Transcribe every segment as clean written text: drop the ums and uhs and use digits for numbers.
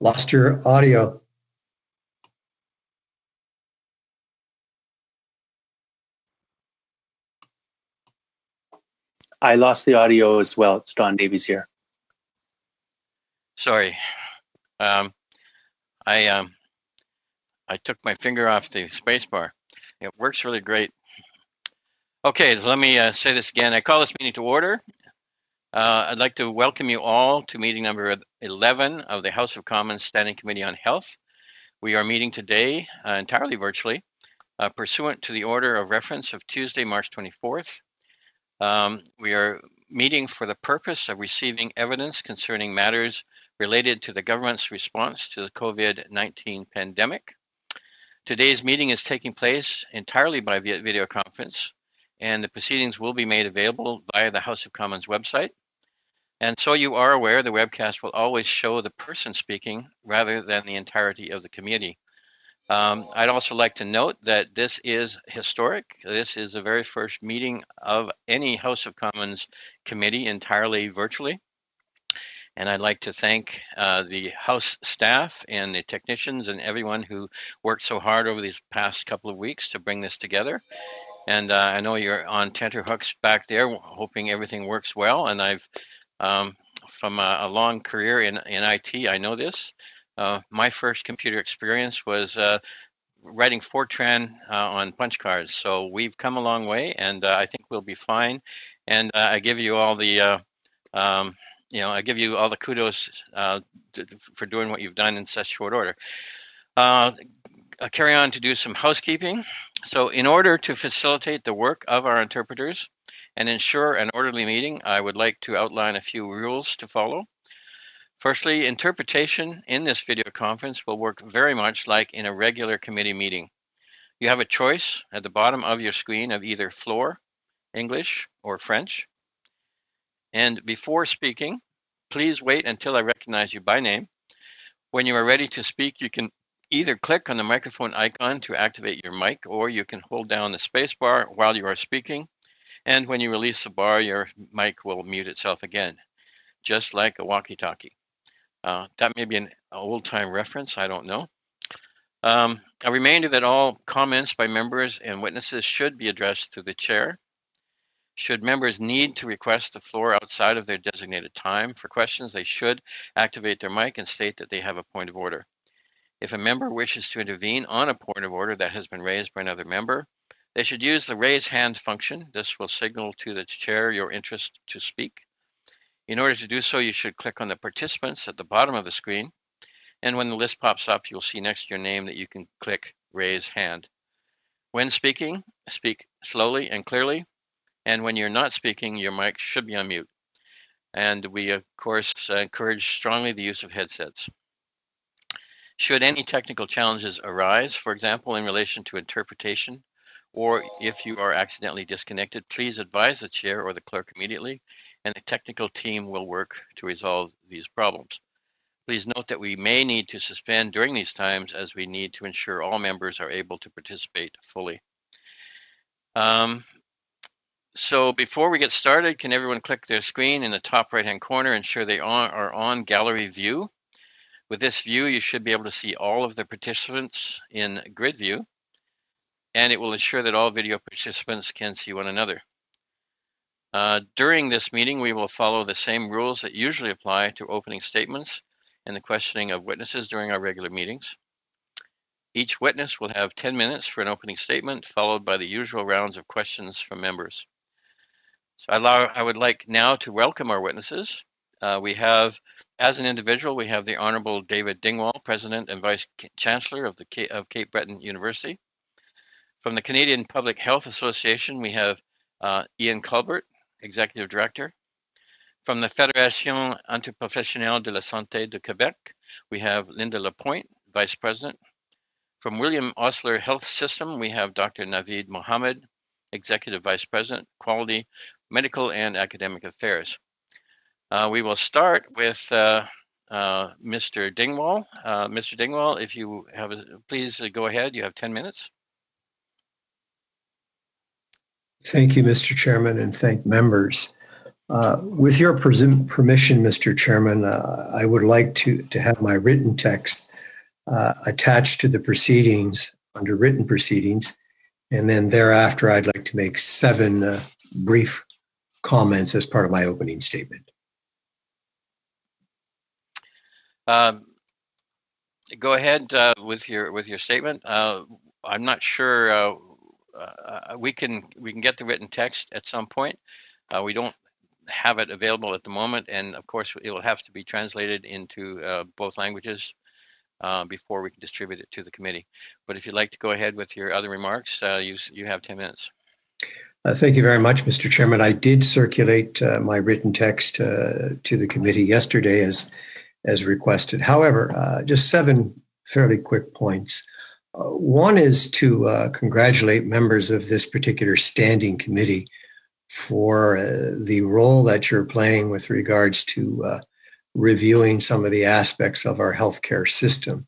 Lost your audio. I lost the audio as well. It's Don Davies here. Sorry. I took my finger off the space bar. It works really great. Okay, so let me say this again. I call this meeting to order. I'd like to welcome you all to meeting number 11 of the House of Commons Standing Committee on Health. We are meeting today entirely virtually, pursuant to the order of reference of Tuesday, March 24th. We are meeting for the purpose of receiving evidence concerning matters related to the government's response to the COVID-19 pandemic. Today's meeting is taking place entirely by video conference, and the proceedings will be made available via the House of Commons website. And so you are aware, the webcast will always show the person speaking rather than the entirety of the committee. I'd also like to note that this is historic. This is the very first meeting of any House of Commons committee entirely virtually. And I'd like to thank the House staff and the technicians and everyone who worked so hard over these past couple of weeks to bring this together. And I know you're on tenterhooks back there, hoping everything works well. And I've, from a long career in IT, I know this. My first computer experience was writing Fortran on punch cards. So we've come a long way, and I think we'll be fine. And I give you all the, I give you all the kudos for doing what you've done in such short order. I'll carry on to do some housekeeping. So in order to facilitate the work of our interpreters and ensure an orderly meeting, I would like to outline a few rules to follow. Firstly, interpretation in this video conference will work very much like in a regular committee meeting. You have a choice at the bottom of your screen of either floor, English, or French. And before speaking, please wait until I recognize you by name. When you are ready to speak, you can either click on the microphone icon to activate your mic, or you can hold down the space bar while you are speaking. And when you release the bar, your mic will mute itself again, just like a walkie-talkie. That may be an old-time reference, I don't know. A reminder that all comments by members and witnesses should be addressed to the chair. Should members need to request the floor outside of their designated time for questions, they should activate their mic and state that they have a point of order. If a member wishes to intervene on a point of order that has been raised by another member, they should use the raise hand function. This will signal to the chair your interest to speak. In order to do so, you should click on the participants at the bottom of the screen. And when the list pops up, you'll see next to your name that you can click raise hand. When speaking, speak slowly and clearly. And when you're not speaking, your mic should be on mute. And we, of course, encourage strongly the use of headsets. Should any technical challenges arise, for example, in relation to interpretation, or if you are accidentally disconnected, please advise the chair or the clerk immediately, and the technical team will work to resolve these problems. Please note that we may need to suspend during these times as we need to ensure all members are able to participate fully. So before we get started, can everyone click their screen in the top right-hand corner, ensure they are on gallery view? With this view, you should be able to see all of the participants in grid view, and it will ensure that all video participants can see one another. During this meeting, we will follow the same rules that usually apply to opening statements and the questioning of witnesses during our regular meetings. Each witness will have 10 minutes for an opening statement, followed by the usual rounds of questions from members. So I would like now to welcome our witnesses. We have, as an individual, we have the Honorable David Dingwall, President and Vice Chancellor of Cape Breton University. From the Canadian Public Health Association, we have Ian Culbert, Executive Director. From the Fédération Interprofessionnelle de la Santé de Québec, we have Linda Lapointe, Vice President. From William Osler Health System, we have Dr. Naveed Mohammed, Executive Vice President, Quality, Medical and Academic Affairs. We will start with Mr. Dingwall. Mr. Dingwall, if you have, please go ahead. You have 10 minutes. Thank you, Mr. Chairman, and thank members. With your permission, Mr. Chairman, I would like to have my written text attached to the proceedings under written proceedings, and then thereafter I'd like to make 7 brief comments as part of my opening statement. Go ahead with your statement. I'm not sure we can get the written text at some point. We don't have it available at the moment, and of course it will have to be translated into both languages before we can distribute it to the committee. But if you'd like to go ahead with your other remarks, you have 10 minutes. Thank you very much, Mr. Chairman. I did circulate my written text to the committee yesterday as requested. However, just 7 fairly quick points. One is to congratulate members of this particular standing committee for the role that you're playing with regards to reviewing some of the aspects of our healthcare system.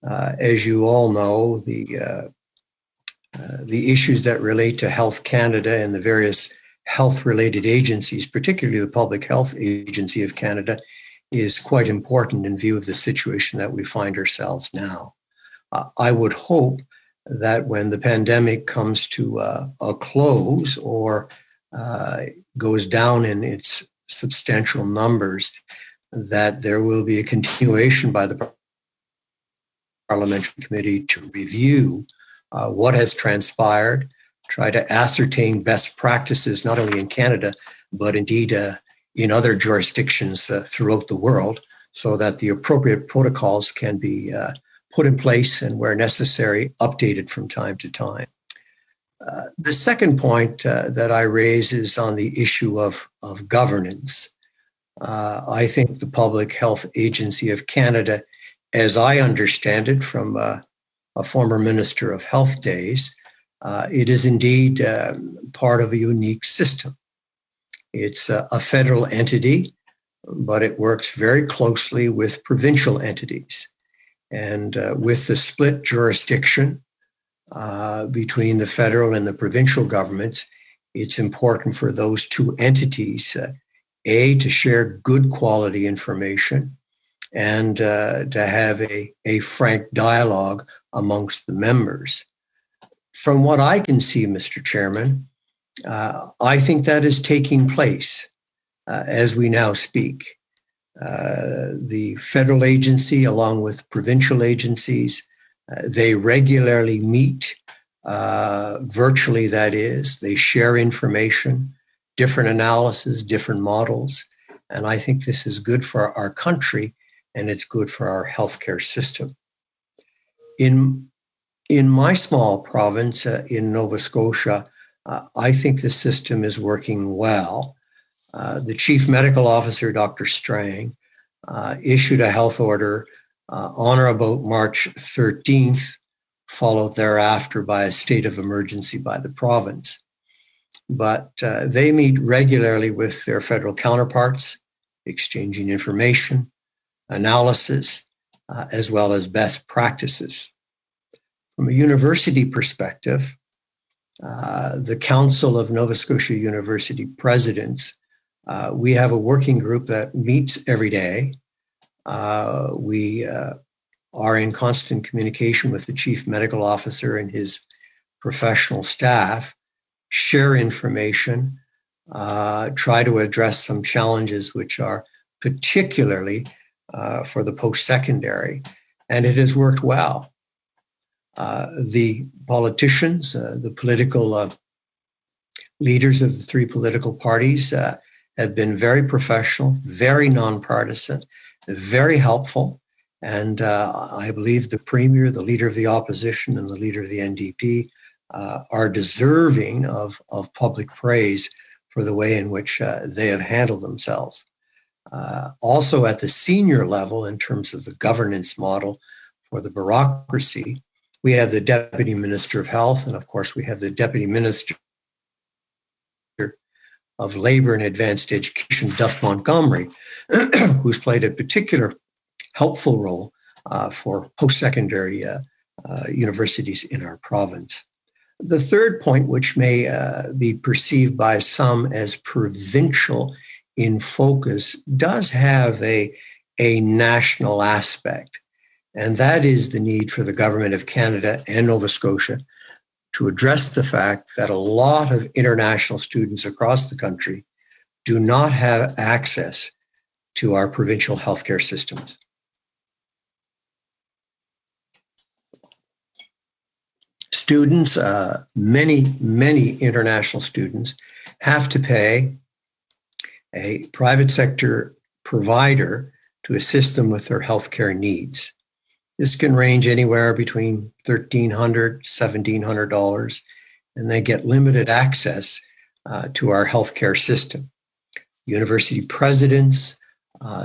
As you all know, the issues that relate to Health Canada and the various health-related agencies, particularly the Public Health Agency of Canada, is quite important in view of the situation that we find ourselves now. I would hope that when the pandemic comes to a close or goes down in its substantial numbers, that there will be a continuation by the Parliamentary Committee to review what has transpired, try to ascertain best practices, not only in Canada, but indeed in other jurisdictions throughout the world, so that the appropriate protocols can be put in place and, where necessary, updated from time to time. The second point that I raise is on the issue of governance. I think the Public Health Agency of Canada, as I understand it from a former Minister of Health days, it is indeed part of a unique system. It's a federal entity, but it works very closely with provincial entities. And with the split jurisdiction between the federal and the provincial governments, it's important for those 2 entities, to share good quality information and to have a frank dialogue amongst the members. From what I can see, Mr. Chairman, I think that is taking place as we now speak. The federal agency, along with provincial agencies, they regularly meet virtually, that is. They share information, different analysis, different models. And I think this is good for our country and it's good for our healthcare system. In my small province in Nova Scotia, I think the system is working well. The Chief Medical Officer, Dr. Strang, issued a health order on or about March 13th, followed thereafter by a state of emergency by the province. But they meet regularly with their federal counterparts, exchanging information, analysis, as well as best practices. From a university perspective, the Council of Nova Scotia University Presidents, we have a working group that meets every day. We are in constant communication with the Chief Medical Officer and his professional staff, share information, try to address some challenges which are particularly for the post-secondary, and it has worked well. The politicians, the political leaders of the 3 political parties have been very professional, very nonpartisan, very helpful. And I believe the Premier, the Leader of the Opposition, and the Leader of the NDP are deserving of public praise for the way in which they have handled themselves. Also at the senior level, in terms of the governance model for the bureaucracy, we have the Deputy Minister of Health, and of course we have the Deputy Minister of Labour and Advanced Education, Duff Montgomery, who's played a particular helpful role for post-secondary universities in our province. The third point, which may be perceived by some as provincial in focus, does have a national aspect, and that is the need for the Government of Canada and Nova Scotia to address the fact that a lot of international students across the country do not have access to our provincial healthcare systems. Students, many international students, have to pay a private sector provider to assist them with their healthcare needs. This can range anywhere between $1,300, $1,700, and they get limited access to our healthcare system. University presidents,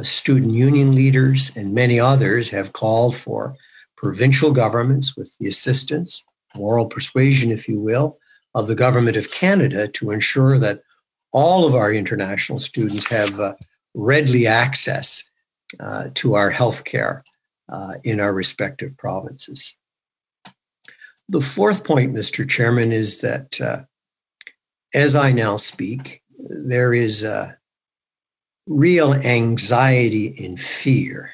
student union leaders, and many others have called for provincial governments, with the assistance, moral persuasion, if you will, of the Government of Canada, to ensure that all of our international students have readily access to our healthcare in our respective provinces. The fourth point, Mr. Chairman, is that as I now speak, there is real anxiety and fear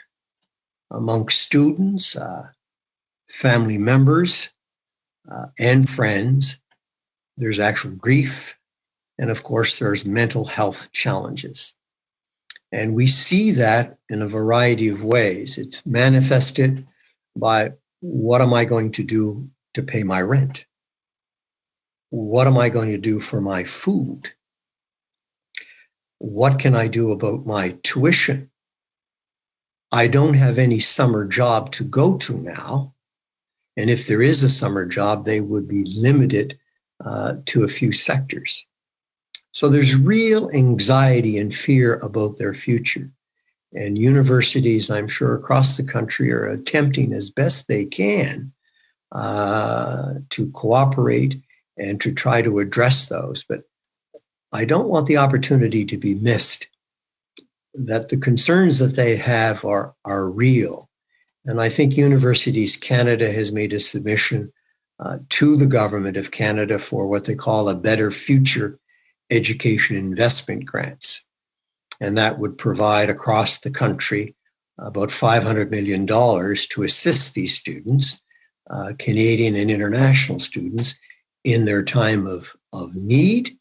among students, family members, and friends. There's actual grief, and of course, there's mental health challenges. And we see that in a variety of ways. It's manifested by, what am I going to do to pay my rent? What am I going to do for my food? What can I do about my tuition? I don't have any summer job to go to now. And if there is a summer job, they would be limited to a few sectors. So there's real anxiety and fear about their future. And universities, I'm sure, across the country are attempting as best they can to cooperate and to try to address those. But I don't want the opportunity to be missed, that the concerns that they have are real. And I think Universities Canada has made a submission to the Government of Canada for what they call a Better Future Education Investment Grants. And that would provide across the country about $500 million to assist these students, Canadian and international students, in their time of need,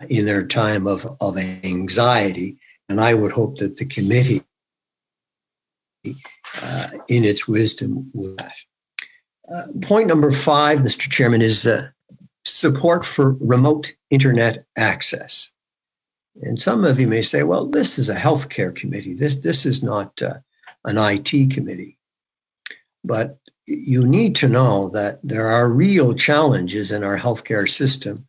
in their time of anxiety. And I would hope that the committee, in its wisdom, will. Point number 5, Mr. Chairman, is support for remote internet access. And some of you may say, well, this is a healthcare committee. This is not an IT committee. But you need to know that there are real challenges in our healthcare system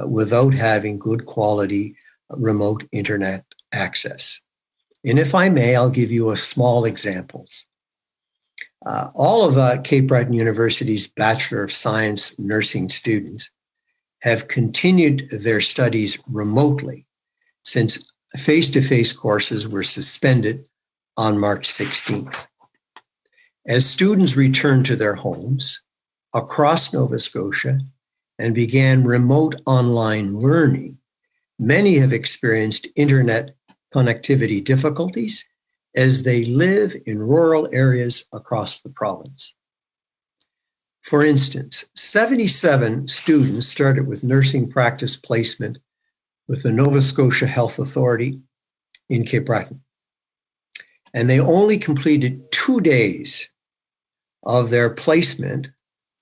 without having good quality remote internet access. And if I may, I'll give you a small examples. All of Cape Breton University's Bachelor of Science nursing students have continued their studies remotely since face-to-face courses were suspended on March 16th. As students returned to their homes across Nova Scotia and began remote online learning, many have experienced internet connectivity difficulties as they live in rural areas across the province. For instance, 77 students started with nursing practice placement with the Nova Scotia Health Authority in Cape Breton. And they only completed 2 days of their placement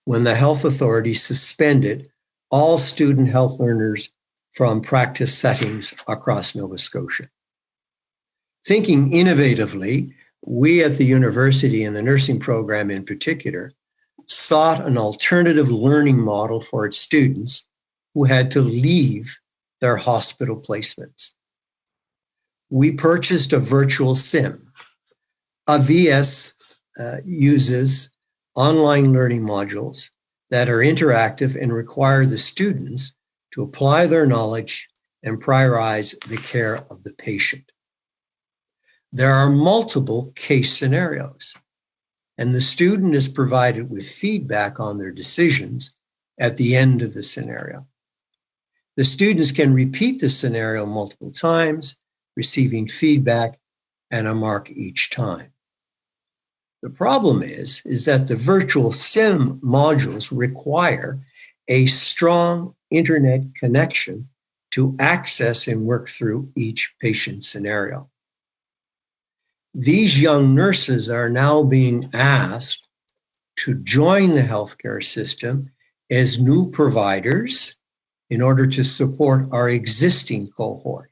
when the health authority suspended all student health learners from practice settings across Nova Scotia. Thinking innovatively, we at the university and the nursing program in particular sought an alternative learning model for its students who had to leave their hospital placements. We purchased a virtual sim. AVS uses online learning modules that are interactive and require the students to apply their knowledge and prioritize the care of the patient. There are multiple case scenarios, and the student is provided with feedback on their decisions at the end of the scenario. The students can repeat the scenario multiple times, receiving feedback and a mark each time. The problem is that the virtual sim modules require a strong internet connection to access and work through each patient scenario. These young nurses are now being asked to join the healthcare system as new providers in order to support our existing cohort.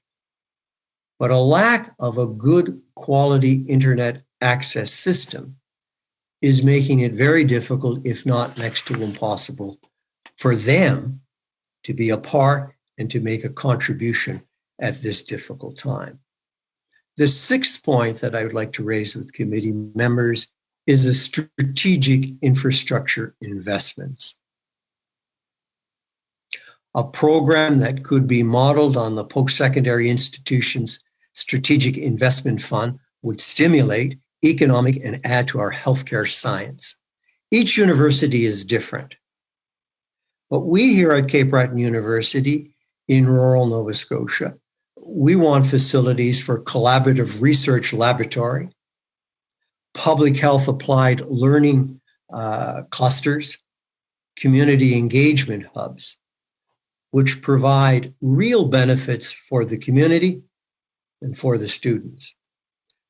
But a lack of a good quality internet access system is making it very difficult, if not next to impossible, for them to be a part and to make a contribution at this difficult time. The sixth point that I would like to raise with committee members is a strategic infrastructure investments. A program that could be modeled on the post-secondary institutions strategic investment fund would stimulate economic and add to our healthcare science. Each university is different. But we here at Cape Breton University in rural Nova Scotia, we want facilities for collaborative research laboratory, public health applied learning clusters, community engagement hubs, which provide real benefits for the community and for the students.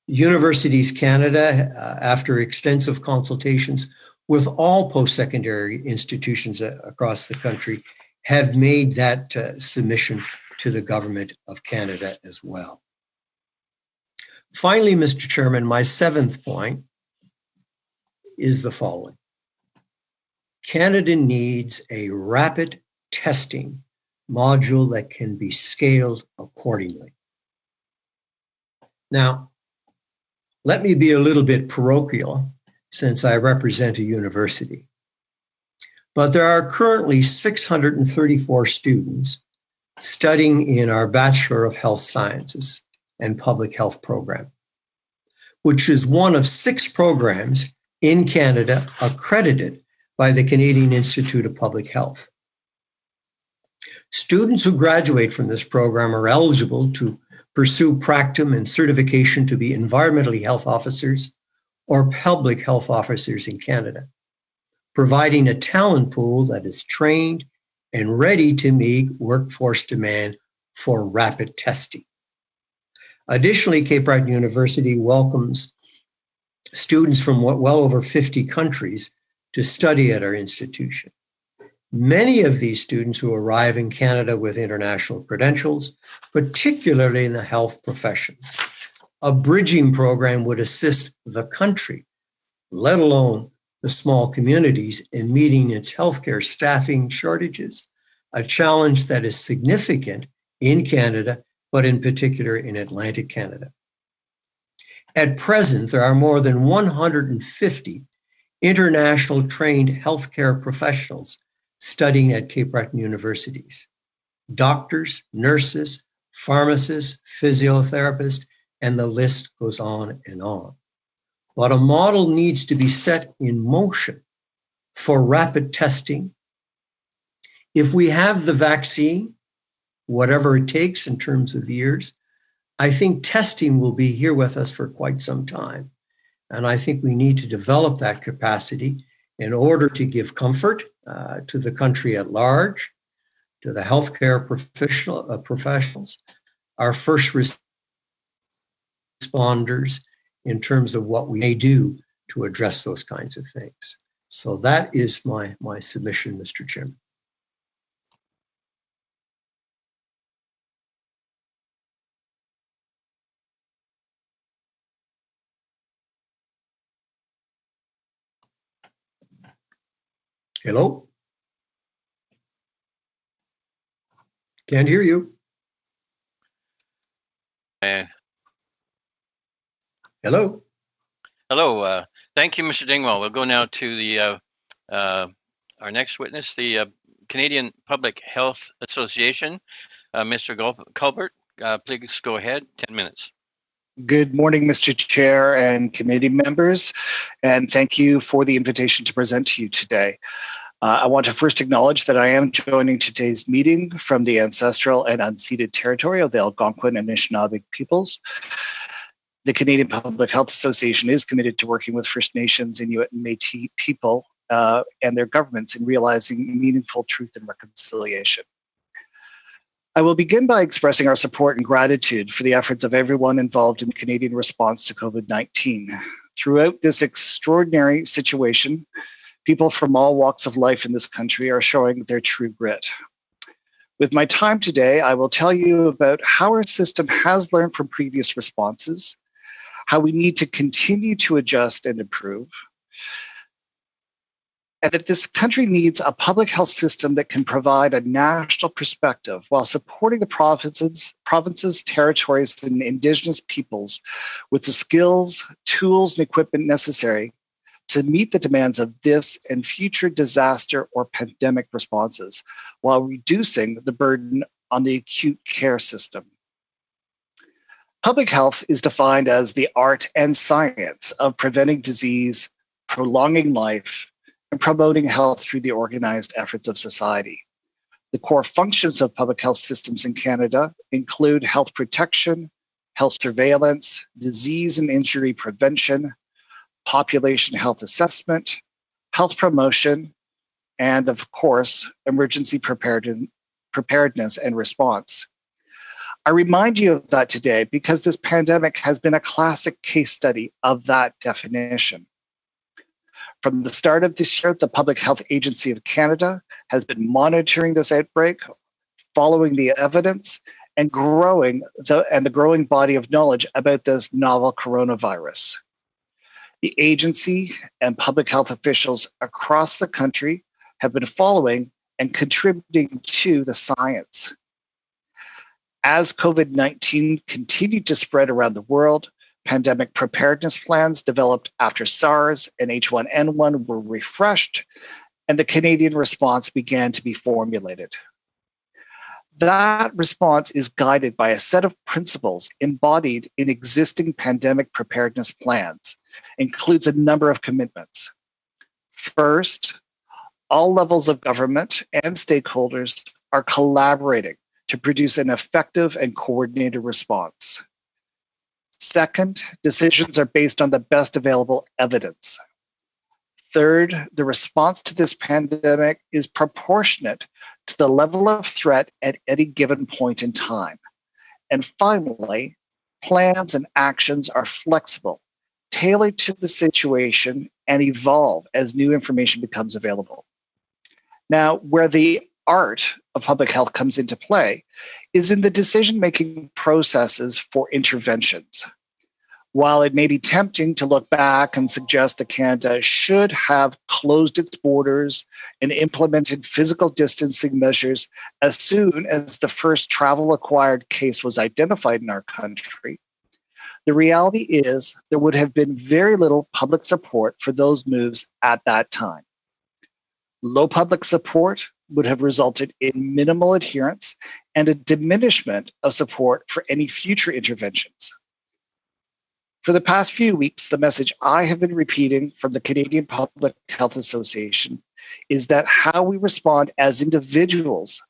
Universities Canada, after extensive consultations with all post-secondary institutions across the country, have made that submission to the Government of Canada as well. Finally, Mr. Chairman, my seventh point is the following. Canada needs a rapid testing module that can be scaled accordingly. Now, let me be a little bit parochial since I represent a university. But there are currently 634 students studying in our Bachelor of Health Sciences and Public Health program, which is one of 6 programs in Canada accredited by the Canadian Institute of Public Health. Students who graduate from this program are eligible to pursue practicum and certification to be environmentally health officers or public health officers in Canada, providing a talent pool that is trained and ready to meet workforce demand for rapid testing. Additionally, Cape Breton University welcomes students from well over 50 countries to study at our institution. Many of these students who arrive in Canada with international credentials, particularly in the health professions. A bridging program would assist the country, let alone the small communities, in meeting its healthcare staffing shortages, a challenge that is significant in Canada, but in particular in Atlantic Canada. At present, there are more than 150 international trained healthcare professionals studying at Cape Breton universities. Doctors, nurses, pharmacists, physiotherapists, and the list goes on and on. But a model needs to be set in motion for rapid testing. If we have the vaccine, whatever it takes in terms of years, I think testing will be here with us for quite some time. And I think we need to develop that capacity in order to give comfort to the country at large, to the healthcare professionals, our first responders, in terms of what we may do to address those kinds of things. So that is my submission, Mr. Chairman. Hello? Can't hear you. Hello? Hello. Thank you, Mr. Dingwall. We'll go now to the our next witness, the Canadian Public Health Association. Mr. Culbert, please go ahead. 10 minutes. Good morning, Mr. Chair and committee members, and thank you for the invitation to present to you today. I want to first acknowledge that I am joining today's meeting from the ancestral and unceded territory of the Algonquin and Anishinaabe peoples. The Canadian Public Health Association is committed to working with First Nations, Inuit, and Métis people and their governments in realizing meaningful truth and reconciliation. I will begin by expressing our support and gratitude for the efforts of everyone involved in the Canadian response to COVID-19. Throughout this extraordinary situation, people from all walks of life in this country are showing their true grit. With my time today, I will tell you about how our system has learned from previous responses, how we need to continue to adjust and improve, and that this country needs a public health system that can provide a national perspective while supporting the provinces, territories, and Indigenous peoples with the skills, tools, and equipment necessary to meet the demands of this and future disaster or pandemic responses, while reducing the burden on the acute care system. Public health is defined as the art and science of preventing disease, prolonging life, and promoting health through the organized efforts of society. The core functions of public health systems in Canada include health protection, health surveillance, disease and injury prevention, population health assessment, health promotion, and of course, emergency preparedness and response. I remind you of that today because this pandemic has been a classic case study of that definition. From the start of this year, the Public Health Agency of Canada has been monitoring this outbreak, following the evidence, and the growing body of knowledge about this novel coronavirus. The agency and public health officials across the country have been following and contributing to the science. As COVID-19 continued to spread around the world, pandemic preparedness plans developed after SARS and H1N1 were refreshed, and the Canadian response began to be formulated. That response is guided by a set of principles embodied in existing pandemic preparedness plans, includes a number of commitments. First, all levels of government and stakeholders are collaborating to produce an effective and coordinated response. Second, decisions are based on the best available evidence. Third, the response to this pandemic is proportionate to the level of threat at any given point in time. And finally, plans and actions are flexible, tailored to the situation, and evolve as new information becomes available. Now, where the art of public health comes into play is in the decision-making processes for interventions. While it may be tempting to look back and suggest that Canada should have closed its borders and implemented physical distancing measures as soon as the first travel-acquired case was identified in our country, the reality is there would have been very little public support for those moves at that time. Low public support would have resulted in minimal adherence and a diminishment of support for any future interventions. For the past few weeks, the message I have been repeating from the Canadian Public Health Association is that how we respond as individuals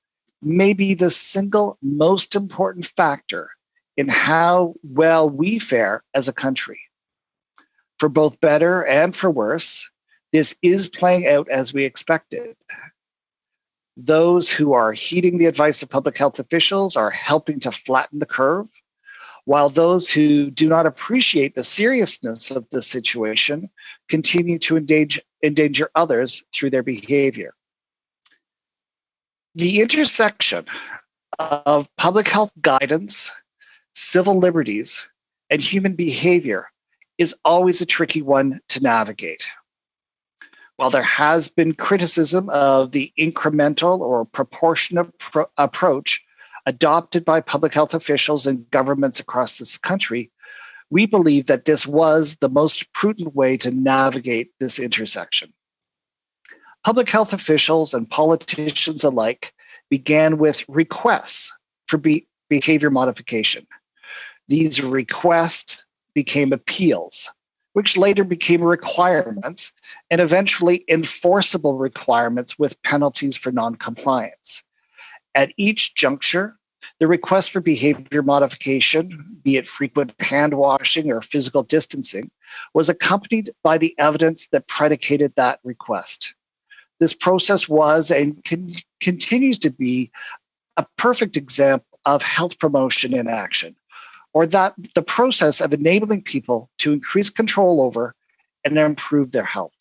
may be the single most important factor in how well we fare as a country. For both better and for worse, this is playing out as we expected. Those who are heeding the advice of public health officials are helping to flatten the curve, while those who do not appreciate the seriousness of the situation continue to endanger others through their behavior. The intersection of public health guidance, civil liberties, and human behavior is always a tricky one to navigate. While there has been criticism of the incremental or proportionate approach adopted by public health officials and governments across this country, we believe that this was the most prudent way to navigate this intersection. Public health officials and politicians alike began with requests for behavior modification. These requests became appeals which later became requirements and eventually enforceable requirements with penalties for noncompliance. At each juncture, the request for behavior modification, be it frequent hand washing or physical distancing, was accompanied by the evidence that predicated that request. This process was and continues to be a perfect example of health promotion in action, or that the process of enabling people to increase control over and improve their health.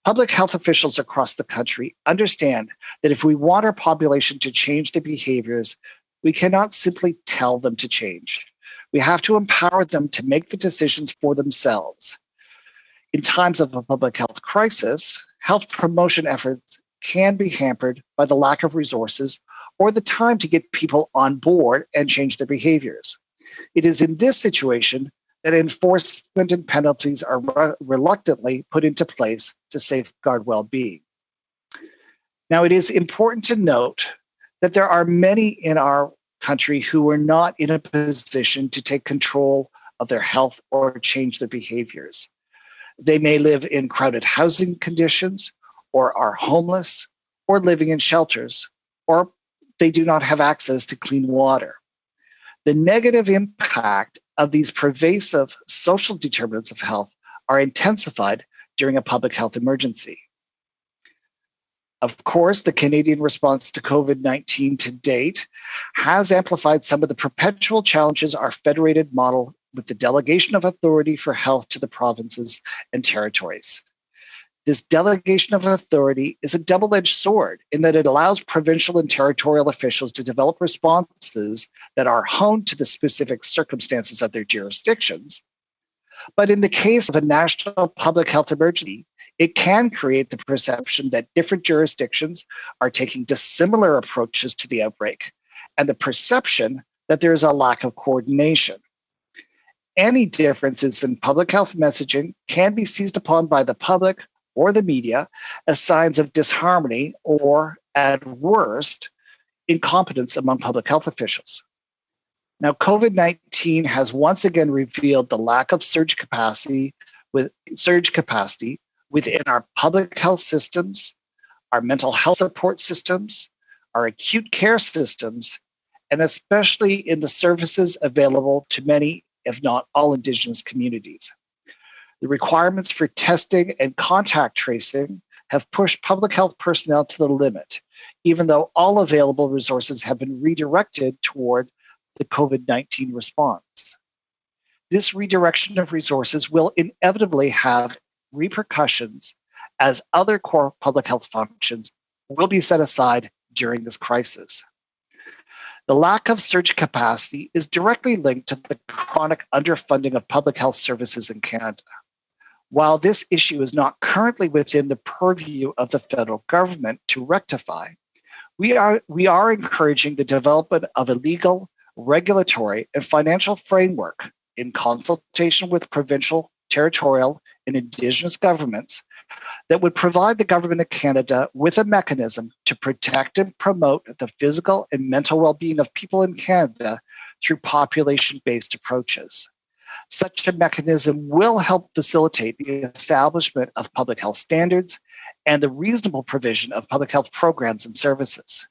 Public health officials across the country understand that if we want our population to change their behaviors, we cannot simply tell them to change. We have to empower them to make the decisions for themselves. In times of a public health crisis, health promotion efforts can be hampered by the lack of resources or the time to get people on board and change their behaviors. It is in this situation that enforcement and penalties are reluctantly put into place to safeguard well-being. Now, it is important to note that there are many in our country who are not in a position to take control of their health or change their behaviors. They may live in crowded housing conditions, or are homeless, or living in shelters, or they do not have access to clean water. The negative impact of these pervasive social determinants of health are intensified during a public health emergency. Of course, the Canadian response to COVID-19 to date has amplified some of the perpetual challenges our federated model with the delegation of authority for health to the provinces and territories. This delegation of authority is a double-edged sword in that it allows provincial and territorial officials to develop responses that are honed to the specific circumstances of their jurisdictions. But in the case of a national public health emergency, it can create the perception that different jurisdictions are taking dissimilar approaches to the outbreak, and the perception that there is a lack of coordination. Any differences in public health messaging can be seized upon by the public or the media as signs of disharmony or, at worst, incompetence among public health officials. Now, COVID-19 has once again revealed the lack of surge capacity within our public health systems, our mental health support systems, our acute care systems, and especially in the services available to many, if not all, Indigenous communities. The requirements for testing and contact tracing have pushed public health personnel to the limit, even though all available resources have been redirected toward the COVID-19 response. This redirection of resources will inevitably have repercussions as other core public health functions will be set aside during this crisis. The lack of surge capacity is directly linked to the chronic underfunding of public health services in Canada. While this issue is not currently within the purview of the federal government to rectify, we are encouraging the development of a legal, regulatory, and financial framework in consultation with provincial, territorial, and Indigenous governments that would provide the Government of Canada with a mechanism to protect and promote the physical and mental well-being of people in Canada through population-based approaches. Such a mechanism will help facilitate the establishment of public health standards and the reasonable provision of public health programs and services.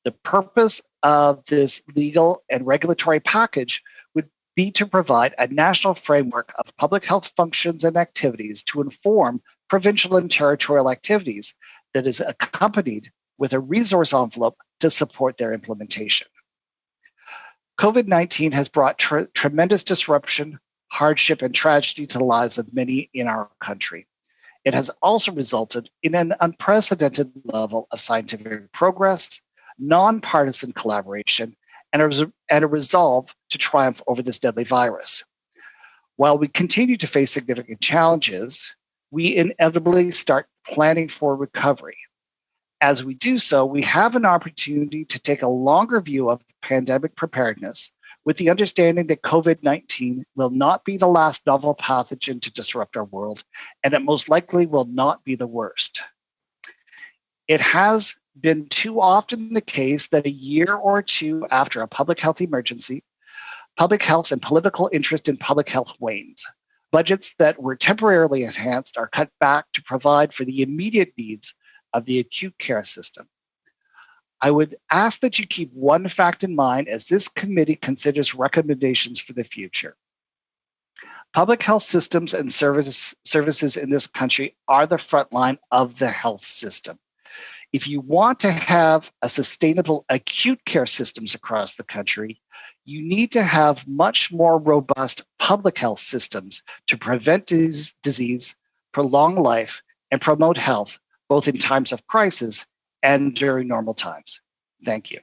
The purpose of this legal and regulatory package would be to provide a national framework of public health functions and activities to inform provincial and territorial activities that is accompanied with a resource envelope to support their implementation. COVID-19 has brought tremendous disruption, hardship, and tragedy to the lives of many in our country. It has also resulted in an unprecedented level of scientific progress, nonpartisan collaboration, and a resolve to triumph over this deadly virus. While we continue to face significant challenges, we inevitably start planning for recovery. As we do so, we have an opportunity to take a longer view of pandemic preparedness with the understanding that COVID-19 will not be the last novel pathogen to disrupt our world, and it most likely will not be the worst. It has been too often the case that a year or two after a public health emergency, public health and political interest in public health wanes. Budgets that were temporarily enhanced are cut back to provide for the immediate needs of the acute care system. I would ask that you keep one fact in mind as this committee considers recommendations for the future. Public health systems and services in this country are the front line of the health system. If you want to have a sustainable acute care systems across the country, you need to have much more robust public health systems to prevent disease, prolong life, and promote health, both in times of crisis and during normal times. Thank you.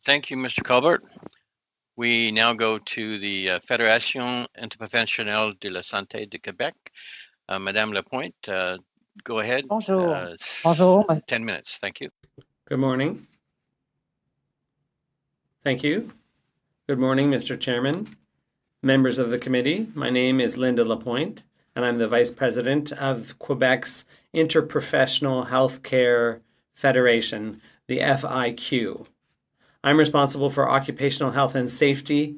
Thank you, Mr. Colbert. We now go to the Fédération interprofessionnelle de la santé de Québec. Madame Lapointe, go ahead. Bonjour. Bonjour. 10 minutes. Thank you. Good morning. Thank you. Good morning, Mr. Chairman, members of the committee. My name is Linda Lapointe, and I'm the Vice President of Quebec's Interprofessional Healthcare Federation, the FIQ. I'm responsible for occupational health and safety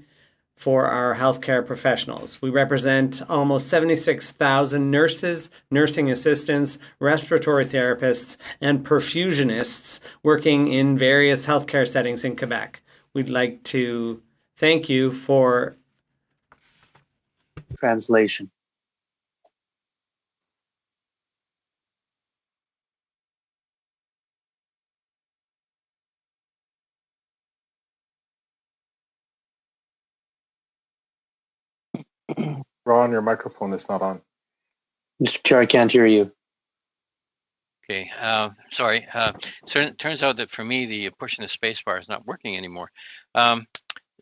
for our healthcare professionals. We represent almost 76,000 nurses, nursing assistants, respiratory therapists, and perfusionists working in various healthcare settings in Quebec. We'd like to thank you for Translation. Ron, your microphone is not on. Mr. Chair, I can't hear you. Okay, sorry. So it turns out that for me, the pushing the space bar is not working anymore.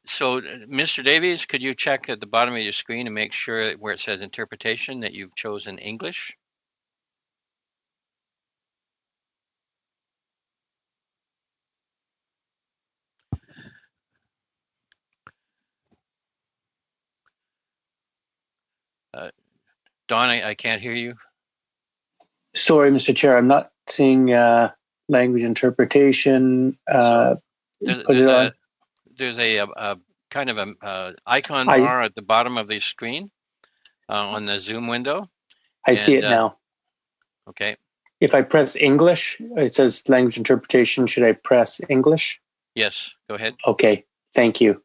So, Mr. Davies, could you check at the bottom of your screen and make sure where it says interpretation that you've chosen English? Don, I can't hear you. Sorry, Mr. Chair, I'm not seeing language interpretation. There's a kind of a icon bar at the bottom of the screen on the Zoom window. I see it now. Okay. If I press English, it says language interpretation. Should I press English? Yes, go ahead. Okay, thank you.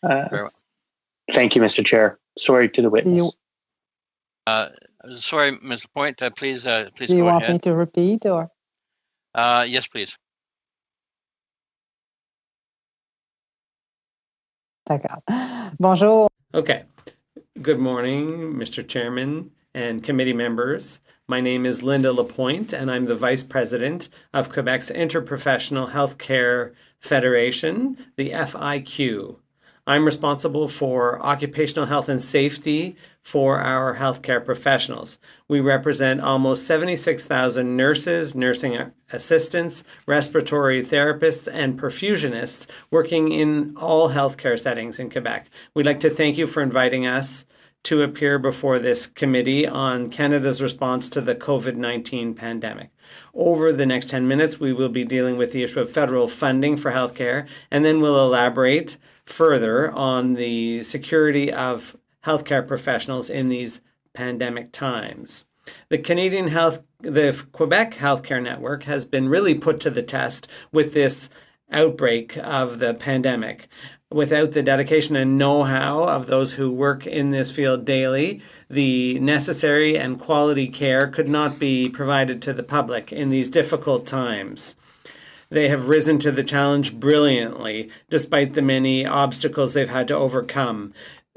Thank you, Mr. Chair. Sorry to the witness. Sorry, Ms. Lapointe, please go ahead. Do you want me to repeat or? Yes, please. D'accord. Bonjour. Okay. Good morning, Mr. Chairman and committee members. My name is Linda Lapointe, and I'm the Vice President of Quebec's Interprofessional Healthcare Federation, the FIQ. I'm responsible for occupational health and safety for our healthcare professionals. We represent almost 76,000 nurses, nursing assistants, respiratory therapists, and perfusionists working in all healthcare settings in Quebec. We'd like to thank you for inviting us to appear before this committee on Canada's response to the COVID-19 pandemic. Over the next 10 minutes, we will be dealing with the issue of federal funding for healthcare, and then we'll elaborate further on the security of healthcare professionals in these pandemic times. The Quebec Healthcare Network has been really put to the test with this outbreak of the pandemic. Without the dedication and know-how of those who work in this field daily, the necessary and quality care could not be provided to the public in these difficult times. They have risen to the challenge brilliantly, despite the many obstacles they've had to overcome.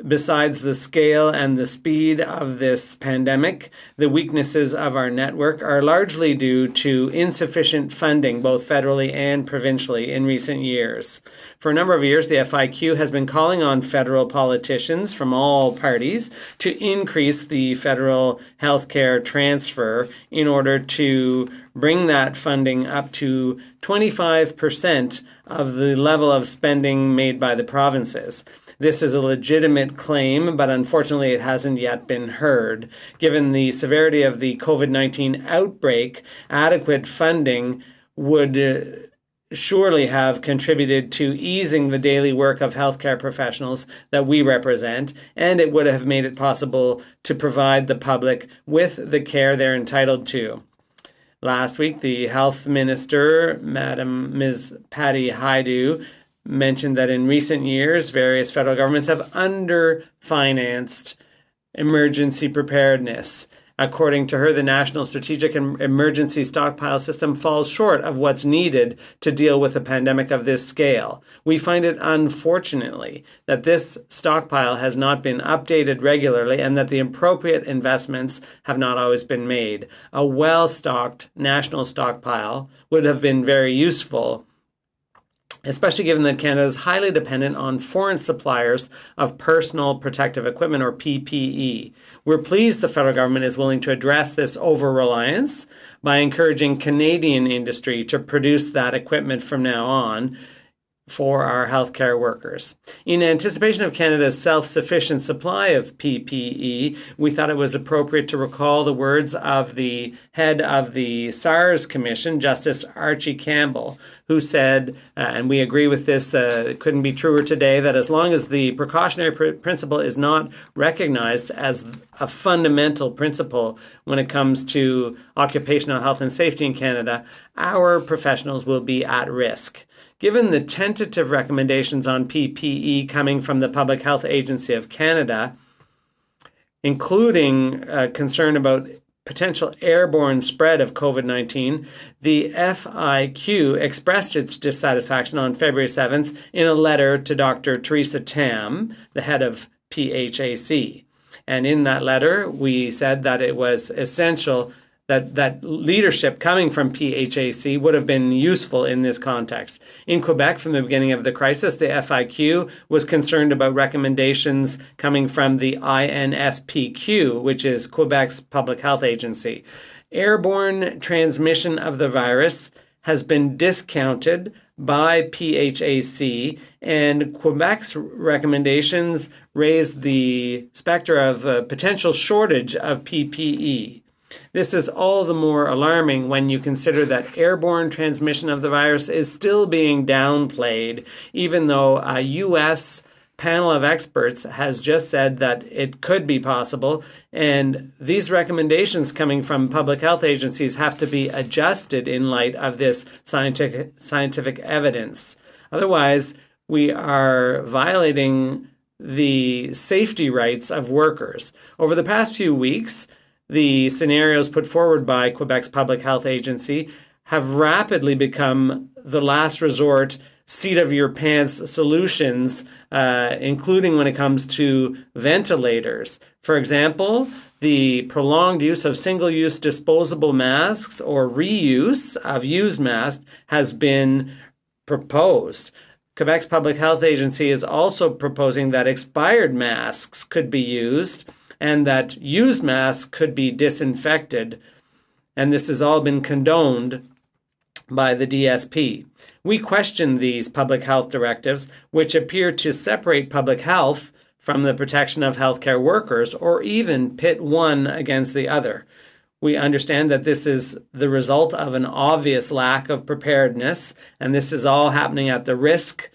Besides the scale and the speed of this pandemic, the weaknesses of our network are largely due to insufficient funding, both federally and provincially, in recent years. For a number of years, the FIQ has been calling on federal politicians from all parties to increase the federal healthcare transfer in order to bring that funding up to 25% of the level of spending made by the provinces. This is a legitimate claim, but unfortunately it hasn't yet been heard. Given the severity of the COVID-19 outbreak, adequate funding would surely have contributed to easing the daily work of healthcare professionals that we represent, and it would have made it possible to provide the public with the care they're entitled to. Last week, the health minister, Ms. Patty Hajdu, mentioned that in recent years, various federal governments have underfinanced emergency preparedness. According to her, the National Strategic Emergency Stockpile System falls short of what's needed to deal with a pandemic of this scale. We find it, unfortunately, that this stockpile has not been updated regularly and that the appropriate investments have not always been made. A well-stocked national stockpile would have been very useful, especially given that Canada is highly dependent on foreign suppliers of personal protective equipment, or PPE. We're pleased the federal government is willing to address this over-reliance by encouraging Canadian industry to produce that equipment from now on for our healthcare workers. In anticipation of Canada's self-sufficient supply of PPE, we thought it was appropriate to recall the words of the head of the SARS Commission, Justice Archie Campbell, who said, and we agree with this, it couldn't be truer today, that as long as the precautionary principle is not recognized as a fundamental principle when it comes to occupational health and safety in Canada, our professionals will be at risk. Given the tentative recommendations on PPE coming from the Public Health Agency of Canada, including concern about potential airborne spread of COVID-19, the FIQ expressed its dissatisfaction on February 7th in a letter to Dr. Teresa Tam, the head of PHAC. And in that letter, we said that it was essential that leadership coming from PHAC would have been useful in this context. In Quebec, from the beginning of the crisis, the FIQ was concerned about recommendations coming from the INSPQ, which is Quebec's public health agency. Airborne transmission of the virus has been discounted by PHAC, and Quebec's recommendations raised the specter of a potential shortage of PPE. This is all the more alarming when you consider that airborne transmission of the virus is still being downplayed, even though a U.S. panel of experts has just said that it could be possible, and these recommendations coming from public health agencies have to be adjusted in light of this scientific evidence. Otherwise, we are violating the safety rights of workers. Over the past few weeks, the scenarios put forward by Quebec's Public Health Agency have rapidly become the last resort, seat-of-your-pants solutions, including when it comes to ventilators. For example, the prolonged use of single-use disposable masks or reuse of used masks has been proposed. Quebec's Public Health Agency is also proposing that expired masks could be used and that used masks could be disinfected, and this has all been condoned by the DSP. We question these public health directives, which appear to separate public health from the protection of healthcare workers, or even pit one against the other. We understand that this is the result of an obvious lack of preparedness, and this is all happening at the risk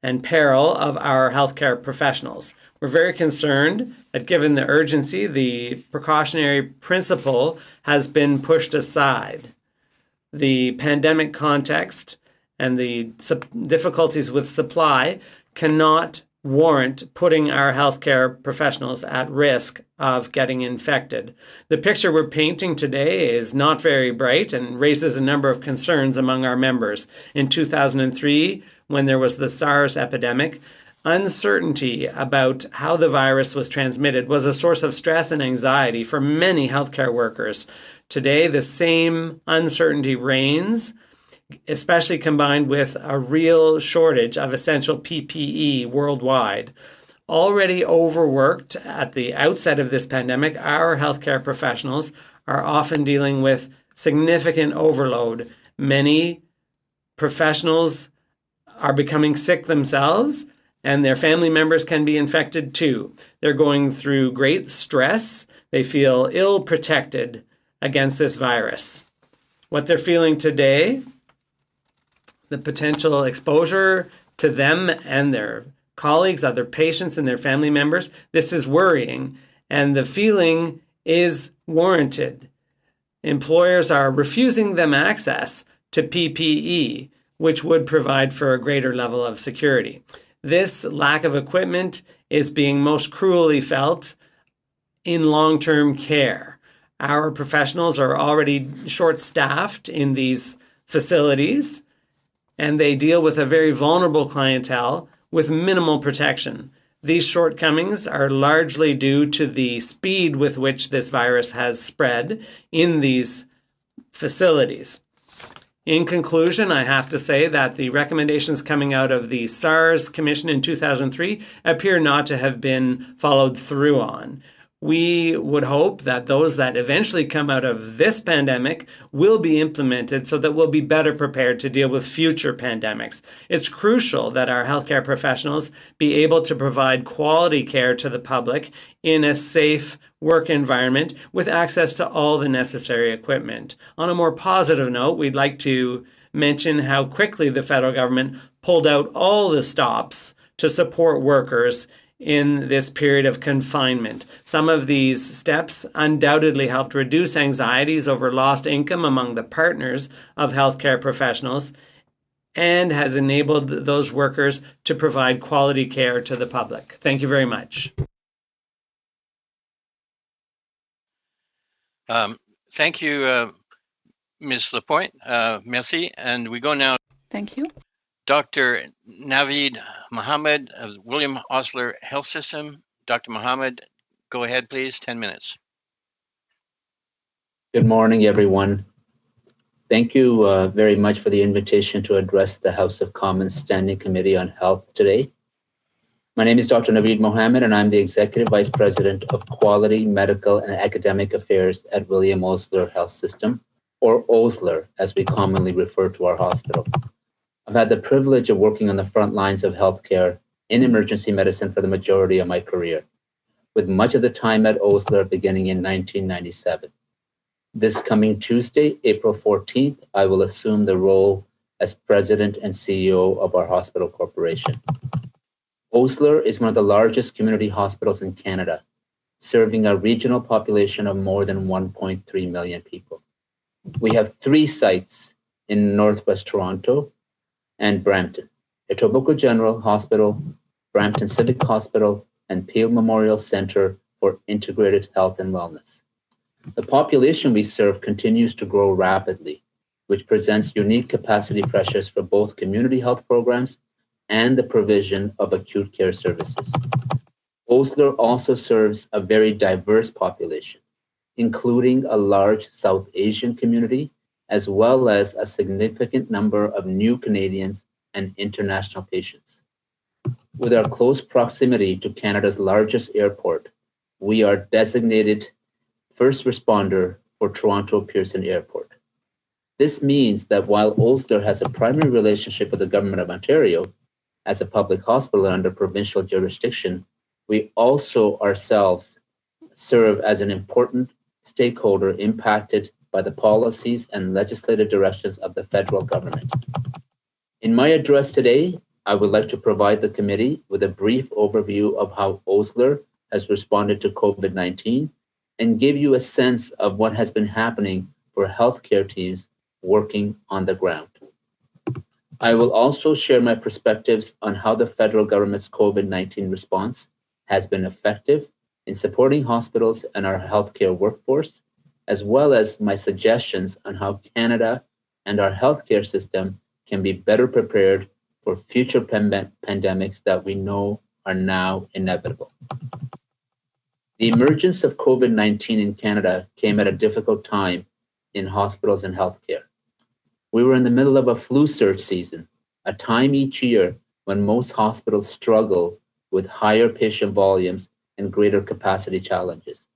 and peril of our healthcare professionals. We're very concerned that given the urgency, the precautionary principle has been pushed aside. The pandemic context and the difficulties with supply cannot warrant putting our healthcare professionals at risk of getting infected. The picture we're painting today is not very bright and raises a number of concerns among our members. In 2003, when there was the SARS epidemic, uncertainty about how the virus was transmitted was a source of stress and anxiety for many healthcare workers. Today, the same uncertainty reigns, especially combined with a real shortage of essential PPE worldwide. Already overworked at the outset of this pandemic, our healthcare professionals are often dealing with significant overload. Many professionals are becoming sick themselves, and their family members can be infected too. They're going through great stress. They feel ill protected against this virus. What they're feeling today the potential exposure to them and their colleagues, other patients, and their family members. This is worrying, and the feeling is warranted. Employers are refusing them access to PPE, which would provide for a greater level of security. This lack of equipment is being most cruelly felt in long-term care. Our professionals are already short-staffed in these facilities, and they deal with a very vulnerable clientele with minimal protection. These shortcomings are largely due to the speed with which this virus has spread in these facilities. In conclusion, I have to say that the recommendations coming out of the SARS Commission in 2003 appear not to have been followed through on. We would hope that those that eventually come out of this pandemic will be implemented so that we'll be better prepared to deal with future pandemics. It's crucial that our healthcare professionals be able to provide quality care to the public in a safe work environment with access to all the necessary equipment. On a more positive note, we'd like to mention how quickly the federal government pulled out all the stops to support workers in this period of confinement. Some of these steps undoubtedly helped reduce anxieties over lost income among the partners of healthcare professionals and has enabled those workers to provide quality care to the public. Thank you very much. Thank you, Ms. Lapointe. Merci. And we go now. Thank you. Dr. Naveed Mohammed of William Osler Health System. Dr. Mohammed, go ahead, please. 10 minutes. Good morning, everyone. Thank you very much for the invitation to address the House of Commons Standing Committee on Health today. My name is Dr. Naveed Mohammed, and I'm the Executive Vice President of Quality, Medical, and Academic Affairs at William Osler Health System, or OSLER, as we commonly refer to our hospital. I've had the privilege of working on the front lines of healthcare in emergency medicine for the majority of my career, with much of the time at OSLER beginning in 1997. This coming Tuesday, April 14th, I will assume the role as President and CEO of our hospital corporation. OSLER is one of the largest community hospitals in Canada, serving a regional population of more than 1.3 million people. We have 3 sites in Northwest Toronto and Brampton: Etobicoke General Hospital, Brampton Civic Hospital, and Peel Memorial Centre for Integrated Health and Wellness. The population we serve continues to grow rapidly, which presents unique capacity pressures for both community health programs and the provision of acute care services. OSLER also serves a very diverse population, including a large South Asian community, as well as a significant number of new Canadians and international patients. With our close proximity to Canada's largest airport, we are designated first responder for Toronto Pearson Airport. This means that while OSLER has a primary relationship with the Government of Ontario as a public hospital under provincial jurisdiction, we also ourselves serve as an important stakeholder impacted by the policies and legislative directions of the federal government. In my address today, I would like to provide the committee with a brief overview of how OSLER has responded to COVID-19 and give you a sense of what has been happening for healthcare teams working on the ground. I will also share my perspectives on how the federal government's COVID-19 response has been effective in supporting hospitals and our healthcare workforce, as well as my suggestions on how Canada and our healthcare system can be better prepared for future pandemics that we know are now inevitable. The emergence of COVID-19 in Canada came at a difficult time in hospitals and healthcare. We were in the middle of a flu surge season, a time each year when most hospitals struggle with higher patient volumes and greater capacity challenges.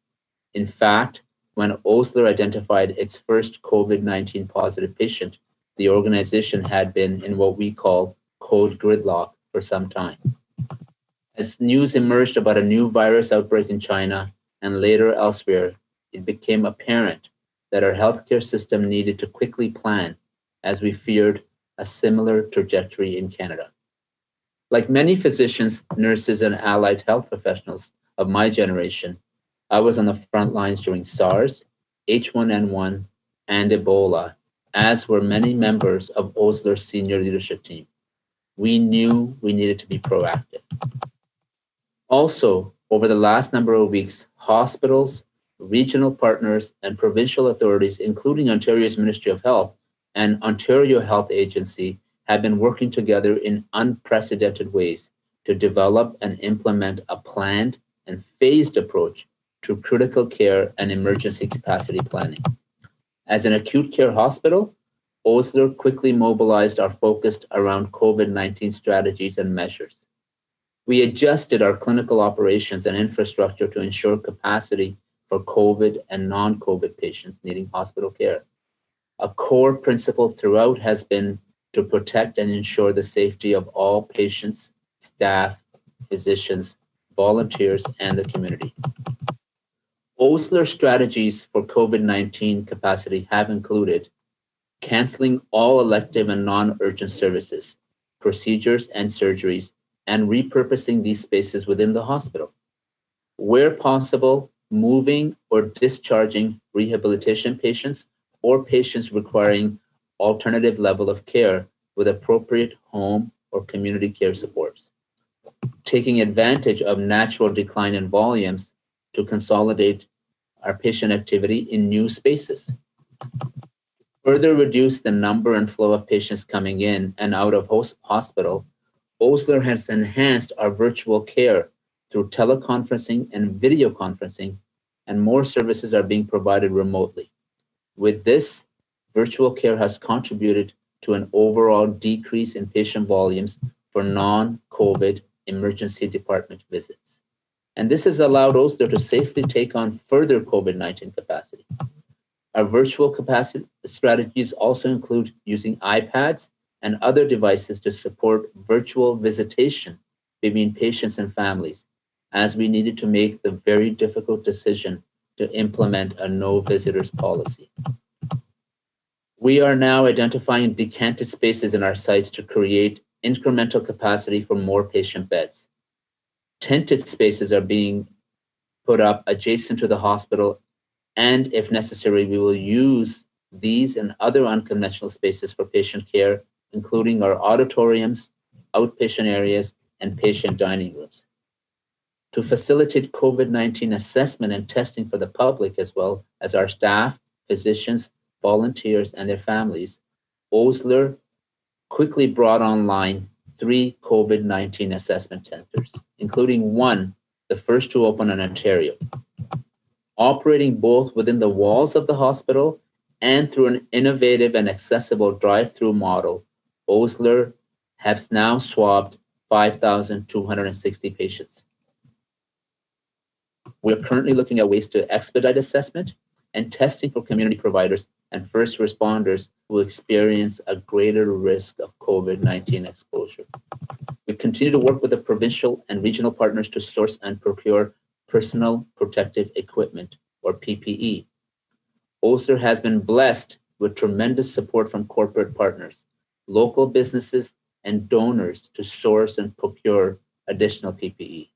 In fact, when OSLER identified its first COVID-19 positive patient, the organization had been in what we call code gridlock for some time. As news emerged about a new virus outbreak in China and later elsewhere, it became apparent that our healthcare system needed to quickly plan, as we feared a similar trajectory in Canada. Like many physicians, nurses, and allied health professionals of my generation, I was on the front lines during SARS, H1N1, and Ebola, as were many members of Osler's senior leadership team. We knew we needed to be proactive. Also, over the last number of weeks, hospitals, regional partners, and provincial authorities, including Ontario's Ministry of Health and Ontario Health Agency, have been working together in unprecedented ways to develop and implement a planned and phased approach to critical care and emergency capacity planning. As an acute care hospital, Osler quickly mobilized our focus around COVID-19 strategies and measures. We adjusted our clinical operations and infrastructure to ensure capacity for COVID and non-COVID patients needing hospital care. A core principle throughout has been to protect and ensure the safety of all patients, staff, physicians, volunteers, and the community. Osler strategies for COVID-19 capacity have included canceling all elective and non-urgent services, procedures, and surgeries, and repurposing these spaces within the hospital. Where possible, moving or discharging rehabilitation patients or patients requiring alternative level of care with appropriate home or community care supports. Taking advantage of natural decline in volumes to consolidate our patient activity in new spaces. Further reduce the number and flow of patients coming in and out of hospital, Osler has enhanced our virtual care through teleconferencing and video conferencing, and more services are being provided remotely. With this, virtual care has contributed to an overall decrease in patient volumes for non-COVID emergency department visits. And this has allowed Osler to safely take on further COVID-19 capacity. Our virtual capacity strategies also include using iPads and other devices to support virtual visitation between patients and families, as we needed to make the very difficult decision to implement a no visitors policy. We are now identifying decanted spaces in our sites to create incremental capacity for more patient beds. Tented spaces are being put up adjacent to the hospital, and if necessary, we will use these and other unconventional spaces for patient care, including our auditoriums, outpatient areas, and patient dining rooms. To facilitate COVID-19 assessment and testing for the public, as well as our staff, physicians, volunteers, and their families, Osler quickly brought online 3 COVID-19 assessment centers, including one, the first to open in Ontario. Operating both within the walls of the hospital and through an innovative and accessible drive-through model, Osler has now swabbed 5,260 patients. We're currently looking at ways to expedite assessment and testing for community providers and first responders who experience a greater risk of COVID-19 exposure. We continue to work with the provincial and regional partners to source and procure personal protective equipment, or PPE. Osler has been blessed with tremendous support from corporate partners, local businesses, and donors to source and procure additional PPE.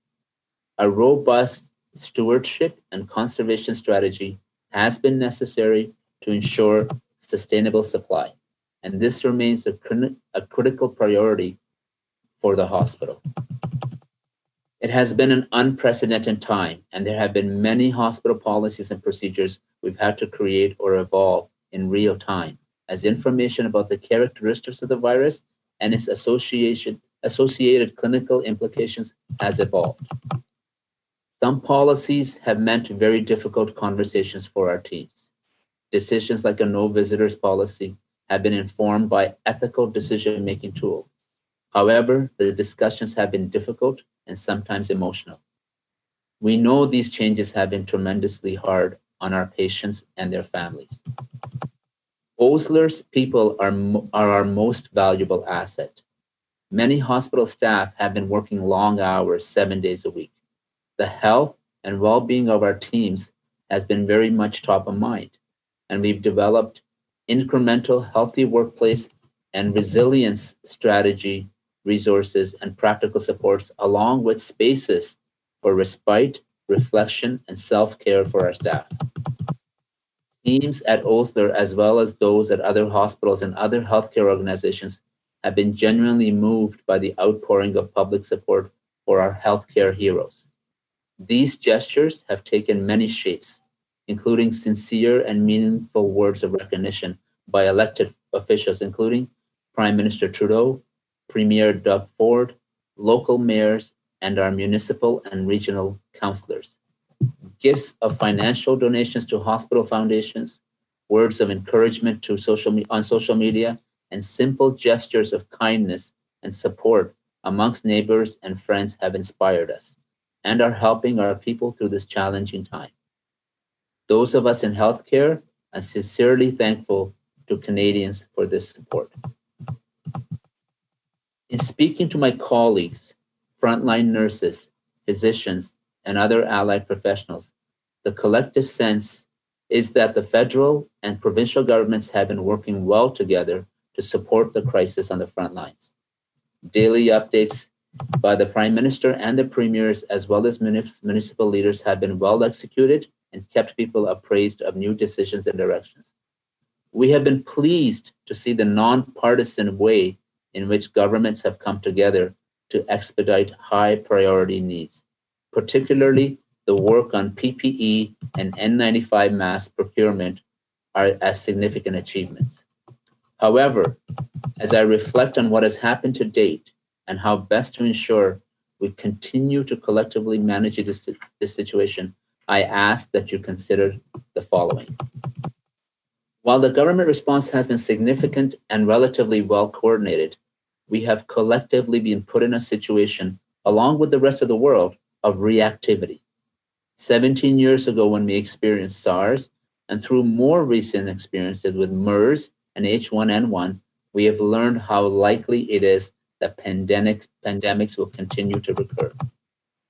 A robust stewardship and conservation strategy has been necessary to ensure sustainable supply, and this remains a critical priority for the hospital. It has been an unprecedented time, and there have been many hospital policies and procedures we've had to create or evolve in real time, as information about the characteristics of the virus and its associated clinical implications has evolved. Some policies have meant very difficult conversations for our teams. Decisions like a no visitors policy have been informed by ethical decision-making tools. However, the discussions have been difficult and sometimes emotional. We know these changes have been tremendously hard on our patients and their families. Osler's people are our most valuable asset. Many hospital staff have been working long hours, 7 days a week. The health and well-being of our teams has been very much top of mind, and we've developed incremental healthy workplace and resilience strategy, resources, and practical supports, along with spaces for respite, reflection, and self-care for our staff. Teams at Osler, as well as those at other hospitals and other healthcare organizations, have been genuinely moved by the outpouring of public support for our healthcare heroes. These gestures have taken many shapes, including sincere and meaningful words of recognition by elected officials, including Prime Minister Trudeau, Premier Doug Ford, local mayors, and our municipal and regional councillors. Gifts of financial donations to hospital foundations, words of encouragement to on social media, and simple gestures of kindness and support amongst neighbors and friends have inspired us and are helping our people through this challenging time. Those of us in healthcare are sincerely thankful to Canadians for this support. In speaking to my colleagues, frontline nurses, physicians, and other allied professionals, the collective sense is that the federal and provincial governments have been working well together to support the crisis on the front lines. Daily updates by the Prime Minister and the Premiers, as well as municipal leaders, have been well executed and kept people appraised of new decisions and directions. We have been pleased to see the nonpartisan way in which governments have come together to expedite high priority needs, particularly the work on PPE and N95 mask procurement are as significant achievements. However, as I reflect on what has happened to date and how best to ensure we continue to collectively manage this situation, I ask that you consider the following. While the government response has been significant and relatively well coordinated, we have collectively been put in a situation, along with the rest of the world, of reactivity. 17 years ago, when we experienced SARS, and through more recent experiences with MERS and H1N1, we have learned how likely it is that pandemics will continue to recur.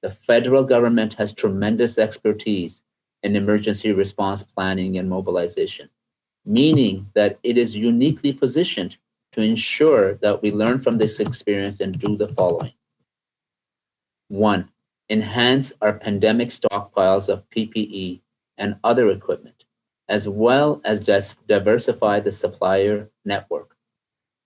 The federal government has tremendous expertise in emergency response planning and mobilization, meaning that it is uniquely positioned to ensure that we learn from this experience and do the following. 1, enhance our pandemic stockpiles of PPE and other equipment, as well as diversify the supplier network.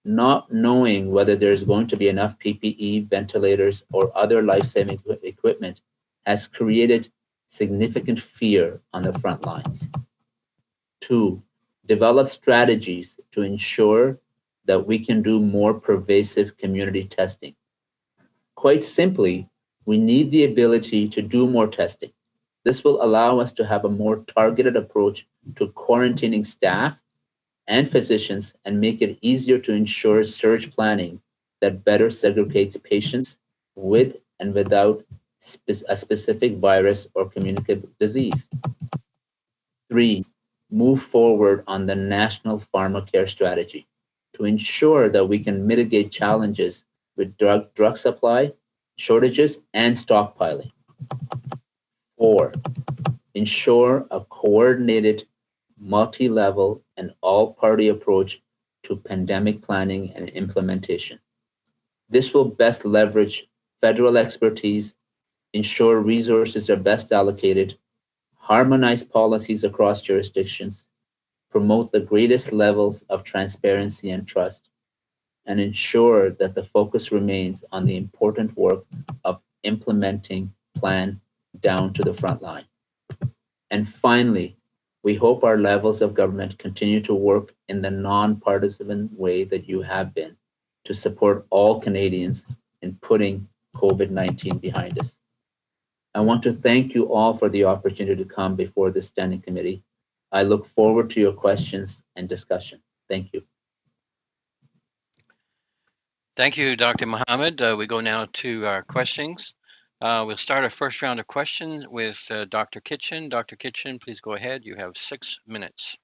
Not knowing whether there's going to be enough PPE, ventilators, or other life-saving equipment has created significant fear on the front lines. 2, develop strategies to ensure that we can do more pervasive community testing. Quite simply, we need the ability to do more testing. This will allow us to have a more targeted approach to quarantining staff and physicians and make it easier to ensure surge planning that better segregates patients with and without a specific virus or communicable disease. 3, move forward on the national pharmacare strategy to ensure that we can mitigate challenges with drug supply, shortages, and stockpiling. 4, ensure a coordinated, multi-level, and all-party approach to pandemic planning and implementation. This will best leverage federal expertise, ensure resources are best allocated, harmonize policies across jurisdictions, promote the greatest levels of transparency and trust, and ensure that the focus remains on the important work of implementing plan down to the front line. And finally, we hope our levels of government continue to work in the non-partisan way that you have been to support all Canadians in putting COVID-19 behind us. I want to thank you all for the opportunity to come before this standing committee. I look forward to your questions and discussion. Thank you. Thank you, Dr. Mohammed. We go now to our questions. We'll start our first round of questions with Dr. Kitchen. Dr. Kitchen, please go ahead. You have 6 minutes.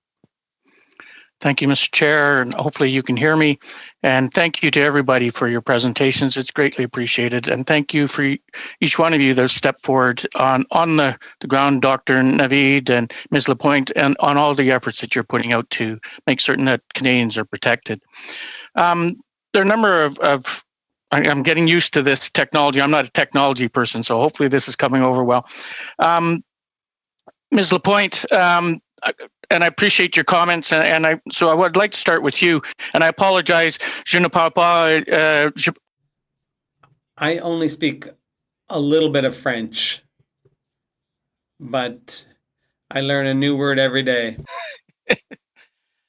Thank you, Mr. Chair, and hopefully you can hear me. And thank you to everybody for your presentations. It's greatly appreciated. And thank you for each one of you that stepped forward on the ground, Dr. Naveed and Ms. Lapointe, and on all the efforts that you're putting out to make certain that Canadians are protected. there are a number of I'm getting used to this technology. I'm not a technology person, so hopefully this is coming over well. Ms. Lapointe, and I appreciate your comments, so I would like to start with you. And I apologize, je ne parle pas. I only speak a little bit of French, but I learn a new word every day.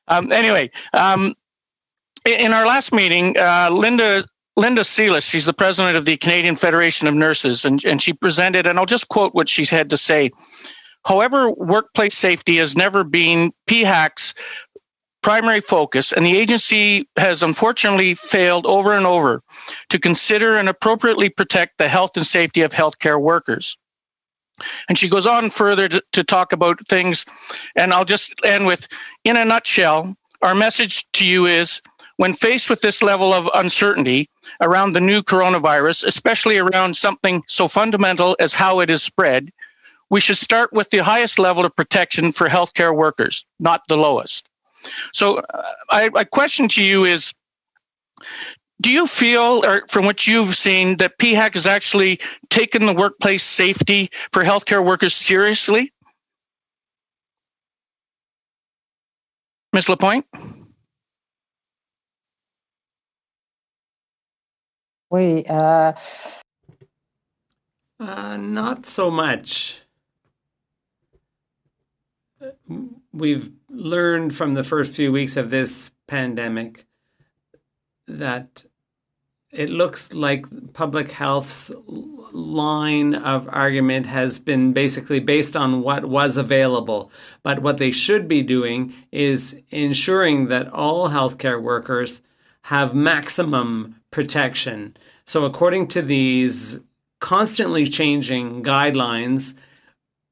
Anyway, in our last meeting, Linda Sealis, she's the president of the Canadian Federation of Nurses, and she presented, and I'll just quote what she had to say. However, workplace safety has never been PHAC's primary focus, and the agency has unfortunately failed over and over to consider and appropriately protect the health and safety of healthcare workers. And she goes on further to talk about things, and I'll just end with, in a nutshell, our message to you is, when faced with this level of uncertainty around the new coronavirus, especially around something so fundamental as how it is spread, we should start with the highest level of protection for healthcare workers, not the lowest. So my question to you is, do you feel, or from what you've seen, that PHAC has actually taken the workplace safety for healthcare workers seriously? Ms. Lapointe? Oui. Not so much. We've learned from the first few weeks of this pandemic that it looks like public health's line of argument has been basically based on what was available. But what they should be doing is ensuring that all healthcare workers have maximum protection. So according to these constantly changing guidelines,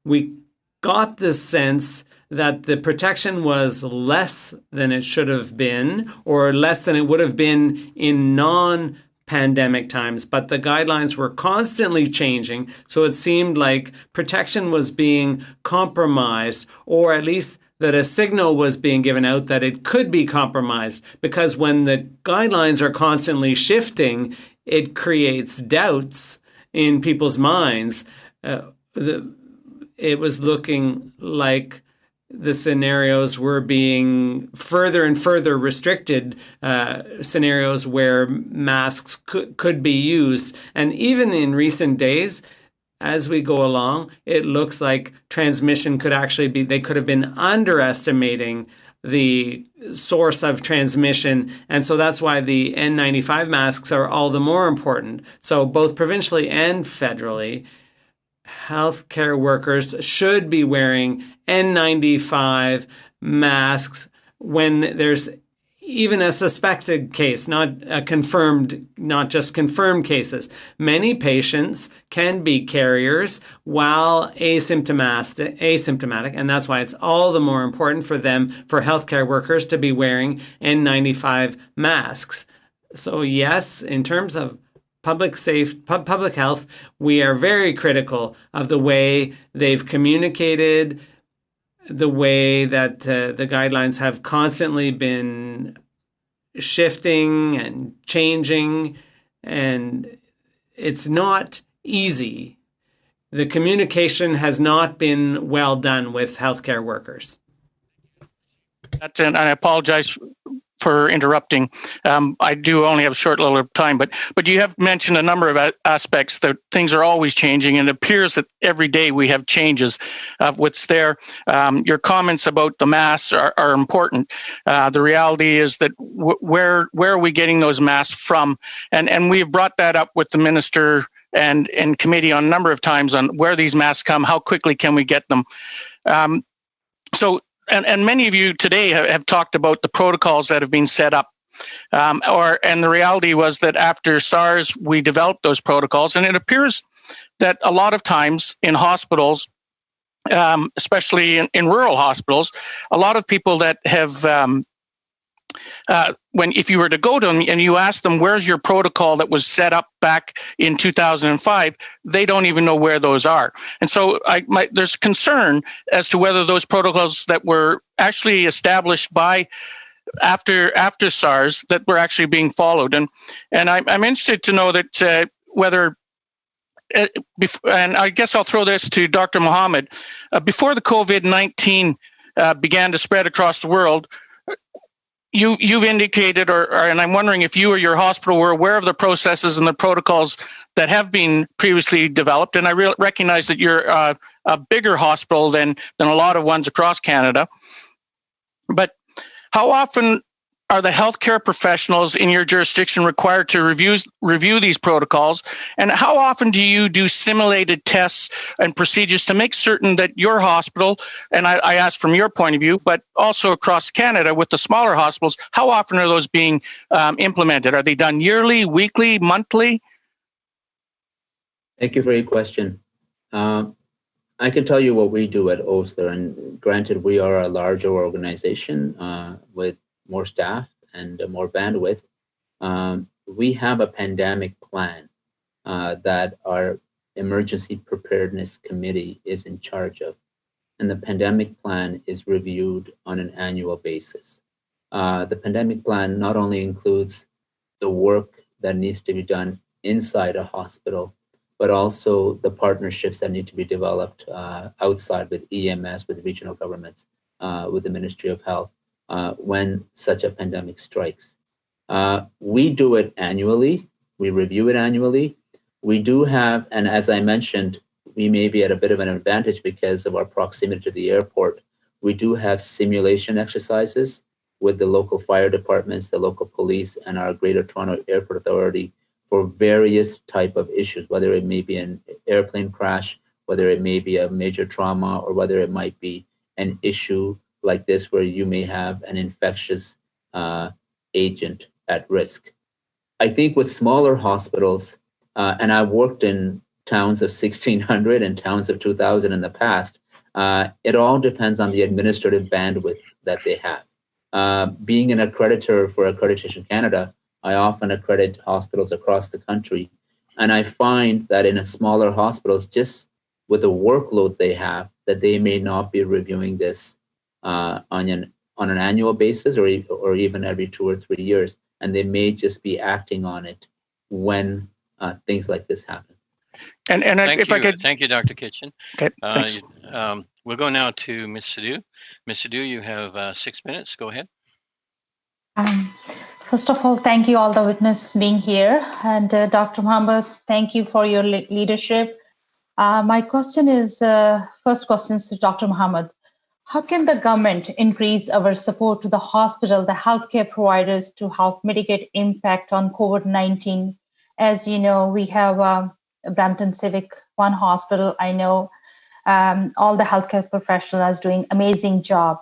we got the sense that the protection was less than it should have been, or less than it would have been in non-pandemic times, but the guidelines were constantly changing, so it seemed like protection was being compromised, or at least that a signal was being given out that it could be compromised, because when the guidelines are constantly shifting, it creates doubts in people's minds. It was looking like the scenarios were being further and further restricted, scenarios where masks could be used. And even in recent days, as we go along, it looks like transmission could actually be, they could have been underestimating the source of transmission. And so that's why the N95 masks are all the more important. So both provincially and federally, healthcare workers should be wearing N95 masks when there's even a suspected case, not just confirmed cases. Many patients can be carriers while asymptomatic, and that's why it's all the more important for healthcare workers to be wearing N95 masks. So yes, in terms of public health, we are very critical of the way they've communicated, the way that the guidelines have constantly been shifting and changing, and it's not easy. The communication has not been well done with healthcare workers. And I apologize for interrupting. I do only have a short little time, but you have mentioned a number of aspects that things are always changing, and it appears that every day we have changes of what's there. Your comments about the masks are important. The reality is that where are we getting those masks from? And we've brought that up with the minister and committee on a number of times on where these masks come, how quickly can we get them. And many of you today have talked about the protocols that have been set up. And the reality was that after SARS, we developed those protocols. And it appears that a lot of times in hospitals, especially in rural hospitals, a lot of people that have, if you were to go to them and you ask them, where's your protocol that was set up back in 2005, they don't even know where those are. And so there's concern as to whether those protocols that were actually established by after SARS that were actually being followed. And I'm interested to know that whether, and I guess I'll throw this to Dr. Mohammed, before the COVID-19 began to spread across the world, you've indicated, and I'm wondering if you or your hospital were aware of the processes and the protocols that have been previously developed. And I recognize that you're a bigger hospital than a lot of ones across Canada. But how often are the healthcare professionals in your jurisdiction required to review these protocols? And how often do you do simulated tests and procedures to make certain that your hospital, and I ask from your point of view, but also across Canada with the smaller hospitals, how often are those being implemented? Are they done yearly, weekly, monthly? Thank you for your question. I can tell you what we do at Osler, and granted, we are a larger organization with more staff and more bandwidth. We have a pandemic plan that our Emergency Preparedness Committee is in charge of. And the pandemic plan is reviewed on an annual basis. The pandemic plan not only includes the work that needs to be done inside a hospital, but also the partnerships that need to be developed outside with EMS, with regional governments, with the Ministry of Health, when such a pandemic strikes. We do it annually. We review it annually. We do have, and as I mentioned, we may be at a bit of an advantage because of our proximity to the airport. We do have simulation exercises with the local fire departments, the local police, and our Greater Toronto Airport Authority for various type of issues, whether it may be an airplane crash, whether it may be a major trauma, or whether it might be an issue like this where you may have an infectious agent at risk. I think with smaller hospitals, and I've worked in towns of 1,600 and towns of 2,000 in the past, it all depends on the administrative bandwidth that they have. Being an accreditor for Accreditation Canada, I often accredit hospitals across the country. And I find that in a smaller hospitals, just with the workload they have, that they may not be reviewing this on an annual basis or even every 2 or 3 years. And they may just be acting on it when things like this happen. And Thank you, Dr. Kitchen. Okay, thanks. We'll go now to Ms. Sidhu. Ms. Sidhu, you have 6 minutes. Go ahead. First of all, thank you all the witnesses being here. And Dr. Mohammed, thank you for your leadership. My question is, first question is to Dr. Mohammed. How can the government increase our support to the hospital, the healthcare providers to help mitigate impact on COVID-19? As you know, we have Brampton Civic One Hospital. I know all the healthcare professionals are doing amazing job,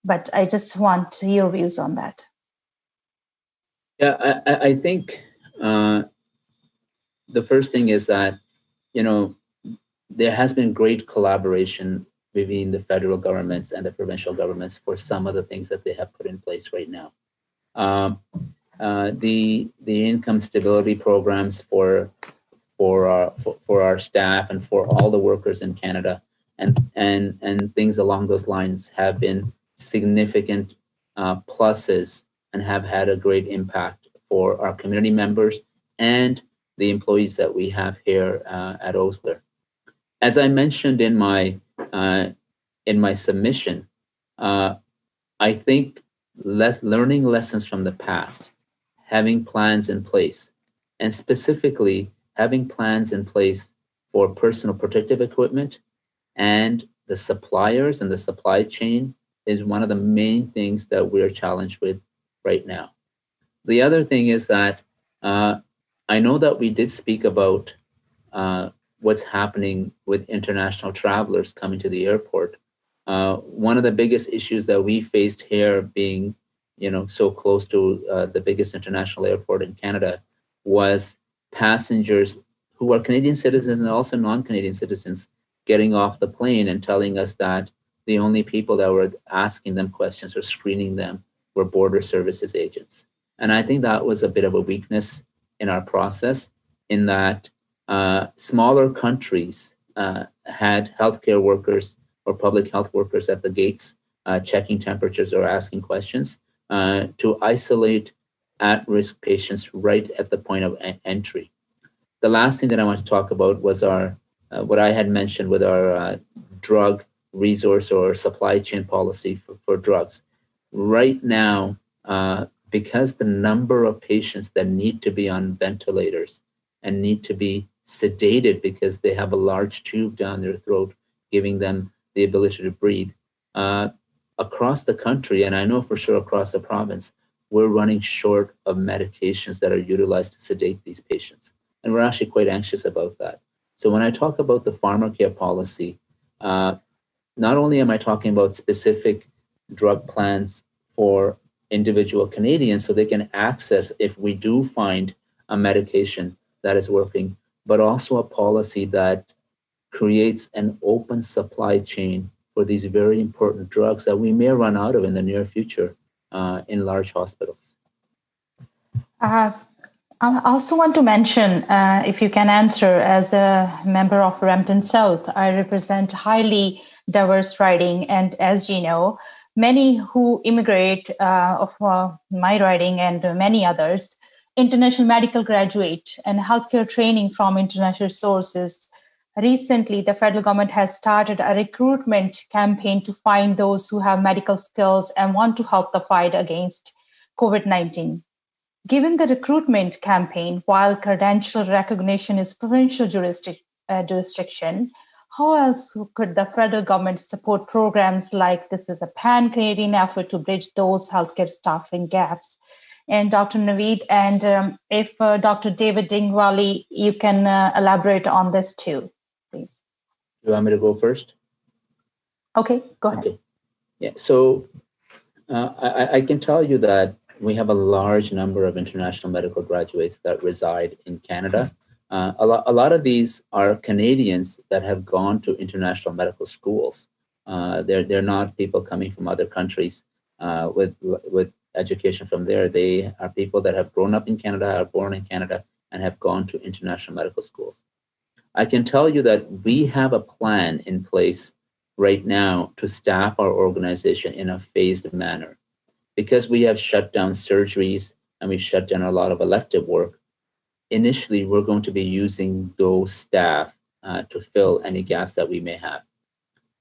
but I just want your views on that. Yeah, I think the first thing is that, there has been great collaboration between the federal governments and the provincial governments for some of the things that they have put in place right now. The income stability programs for our staff and for all the workers in Canada and things along those lines have been significant pluses and have had a great impact for our community members and the employees that we have here at Osler. As I mentioned in my submission, I think learning lessons from the past, having plans in place, and specifically having plans in place for personal protective equipment and the suppliers and the supply chain is one of the main things that we're challenged with right now. The other thing is that I know that we did speak about what's happening with international travelers coming to the airport. One of the biggest issues that we faced here being, so close to the biggest international airport in Canada was passengers who are Canadian citizens and also non-Canadian citizens getting off the plane and telling us that the only people that were asking them questions or screening them were border services agents. And I think that was a bit of a weakness in our process in that smaller countries had healthcare workers or public health workers at the gates checking temperatures or asking questions. to isolate at-risk patients right at the point of entry. The last thing that I want to talk about was our what I had mentioned with our drug resource or supply chain policy for drugs. Right now, because the number of patients that need to be on ventilators and need to be sedated because they have a large tube down their throat, giving them the ability to breathe, across the country, and I know for sure across the province, we're running short of medications that are utilized to sedate these patients. And we're actually quite anxious about that. So when I talk about the pharmacare policy, not only am I talking about specific drug plans for individual Canadians so they can access if we do find a medication that is working, but also a policy that creates an open supply chain for these very important drugs that we may run out of in the near future in large hospitals. I also want to mention, if you can answer, as the member of Brampton South, I represent highly diverse riding, and as you know, many who immigrate of my riding and many others, international medical graduate and healthcare training from international sources. Recently, the federal government has started a recruitment campaign to find those who have medical skills and want to help the fight against COVID-19. Given the recruitment campaign, while credential recognition is provincial jurisdiction, how else could the federal government support programs like this is a pan-Canadian effort to bridge those healthcare staffing gaps? And Dr. Naveed, and if Dr. David Dingwali, you can elaborate on this too, please. You want me to go first? Okay, go ahead. Okay. Yeah, so I can tell you that we have a large number of international medical graduates that reside in Canada. A lot of these are Canadians that have gone to international medical schools. They're not people coming from other countries with education from there. They are people that have grown up in Canada, are born in Canada, and have gone to international medical schools. I can tell you that we have a plan in place right now to staff our organization in a phased manner. Because we have shut down surgeries and we've shut down a lot of elective work, initially we're going to be using those staff to fill any gaps that we may have.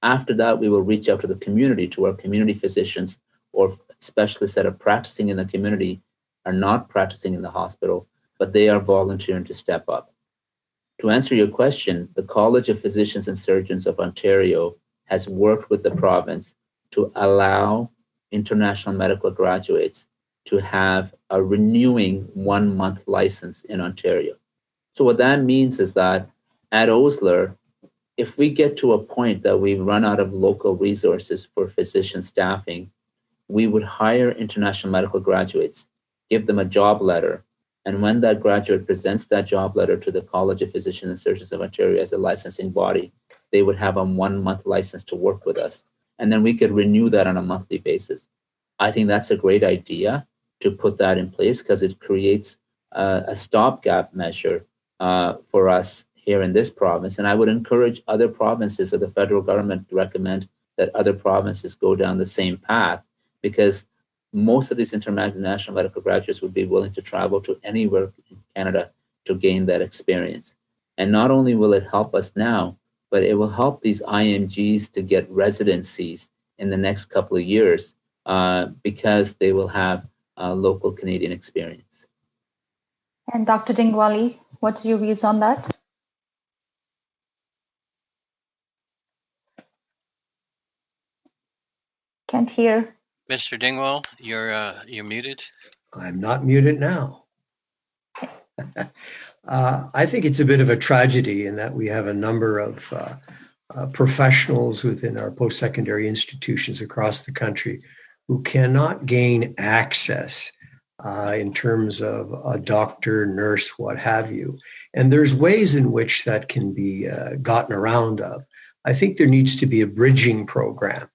After that, we will reach out to the community, to our community physicians or specialists that are practicing in the community, are not practicing in the hospital, but they are volunteering to step up. To answer your question, the College of Physicians and Surgeons of Ontario has worked with the province to allow international medical graduates to have a renewing 1-month license in Ontario. So what that means is that at Osler, if we get to a point that we run out of local resources for physician staffing, we would hire international medical graduates, give them a job letter, and when that graduate presents that job letter to the College of Physicians and Surgeons of Ontario as a licensing body, they would have a 1-month license to work with us. And then we could renew that on a monthly basis. I think that's a great idea to put that in place because it creates a stopgap measure for us here in this province. And I would encourage other provinces or the federal government to recommend that other provinces go down the same path, because most of these international medical graduates would be willing to travel to anywhere in Canada to gain that experience. And not only will it help us now, but it will help these IMGs to get residencies in the next couple of years because they will have local Canadian experience. And Dr. Dingwali, what's your views on that? Can't hear. Mr. Dingwall, you're muted. I'm not muted now. I think it's a bit of a tragedy in that we have a number of professionals within our post-secondary institutions across the country who cannot gain access in terms of a doctor, nurse, what have you. And there's ways in which that can be gotten around of. I think there needs to be a bridging program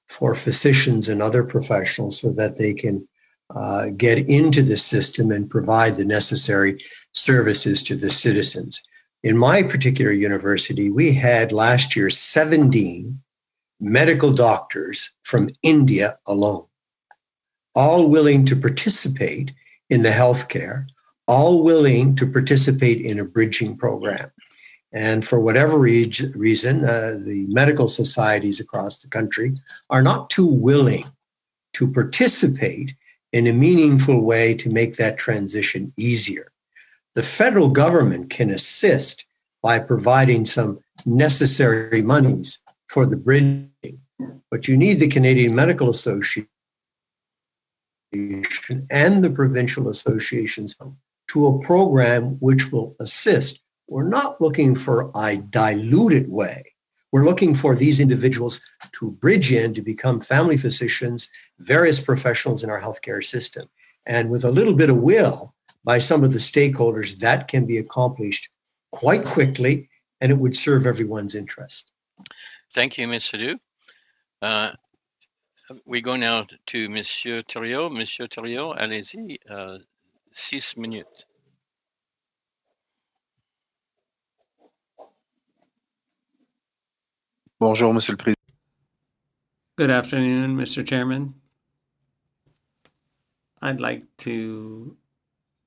for physicians and other professionals so that they can get into the system and provide the necessary services to the citizens. In my particular university, we had last year 17 medical doctors from India alone. all willing to participate in the healthcare, all willing to participate in a bridging program. And for whatever reason, the medical societies across the country are not too willing to participate in a meaningful way to make that transition easier. The federal government can assist by providing some necessary monies for the bridging, but you need the Canadian Medical Association and the provincial associations to a program which will assist. We're not looking for a diluted way. We're looking for these individuals to bridge in to become family physicians, various professionals in our healthcare system. And with a little bit of will by some of the stakeholders, that can be accomplished quite quickly, and it would serve everyone's interest. Thank you, Ms. Sadu. We go now to Monsieur Thériault. Monsieur Thériault, allez-y, 6 minutes. Bonjour, Monsieur le Président. Good afternoon, Mr. Chairman. I'd like to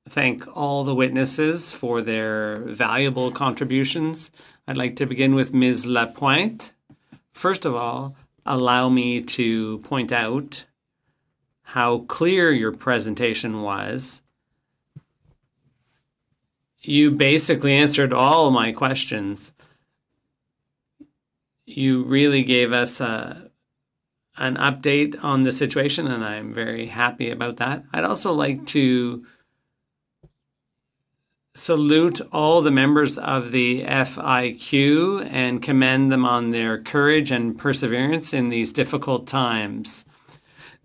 thank all the witnesses for their valuable contributions. I'd like to begin with Ms. Lapointe. First of all, allow me to point out how clear your presentation was. You basically answered all my questions. You really gave us an update on the situation, and I'm very happy about that. I'd also like to salute all the members of the FIQ and commend them on their courage and perseverance in these difficult times.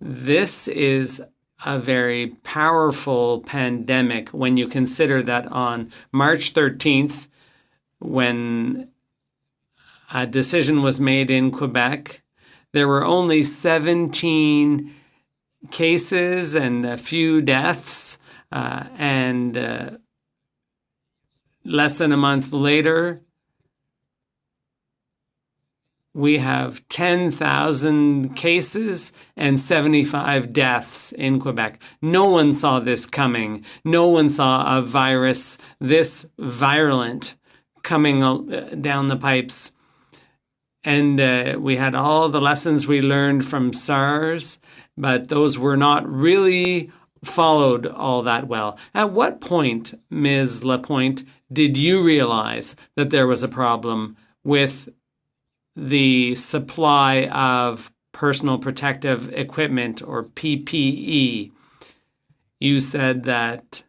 This is a very powerful pandemic when you consider that on March 13th, when a decision was made in Quebec, there were only 17 cases and a few deaths, and less than a month later, we have 10,000 cases and 75 deaths in Quebec. No one saw this coming. No one saw a virus this virulent coming down the pipes. And we had all the lessons we learned from SARS, but those were not really followed all that well. At what point, Ms. Lapointe, did you realize that there was a problem with the supply of personal protective equipment, or PPE? You said that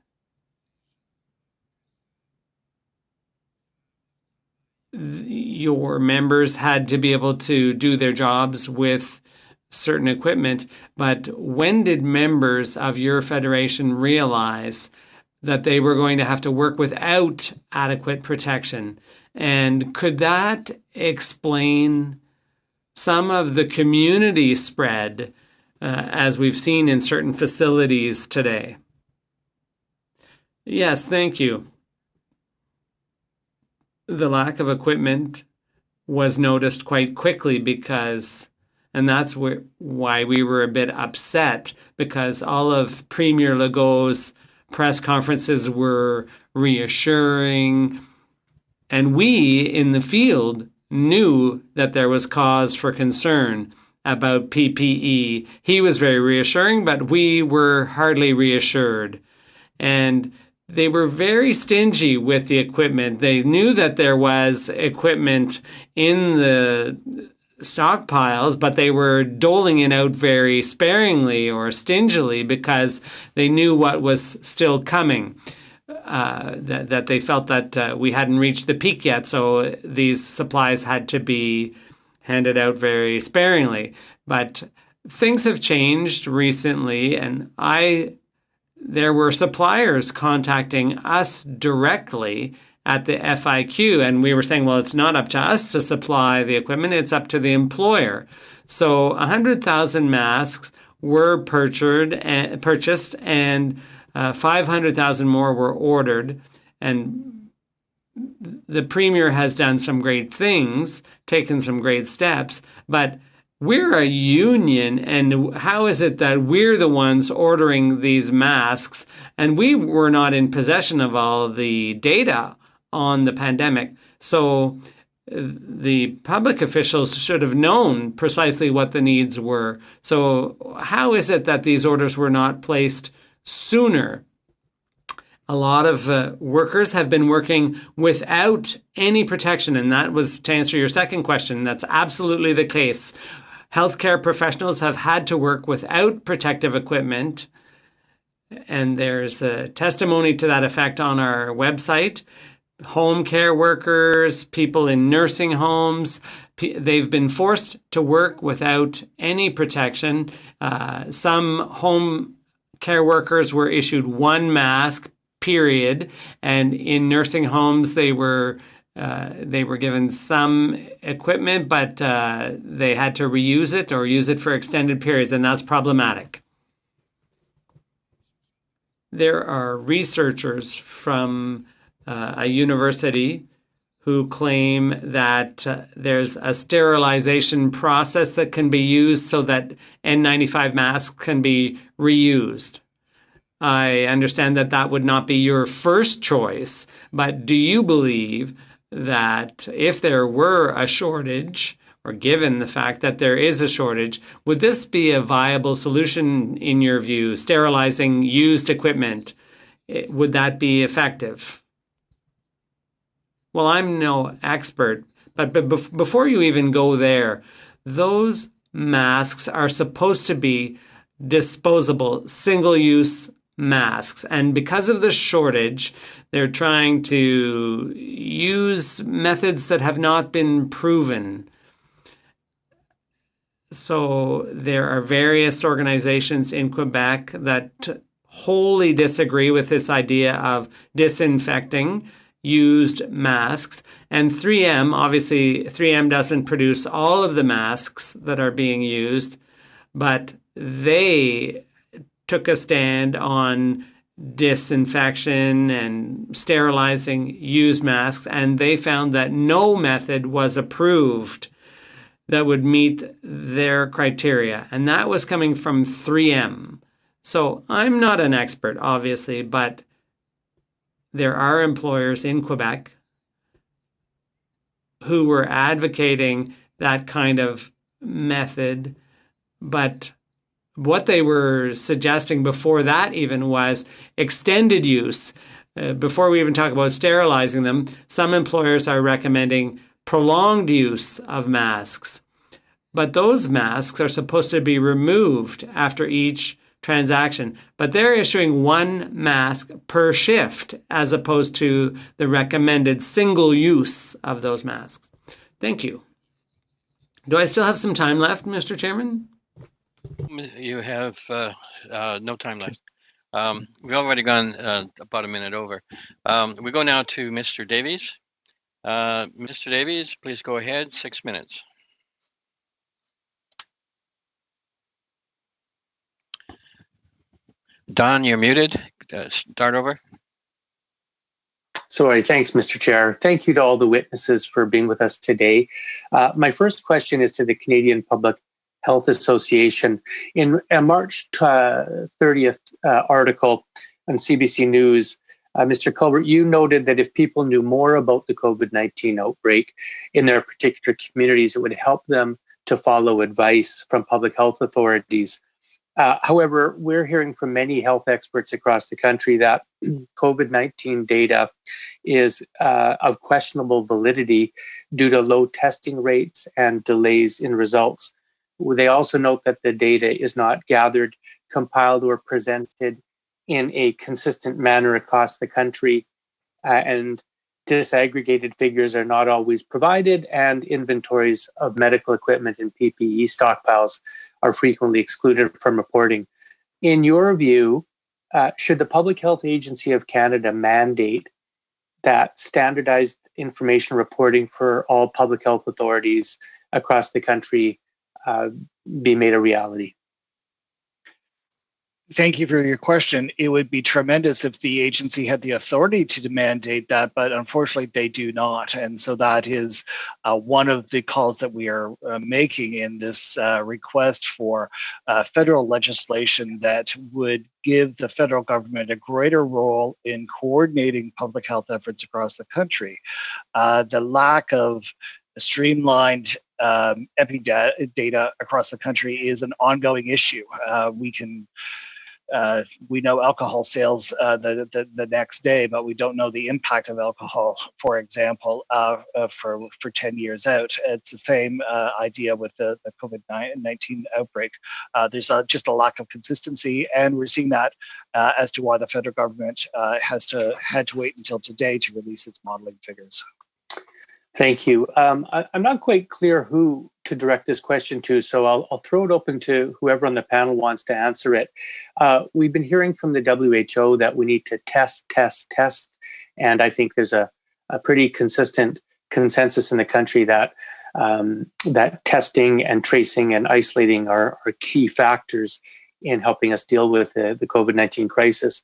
your members had to be able to do their jobs with certain equipment, but when did members of your federation realize that they were going to have to work without adequate protection? And could that explain some of the community spread as we've seen in certain facilities today? Yes, thank you. The lack of equipment was noticed quite quickly and that's why we were a bit upset, because all of Premier Legault's press conferences were reassuring, and we in the field knew that there was cause for concern about PPE. He was very reassuring, but we were hardly reassured. And they were very stingy with the equipment. They knew that there was equipment in the stockpiles, but they were doling it out very sparingly or stingily because they knew what was still coming. That they felt that we hadn't reached the peak yet, so these supplies had to be handed out very sparingly. But things have changed recently, and there were suppliers contacting us directly at the FIQ, and we were saying, well, it's not up to us to supply the equipment, it's up to the employer. So 100,000 masks were purchased, and 500,000 more were ordered. And the Premier has done some great things, taken some great steps, but we're a union, and how is it that we're the ones ordering these masks and we were not in possession of all the data on the pandemic? So the public officials should have known precisely what the needs were. So how is it that these orders were not placed sooner? A lot of workers have been working without any protection, and that was to answer your second question. That's absolutely the case. Healthcare professionals have had to work without protective equipment, and there's a testimony to that effect on our website. Home care workers, people in nursing homes, they've been forced to work without any protection. Some home care workers were issued one mask, period, and in nursing homes they were given some equipment, but they had to reuse it or use it for extended periods, and that's problematic. There are researchers from a university who claim that there's a sterilization process that can be used so that N95 masks can be reused. I understand that that would not be your first choice, but do you believe that if there were a shortage, or given the fact that there is a shortage, would this be a viable solution in your view, sterilizing used equipment? Would that be effective? Well, I'm no expert, but before you even go there, those masks are supposed to be disposable, single-use masks. And because of the shortage, they're trying to use methods that have not been proven. So there are various organizations in Quebec that wholly disagree with this idea of disinfecting used masks. And 3M, obviously 3M doesn't produce all of the masks that are being used, but they took a stand on disinfection and sterilizing used masks, and they found that no method was approved that would meet their criteria. And that was coming from 3M. So I'm not an expert, obviously, but there are employers in Quebec who were advocating that kind of method, but what they were suggesting before that even was extended use. Before we even talk about sterilizing them, some employers are recommending prolonged use of masks. But those masks are supposed to be removed after each transaction. But they're issuing one mask per shift as opposed to the recommended single use of those masks. Thank you. Do I still have some time left, Mr. Chairman? You have no time left. We've already gone about a minute over. We go now to Mr. Davies. Mr. Davies, please go ahead, 6 minutes. Don, you're muted. Start over. Sorry, thanks, Mr. Chair. Thank you to all the witnesses for being with us today. My first question is to the Canadian Public Health Association. In a March 30th article on CBC News, Mr. Colbert, you noted that if people knew more about the COVID-19 outbreak in their particular communities, it would help them to follow advice from public health authorities. However, we're hearing from many health experts across the country that COVID-19 data is of questionable validity due to low testing rates and delays in results. They also note that the data is not gathered, compiled, or presented in a consistent manner across the country, and disaggregated figures are not always provided, and inventories of medical equipment and PPE stockpiles are frequently excluded from reporting. In your view, should the Public Health Agency of Canada mandate that standardized information reporting for all public health authorities across the country be made a reality? Thank you for your question. It would be tremendous if the agency had the authority to mandate that, but unfortunately they do not. And so that is one of the calls that we are making in this request for federal legislation that would give the federal government a greater role in coordinating public health efforts across the country. The lack of streamlined data across the country is an ongoing issue. We know alcohol sales the next day, but we don't know the impact of alcohol, for example, for 10 years out. It's the same idea with the COVID-19 outbreak. There's just a lack of consistency, and we're seeing that as to why the federal government had to wait until today to release its modeling figures. Thank you. I'm not quite clear who to direct this question to, so I'll throw it open to whoever on the panel wants to answer it. We've been hearing from the WHO that we need to test, and I think there's a pretty consistent consensus in the country that that testing and tracing and isolating are key factors in helping us deal with the COVID-19 crisis.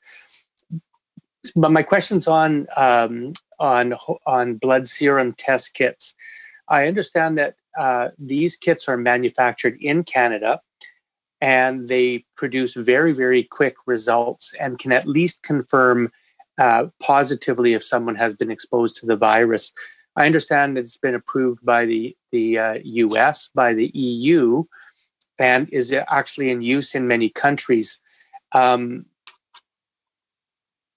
But my question's on blood serum test kits. I understand that these kits are manufactured in Canada, and they produce very, very quick results and can at least confirm positively if someone has been exposed to the virus. I understand that it's been approved by the US, by the EU, and is actually in use in many countries.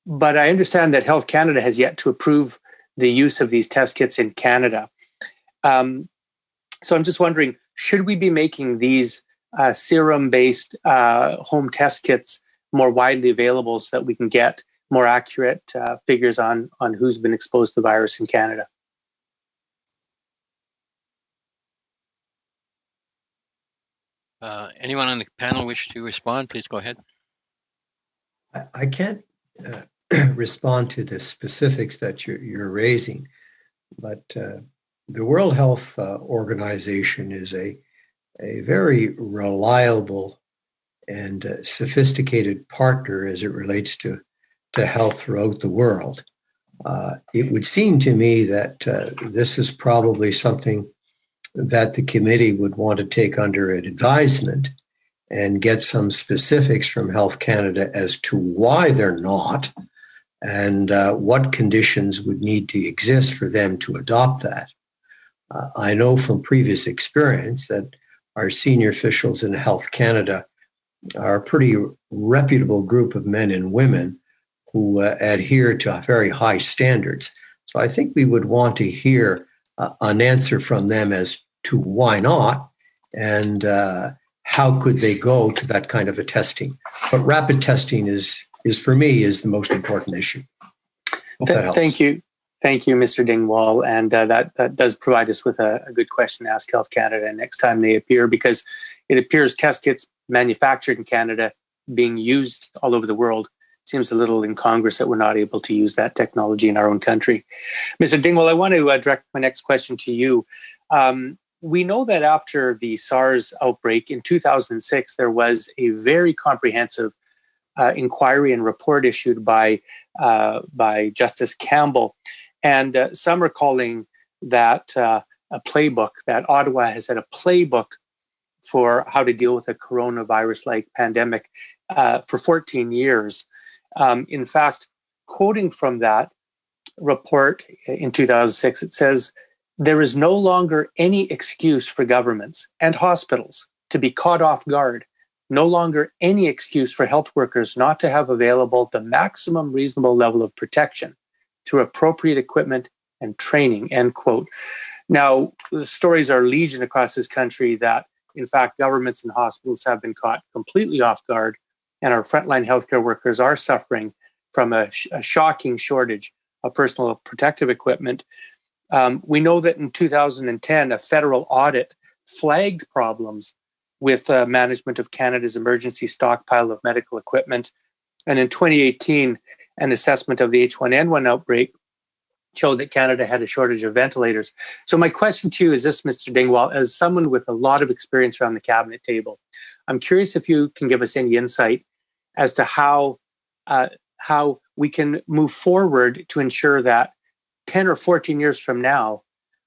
But I understand that Health Canada has yet to approve the use of these test kits in Canada. So I'm just wondering, should we be making these serum-based home test kits more widely available so that we can get more accurate figures on who's been exposed to the virus in Canada? Anyone on the panel wish to respond? Please go ahead. I can't respond to the specifics that you're raising, but the World Health Organization is a very reliable and sophisticated partner as it relates to health throughout the world. It would seem to me that this is probably something that the committee would want to take under advisement and get some specifics from Health Canada as to why they're not, and what conditions would need to exist for them to adopt that. I know from previous experience that our senior officials in Health Canada are a pretty reputable group of men and women who adhere to very high standards. So I think we would want to hear an answer from them as to why not, and how could they go to that kind of a testing. But rapid testing is for me the most important issue. Thank you, Mr. Dingwall, and that does provide us with a good question to ask Health Canada next time they appear, because it appears test kits manufactured in Canada being used all over the world. Seems a little incongruous that we're not able to use that technology in our own country. Mr. Dingwall, I want to direct my next question to you. We know that after the SARS outbreak in 2006, there was a very comprehensive inquiry and report issued by Justice Campbell, and some are calling that a playbook, that Ottawa has had a playbook for how to deal with a coronavirus-like pandemic for 14 years. In fact, quoting from that report in 2006, it says, "There is no longer any excuse for governments and hospitals to be caught off guard, no longer any excuse for health workers not to have available the maximum reasonable level of protection through appropriate equipment and training," end quote. Now, the stories are legion across this country that, in fact, governments and hospitals have been caught completely off guard, and our frontline healthcare workers are suffering from a shocking shortage of personal protective equipment. We know that in 2010, a federal audit flagged problems with management of Canada's emergency stockpile of medical equipment. And in 2018, an assessment of the H1N1 outbreak showed that Canada had a shortage of ventilators. So my question to you is this, Mr. Dingwall, as someone with a lot of experience around the cabinet table, I'm curious if you can give us any insight as to how we can move forward to ensure that 10 or 14 years from now,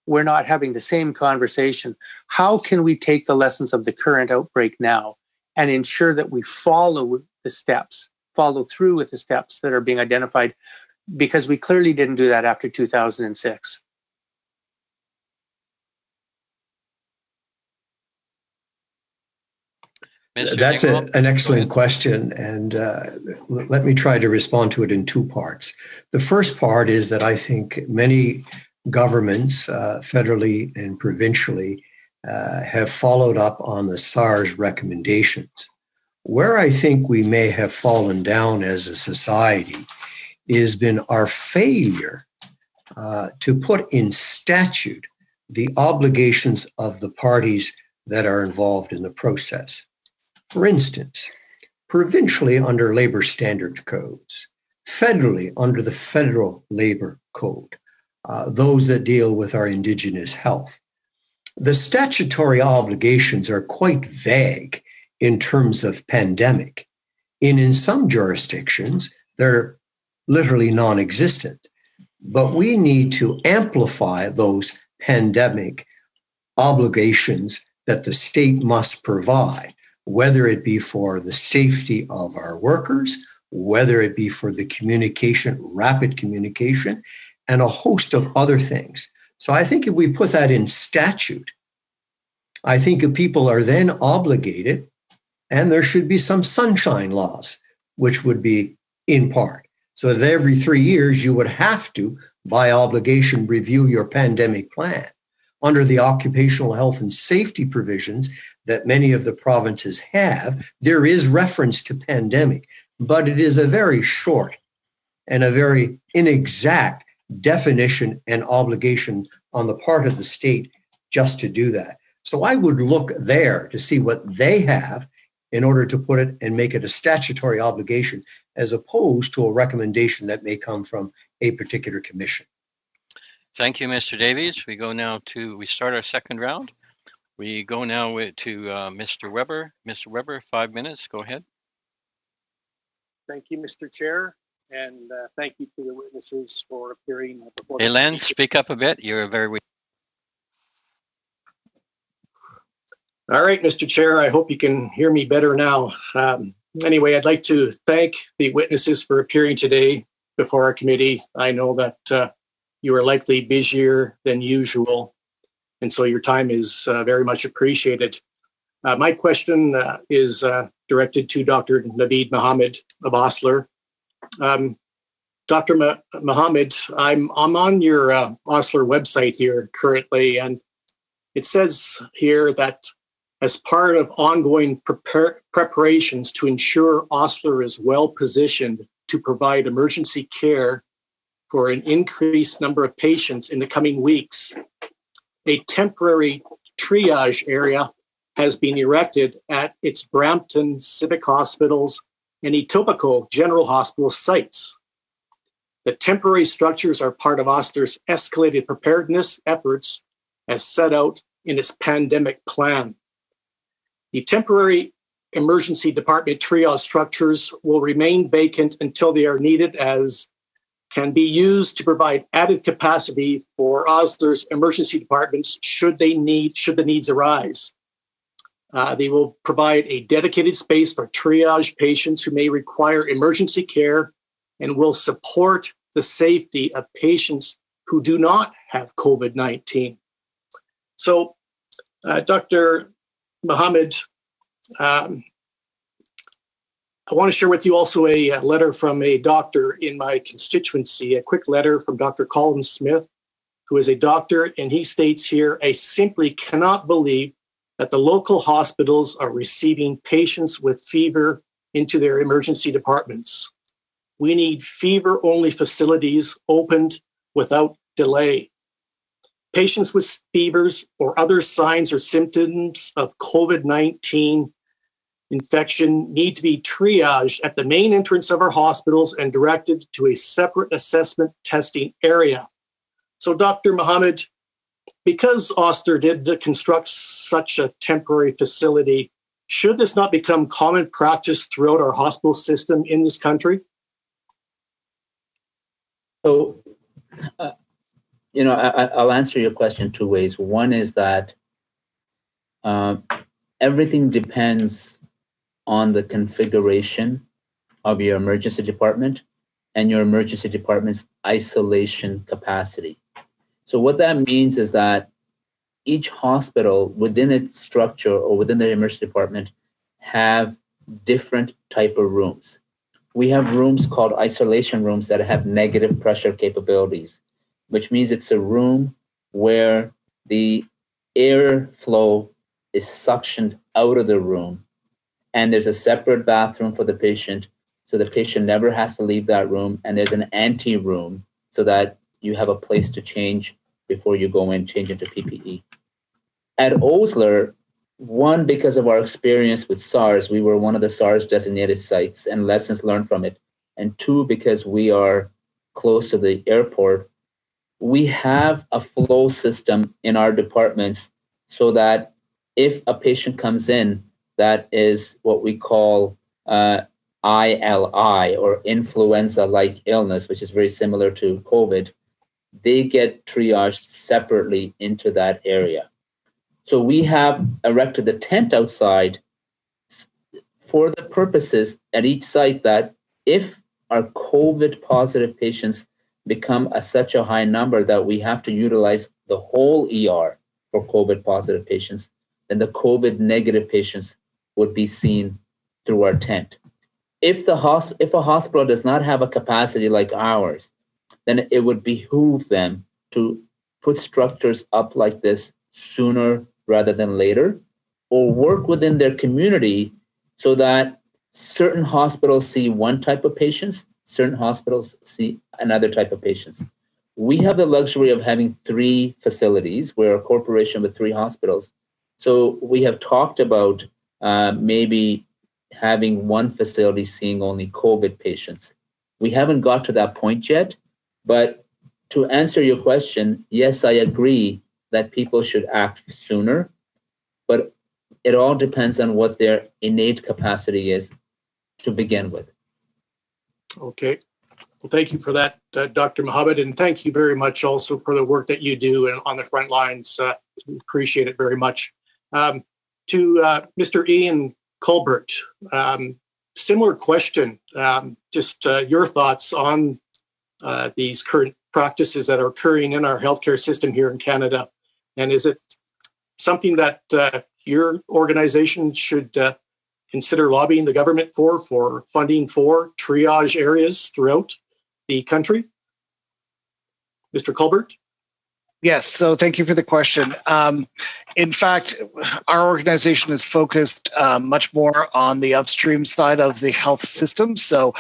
we're not having the same conversation. How can we take the lessons of the current outbreak now and ensure that we follow through with the steps that are being identified? Because we clearly didn't do that after 2006. That's an excellent question, and let me try to respond to it in two parts. The first part is that I think many governments, federally and provincially, have followed up on the SARS recommendations. Where I think we may have fallen down as a society has been our failure to put in statute the obligations of the parties that are involved in the process. For instance, provincially under labor standard codes, federally under the federal labor code, those that deal with our Indigenous health. The statutory obligations are quite vague in terms of pandemic. In some jurisdictions, they're literally non-existent. But we need to amplify those pandemic obligations that the state must provide, whether it be for the safety of our workers, whether it be for the communication, rapid communication, and a host of other things. So I think if we put that in statute, I think if people are then obligated, and there should be some sunshine laws, which would be in part, so that every 3 years you would have to, by obligation, review your pandemic plan. Under the occupational health and safety provisions that many of the provinces have, there is reference to pandemic, but it is a very short and a very inexact definition and obligation on the part of the state just to do that. So I would look there to see what they have in order to put it and make it a statutory obligation, as opposed to a recommendation that may come from a particular commission. Thank you, Mr. Davies. We start our second round. We go now to Mr. Weber. Mr. Weber, 5 minutes. Go ahead. Thank you, Mr. Chair, and thank you to the witnesses for appearing before. Hey, Len, speak up a bit. You're very weak. All right, Mr. Chair, I hope you can hear me better now. Anyway, I'd like to thank the witnesses for appearing today before our committee. I know that you are likely busier than usual, and so your time is very much appreciated. My question is directed to Dr. Naveed Mohammed of Osler. Dr. Mohammed, I'm on your Osler website here currently, and it says here that as part of ongoing preparations to ensure Osler is well positioned to provide emergency care for an increased number of patients in the coming weeks, a temporary triage area has been erected at its Brampton Civic Hospitals and Etobicoke General Hospital sites. The temporary structures are part of Osler's escalated preparedness efforts as set out in its pandemic plan. The temporary emergency department triage structures will remain vacant until they are needed, as can be used to provide added capacity for Osler's emergency departments should the needs arise. They will provide a dedicated space for triage patients who may require emergency care and will support the safety of patients who do not have COVID-19. So, Dr. Mohammed, I want to share with you also a letter from a doctor in my constituency, a quick letter from Dr. Colin Smith, who is a doctor, and he states here, I simply cannot believe that the local hospitals are receiving patients with fever into their emergency departments. We need fever-only facilities opened without delay. Patients with fevers or other signs or symptoms of COVID-19 infection need to be triaged at the main entrance of our hospitals and directed to a separate assessment testing area. So, Dr. Mohammed, because Osler did construct such a temporary facility, Should this not become common practice throughout our hospital system in this country? So, I'll answer your question two ways. One is that everything depends on the configuration of your emergency department and your emergency department's isolation capacity. So what that means is that each hospital within its structure or within the emergency department have different type of rooms. We have rooms called isolation rooms that have negative pressure capabilities, which means it's a room where the airflow is suctioned out of the room, and there's a separate bathroom for the patient, so the patient never has to leave that room, and there's an ante-room so that you have a place to change before you go in, change into PPE. At Osler, one, because of our experience with SARS, we were one of the SARS designated sites and lessons learned from it. And two, because we are close to the airport, we have a flow system in our departments so that if a patient comes in that is what we call ILI or influenza-like illness, which is very similar to COVID, they get triaged separately into that area. So we have erected the tent outside for the purposes at each site that if our COVID positive patients become such a high number that we have to utilize the whole ER for COVID positive patients, then the COVID negative patients would be seen through our tent. If a hospital does not have a capacity like ours, then it would behoove them to put structures up like this sooner rather than later, or work within their community so that certain hospitals see one type of patients, certain hospitals see another type of patients. We have the luxury of having 3 facilities. We're a corporation with 3 hospitals. So we have talked about maybe having one facility seeing only COVID patients. We haven't got to that point yet, but to answer your question, yes, I agree that people should act sooner, but it all depends on what their innate capacity is to begin with. Okay. Well, thank you for that, Dr. Mohammed, and thank you very much also for the work that you do on the front lines. We appreciate it very much. To Mr. Ian Colbert, similar question, just your thoughts on these current practices that are occurring in our healthcare system here in Canada. And is it something that your organization should consider lobbying the government for funding for triage areas throughout the country? Mr. Colbert? Yes, so thank you for the question. In fact, our organization is focused much more on the upstream side of the health system. So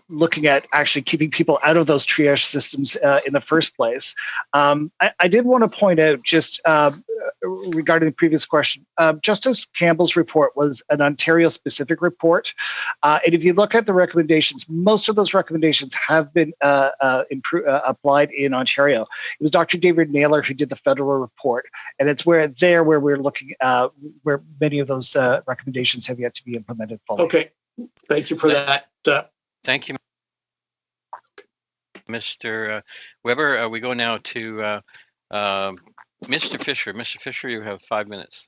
looking at actually keeping people out of those triage systems in the first place. I did want to point out just regarding the previous question, Justice Campbell's report was an Ontario-specific report. And if you look at the recommendations, most of those recommendations have been applied in Ontario. It was Dr. David Naylor who did the federal report, and it's where we're looking where many of those recommendations have yet to be implemented fully. Okay, thank you for that. Thank you, Mr. Weber. We go now to Mr. Fisher. Mr. Fisher, you have 5 minutes.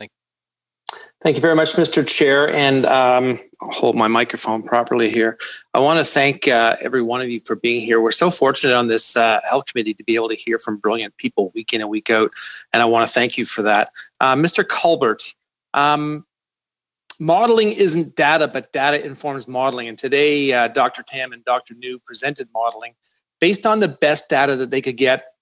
Thank you very much, Mr. Chair, and I'll hold my microphone properly here. I want to thank every one of you for being here. We're so fortunate on this health committee to be able to hear from brilliant people week in and week out, and I want to thank you for that. Mr. Colbert, modeling isn't data, but data informs modeling, and today Dr. Tam and Dr. New presented modeling based on the best data that they could get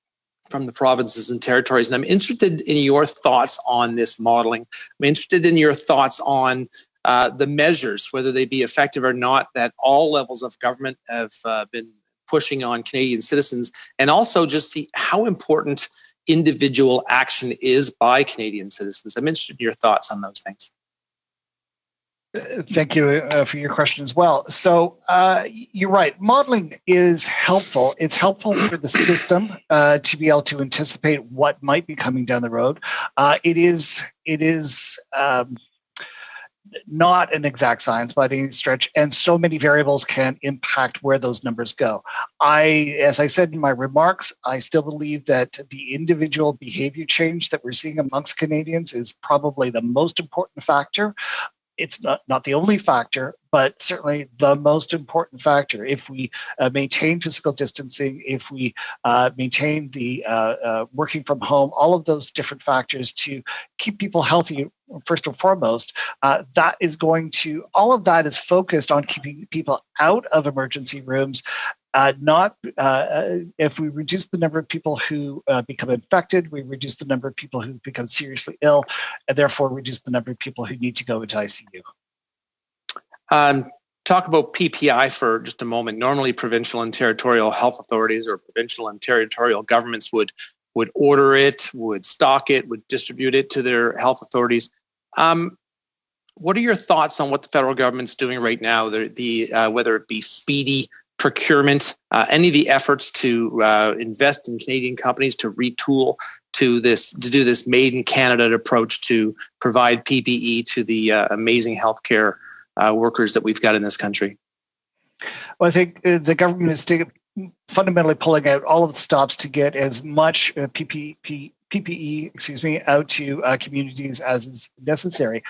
from the provinces and territories. And I'm interested in your thoughts on this modeling. I'm interested in your thoughts on the measures, whether they be effective or not, that all levels of government have been pushing on Canadian citizens, and also just see how important individual action is by Canadian citizens. I'm interested in your thoughts on those things. Thank you for your question as well. So you're right. Modeling is helpful. It's helpful for the system to be able to anticipate what might be coming down the road. It is not an exact science by any stretch, and so many variables can impact where those numbers go. As I said in my remarks, I still believe that the individual behavior change that we're seeing amongst Canadians is probably the most important factor. It's not the only factor, but certainly the most important factor. If we maintain physical distancing, if we maintain the working from home, all of those different factors to keep people healthy, first and foremost, that is going to, all of that is focused on keeping people out of emergency rooms. If we reduce the number of people who become infected, we reduce the number of people who become seriously ill, and therefore reduce the number of people who need to go into ICU. Talk about PPI for just a moment. Normally, provincial and territorial health authorities or provincial and territorial governments would order it, would stock it, would distribute it to their health authorities. What are your thoughts on what the federal government's doing right now? Whether it be speedy procurement, any of the efforts to invest in Canadian companies to retool to do this made in Canada approach to provide PPE to the amazing healthcare workers that we've got in this country? Well, I think the government is fundamentally pulling out all of the stops to get as much PPE, out to communities as is necessary.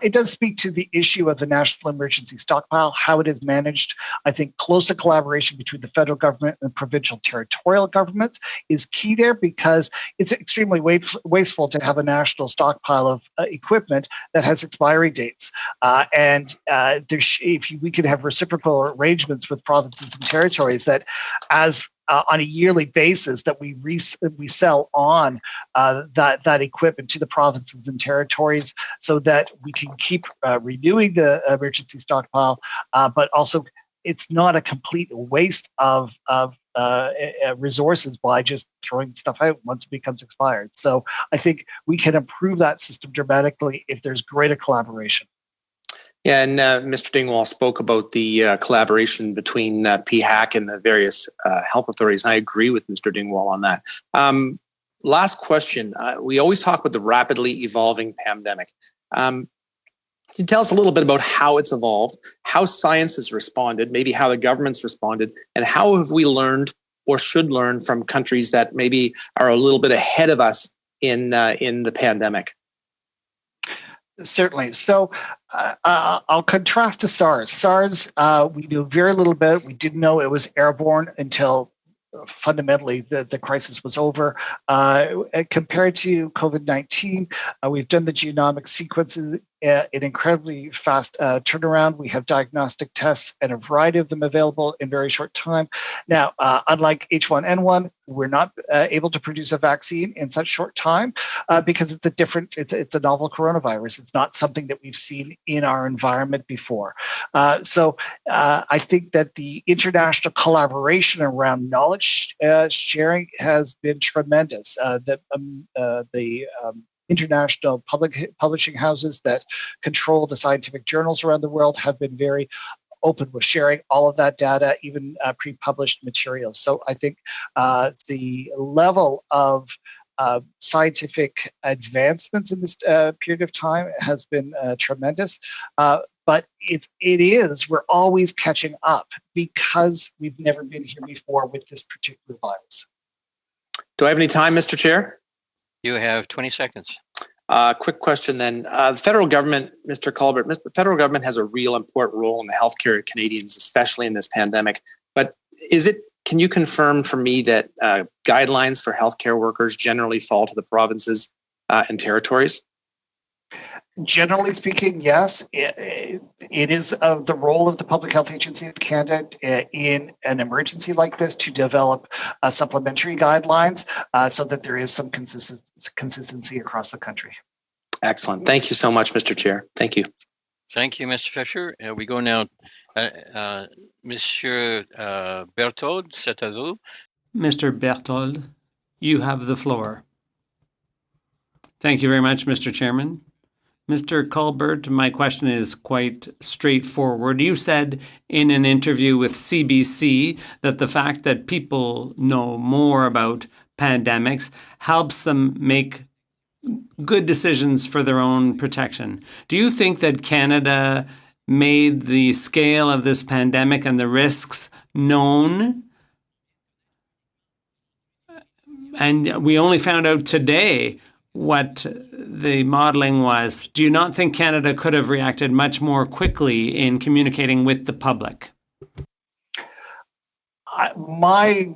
It does speak to the issue of the National Emergency Stockpile, how it is managed. I think closer collaboration between the federal government and provincial territorial governments is key there, because it's extremely wasteful to have a national stockpile of equipment that has expiry dates. If we could have reciprocal arrangements with provinces and territories that, as on a yearly basis, that we sell on that equipment to the provinces and territories, so that we can keep renewing the emergency stockpile, but also it's not a complete waste of resources by just throwing stuff out once it becomes expired. So I think we can improve that system dramatically if there's greater collaboration. Yeah, and Mr. Dingwall spoke about the collaboration between PHAC and the various health authorities. And I agree with Mr. Dingwall on that. Last question. We always talk about the rapidly evolving pandemic. Can you tell us a little bit about how it's evolved, how science has responded, maybe how the government's responded, and how have we learned or should learn from countries that maybe are a little bit ahead of us in the pandemic? Certainly. So I'll contrast to SARS. SARS, we knew very little about. We didn't know it was airborne until fundamentally the crisis was over. Compared to COVID-19, we've done the genomic sequences in incredibly fast turnaround. We have diagnostic tests and a variety of them available in very short time. Now, unlike H1N1, we're not able to produce a vaccine in such short time because it's a novel coronavirus. It's not something that we've seen in our environment before. So I think that the international collaboration around knowledge sharing has been tremendous. The international publishing houses that control the scientific journals around the world have been very open with sharing all of that data, even pre-published materials. So I think the level of scientific advancements in this period of time has been tremendous. But we're always catching up because we've never been here before with this particular virus. Do I have any time, Mr. Chair? You have 20 seconds. Quick question then. The federal government, Mr. Colbert, the federal government has a real important role in the healthcare of Canadians, especially in this pandemic. But can you confirm for me that guidelines for healthcare workers generally fall to the provinces and territories? Generally speaking, yes. It is the role of the Public Health Agency of Canada in an emergency like this to develop supplementary guidelines so that there is some consistency across the country. Excellent. Thank you so much, Mr. Chair. Thank you. Thank you, Mr. Fisher. We go now, Monsieur Berthold, c'est à vous. Mr. Berthold, you have the floor. Thank you very much, Mr. Chairman. Mr. Colbert, my question is quite straightforward. You said in an interview with CBC that the fact that people know more about pandemics helps them make good decisions for their own protection. Do you think that Canada made the scale of this pandemic and the risks known? And we only found out today what the modeling was. Do you not think Canada could have reacted much more quickly in communicating with the public? My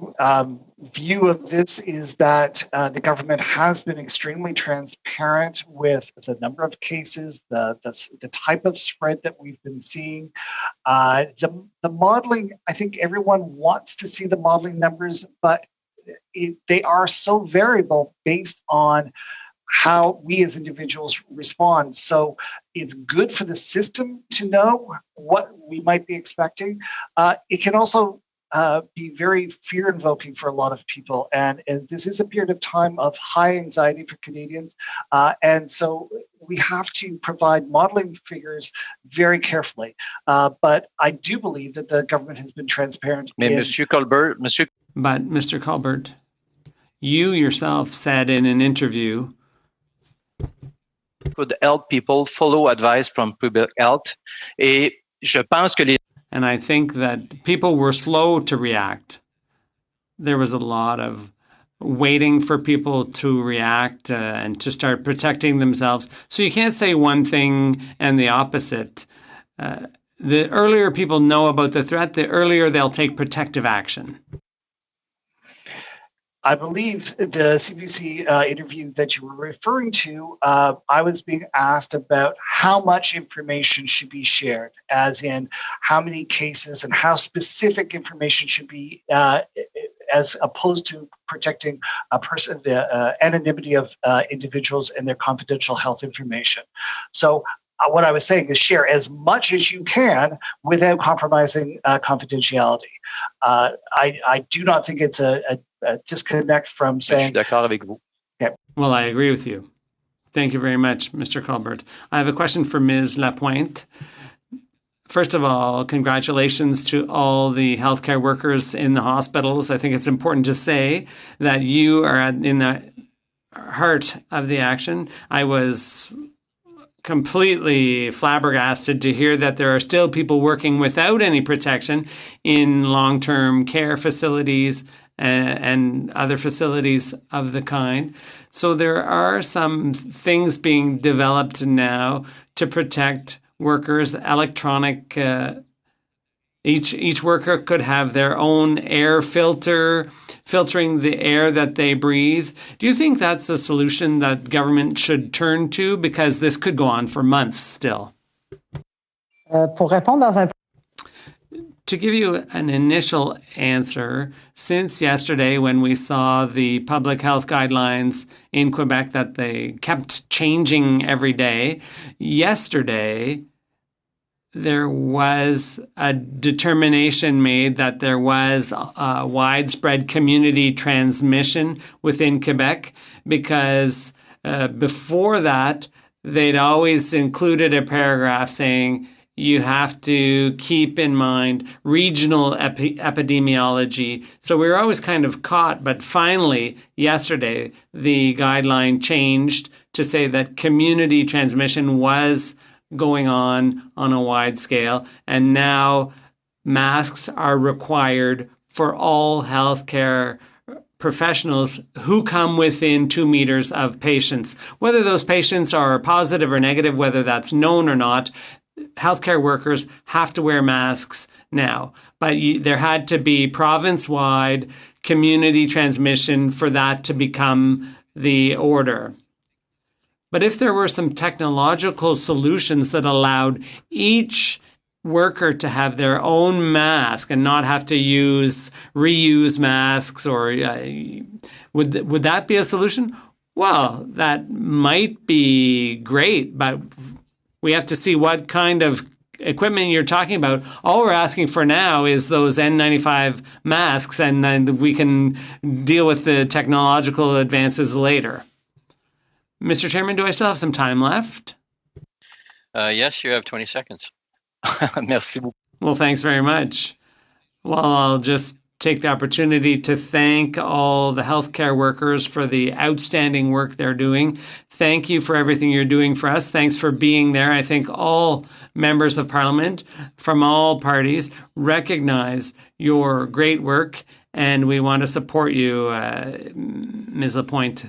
view of this is that the government has been extremely transparent with the number of cases, the type of spread that we've been seeing. The modeling, I think everyone wants to see the modeling numbers, but they are so variable based on how we as individuals respond. So it's good for the system to know what we might be expecting. It can also be very fear-invoking for a lot of people. And this is a period of time of high anxiety for Canadians. And so we have to provide modeling figures very carefully. But I do believe that the government has been transparent. But Mr. Colbert, you yourself said in an interview, could help people follow advice from public health. Et je pense que les and I think that people were slow to react. There was a lot of waiting for people to react and to start protecting themselves. So you can't say one thing and the opposite. The earlier people know about the threat, the earlier they'll take protective action. I believe the CBC interview that you were referring to, I was being asked about how much information should be shared, as in how many cases and how specific information should be, as opposed to protecting a person, the anonymity of individuals and their confidential health information. So what I was saying is share as much as you can without compromising confidentiality. I do not think it's a disconnect from saying. Well, I agree with you. Thank you very much, Mr. Colbert. I have a question for Ms. Lapointe. First of all, congratulations to all the healthcare workers in the hospitals. I think it's important to say that you are in the heart of the action. I was completely flabbergasted to hear that there are still people working without any protection in long-term care facilities and other facilities of the kind. So there are some things being developed now to protect workers. Electronic, each worker could have their own air filter, filtering the air that they breathe. Do you think that's a solution that government should turn to? Because this could go on for months still. Pour répondre dans un To give you an initial answer, since yesterday when we saw the public health guidelines in Quebec that they kept changing every day, yesterday there was a determination made that there was a widespread community transmission within Quebec because before that, they'd always included a paragraph saying you have to keep in mind regional epidemiology. So we were always kind of caught, but finally, yesterday, the guideline changed to say that community transmission was going on a wide scale, and now masks are required for all healthcare professionals who come within 2 meters of patients. Whether those patients are positive or negative, whether that's known or not, healthcare workers have to wear masks now. But there had to be province-wide community transmission for that to become the order. But if there were some technological solutions that allowed each worker to have their own mask and not have to reuse masks, or would that be a solution? Well, that might be great, but we have to see what kind of equipment you're talking about. All we're asking for now is those N95 masks, and then we can deal with the technological advances later. Mr. Chairman, do I still have some time left? Yes, you have 20 seconds. Merci beaucoup. Well, thanks very much. Well, I'll just take the opportunity to thank all the healthcare workers for the outstanding work they're doing. Thank you for everything you're doing for us. Thanks for being there. I think all members of Parliament from all parties recognize your great work, and we want to support you, Ms. Lapointe.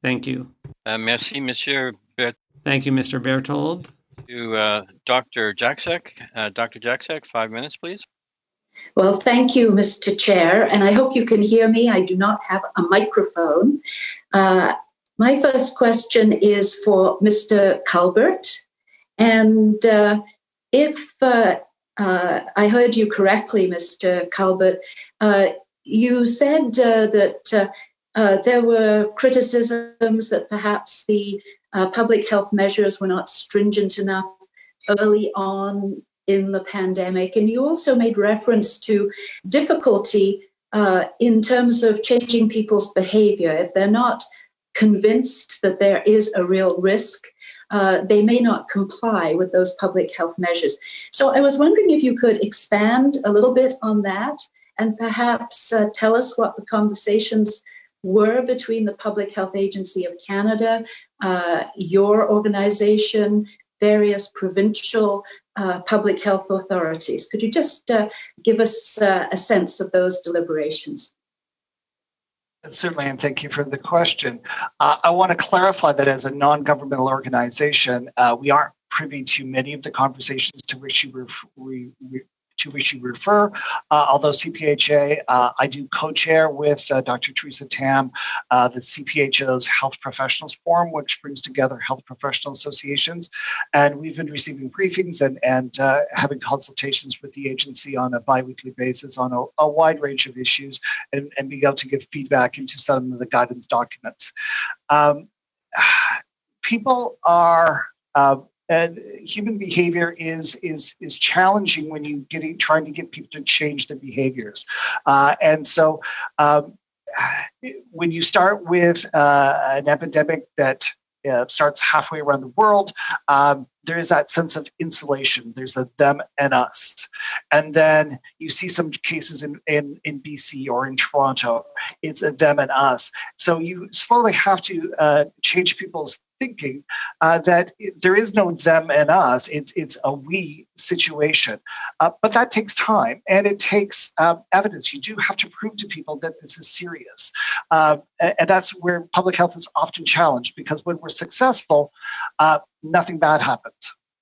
Thank you. Merci, Monsieur. Thank you, Mr. Berthold. To Dr. Jaczek. Dr. Jaczek, 5 minutes, please. Well, thank you, Mr. Chair, and I hope you can hear me. I do not have a microphone. My first question is for Mr. Calvert, and if I heard you correctly, Mr. Calvert, you said that there were criticisms that perhaps the public health measures were not stringent enough early on in the pandemic. And you also made reference to difficulty in terms of changing people's behavior. If they're not convinced that there is a real risk, they may not comply with those public health measures. So I was wondering if you could expand a little bit on that and perhaps tell us what the conversations were between the Public Health Agency of Canada, your organization, various provincial public health authorities. Could you just give us a sense of those deliberations? Certainly, and thank you for the question. I want to clarify that as a non-governmental organization, we aren't privy to many of the conversations to which you refer. Although CPHA, I do co-chair with Dr. Teresa Tam, the CPHO's Health Professionals Forum, which brings together health professional associations. And we've been receiving briefings and having consultations with the agency on a biweekly basis on a wide range of issues and being able to give feedback into some of the guidance documents. People are and human behavior is challenging when you trying to get people to change their behaviors, and so when you start with an epidemic that starts halfway around the world, there is that sense of insulation. There's the them and us, and then you see some cases in BC or in Toronto. It's a them and us. So you slowly have to change people's thinking that there is no them and us. It's a we situation, but that takes time and it takes evidence. You do have to prove to people that this is serious, and that's where public health is often challenged, because when we're successful, nothing bad happens.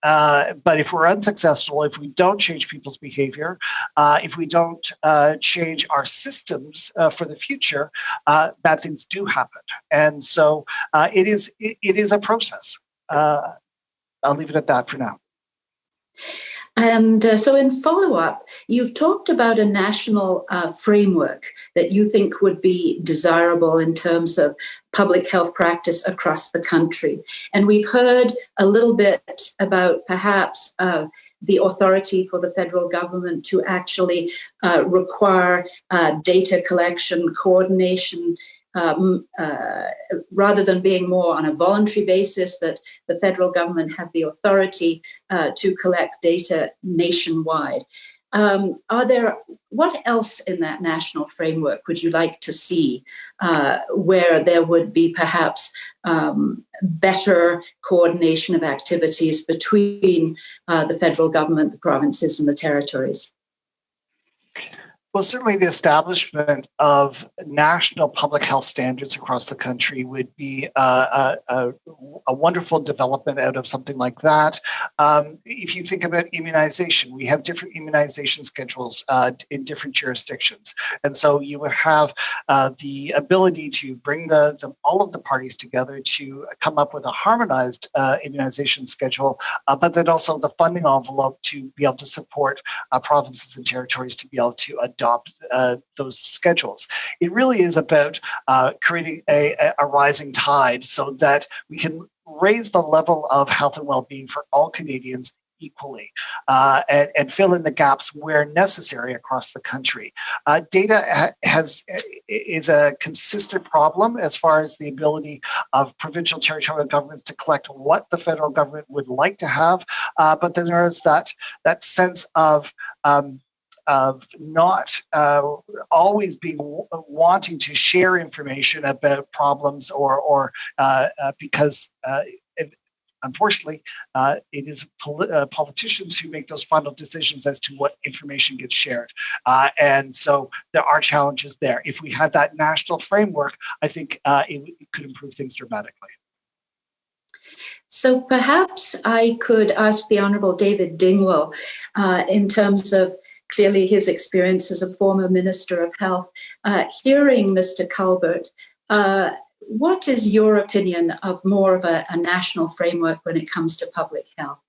But if we're unsuccessful, if we don't change people's behavior, if we don't change our systems for the future, bad things do happen. And so it is a process. I'll leave it at that for now. And so in follow-up, you've talked about a national framework that you think would be desirable in terms of public health practice across the country. And we've heard a little bit about perhaps the authority for the federal government to actually require data collection, coordination, rather than being more on a voluntary basis, that the federal government have the authority to collect data nationwide. What else in that national framework would you like to see where there would be perhaps better coordination of activities between the federal government, the provinces, and the territories? Well, certainly the establishment of national public health standards across the country would be a wonderful development out of something like that. If you think about immunization, we have different immunization schedules in different jurisdictions. And so you would have the ability to bring all of the parties together to come up with a harmonized immunization schedule, but then also the funding envelope to be able to support provinces and territories to be able to adopt those schedules. It really is about creating a rising tide so that we can raise the level of health and well-being for all Canadians equally and fill in the gaps where necessary across the country. Data is a consistent problem as far as the ability of provincial territorial governments to collect what the federal government would like to have, but then there is that sense of not always being wanting to share information about problems or because unfortunately, it is politicians who make those final decisions as to what information gets shared. And so there are challenges there. If we had that national framework, I think it could improve things dramatically. So perhaps I could ask the Honourable David Dingwall, in terms of clearly his experience as a former Minister of Health, hearing Mr. Culbert, what is your opinion of more of a national framework when it comes to public health?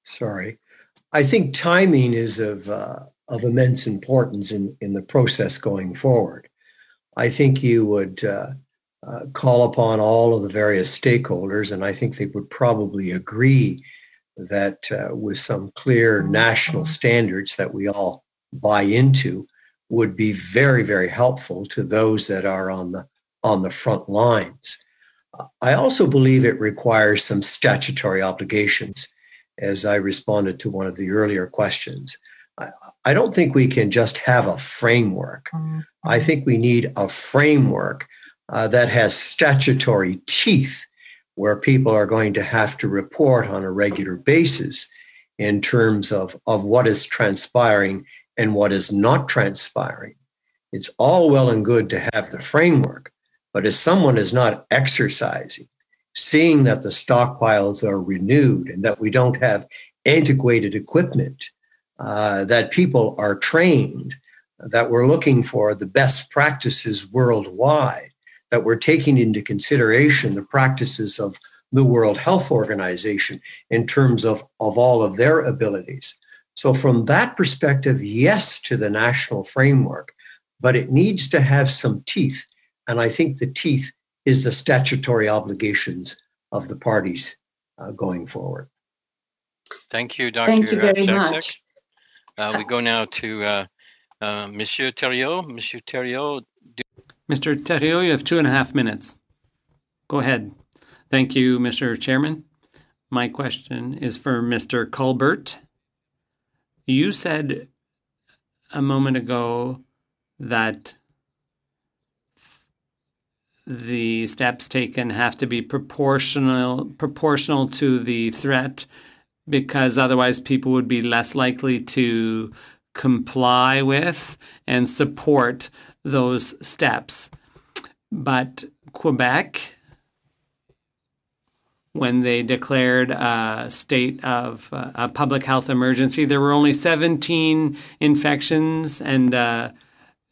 Sorry. I think timing is of immense importance in the process going forward. I think you would call upon all of the various stakeholders, and I think they would probably agree that with some clear national standards that we all buy into, would be very, very helpful to those that are on the front lines. I also believe it requires some statutory obligations, as I responded to one of the earlier questions. I don't think we can just have a framework. I think we need a framework that has statutory teeth, where people are going to have to report on a regular basis in terms of what is transpiring and what is not transpiring. It's all well and good to have the framework, but if someone is not exercising, seeing that the stockpiles are renewed and that we don't have antiquated equipment, that people are trained, that we're looking for the best practices worldwide, that we're taking into consideration the practices of the World Health Organization in terms of all of their abilities. So from that perspective, yes to the national framework, but it needs to have some teeth. And I think the teeth is the statutory obligations of the parties going forward. Thank you, Dr. Thank you very much. We go now to Monsieur Thériault. Monsieur Thériault. Mr. Thériault, you have 2.5 minutes. Go ahead. Thank you, Mr. Chairman. My question is for Mr. Culbert. You said a moment ago that the steps taken have to be proportional to the threat, because otherwise people would be less likely to comply with and support those steps. But Quebec, when they declared a state of a public health emergency, there were only 17 infections and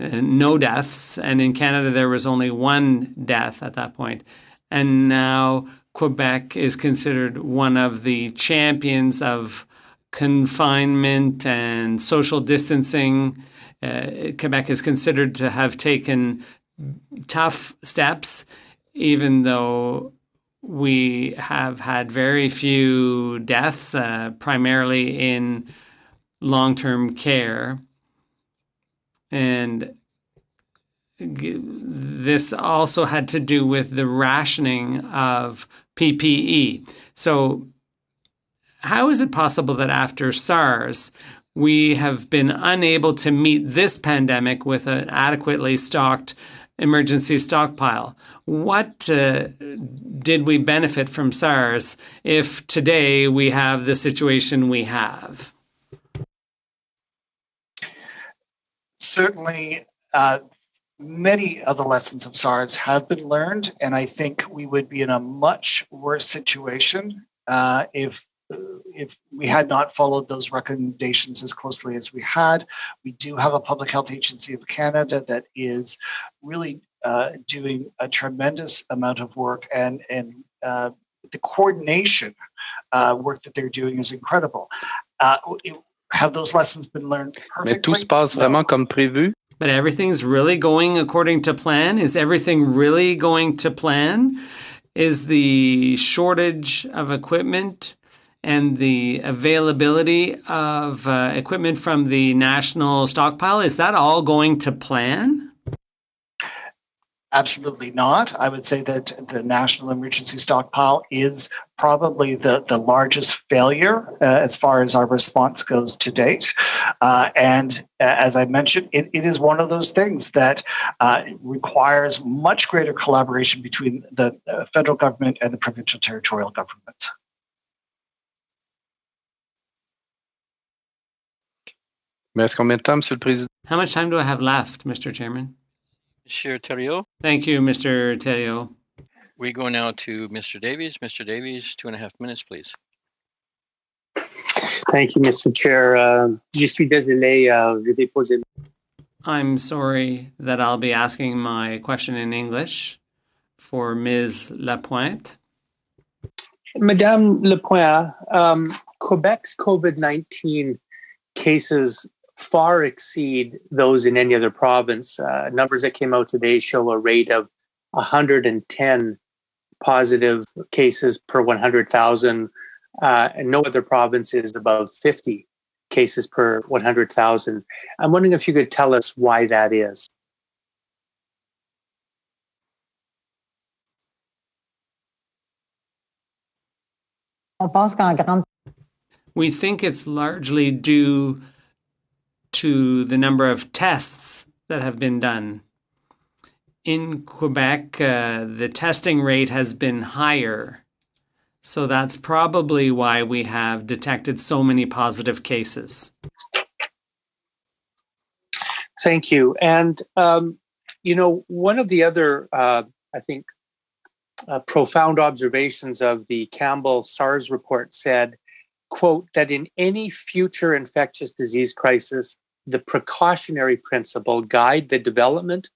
no deaths. And in Canada, there was only 1 death at that point. And now Quebec is considered one of the champions of confinement and social distancing. Quebec is considered to have taken tough steps, even though we have had very few deaths, primarily in long-term care. And this also had to do with the rationing of PPE. So how is it possible that after SARS, we have been unable to meet this pandemic with an adequately stocked emergency stockpile? What did we benefit from SARS if today we have the situation we have? Certainly, many of the lessons of SARS have been learned, and I think we would be in a much worse situation if we had not followed those recommendations as closely as we had. We do have a Public Health Agency of Canada that is really doing a tremendous amount of work, and the coordination work that they're doing is incredible. Have those lessons been learned perfectly? Mais tout se passe vraiment comme prévu? But everything's really going according to plan? Is everything really going to plan? Is the shortage of equipment and the availability of equipment from the national stockpile, is that all going to plan? Absolutely not. I would say that the National Emergency Stockpile is probably the largest failure as far as our response goes to date. And as I mentioned, it is one of those things that requires much greater collaboration between the federal government and the provincial territorial governments. How much time do I have left, Mr. Chairman? Monsieur Thériault. Thank you, Mr. Thériault. We go now to Mr. Davies. Mr. Davies, 2.5 minutes, please. Thank you, Mr. Chair. Je suis désolé, je vais poser. I'm sorry that I'll be asking my question in English for Ms. Lapointe. Madame Lapointe, Quebec's COVID-19 cases far exceed those in any other province. Numbers that came out today show a rate of 110 positive cases per 100,000, and no other province is above 50 cases per 100,000. I'm wondering if you could tell us why that is. We think it's largely due to the number of tests that have been done. In Quebec, the testing rate has been higher. So that's probably why we have detected so many positive cases. Thank you. And, one of the other, profound observations of the Campbell SARS report said, quote, that in any future infectious disease crisis, the precautionary principle guide the development,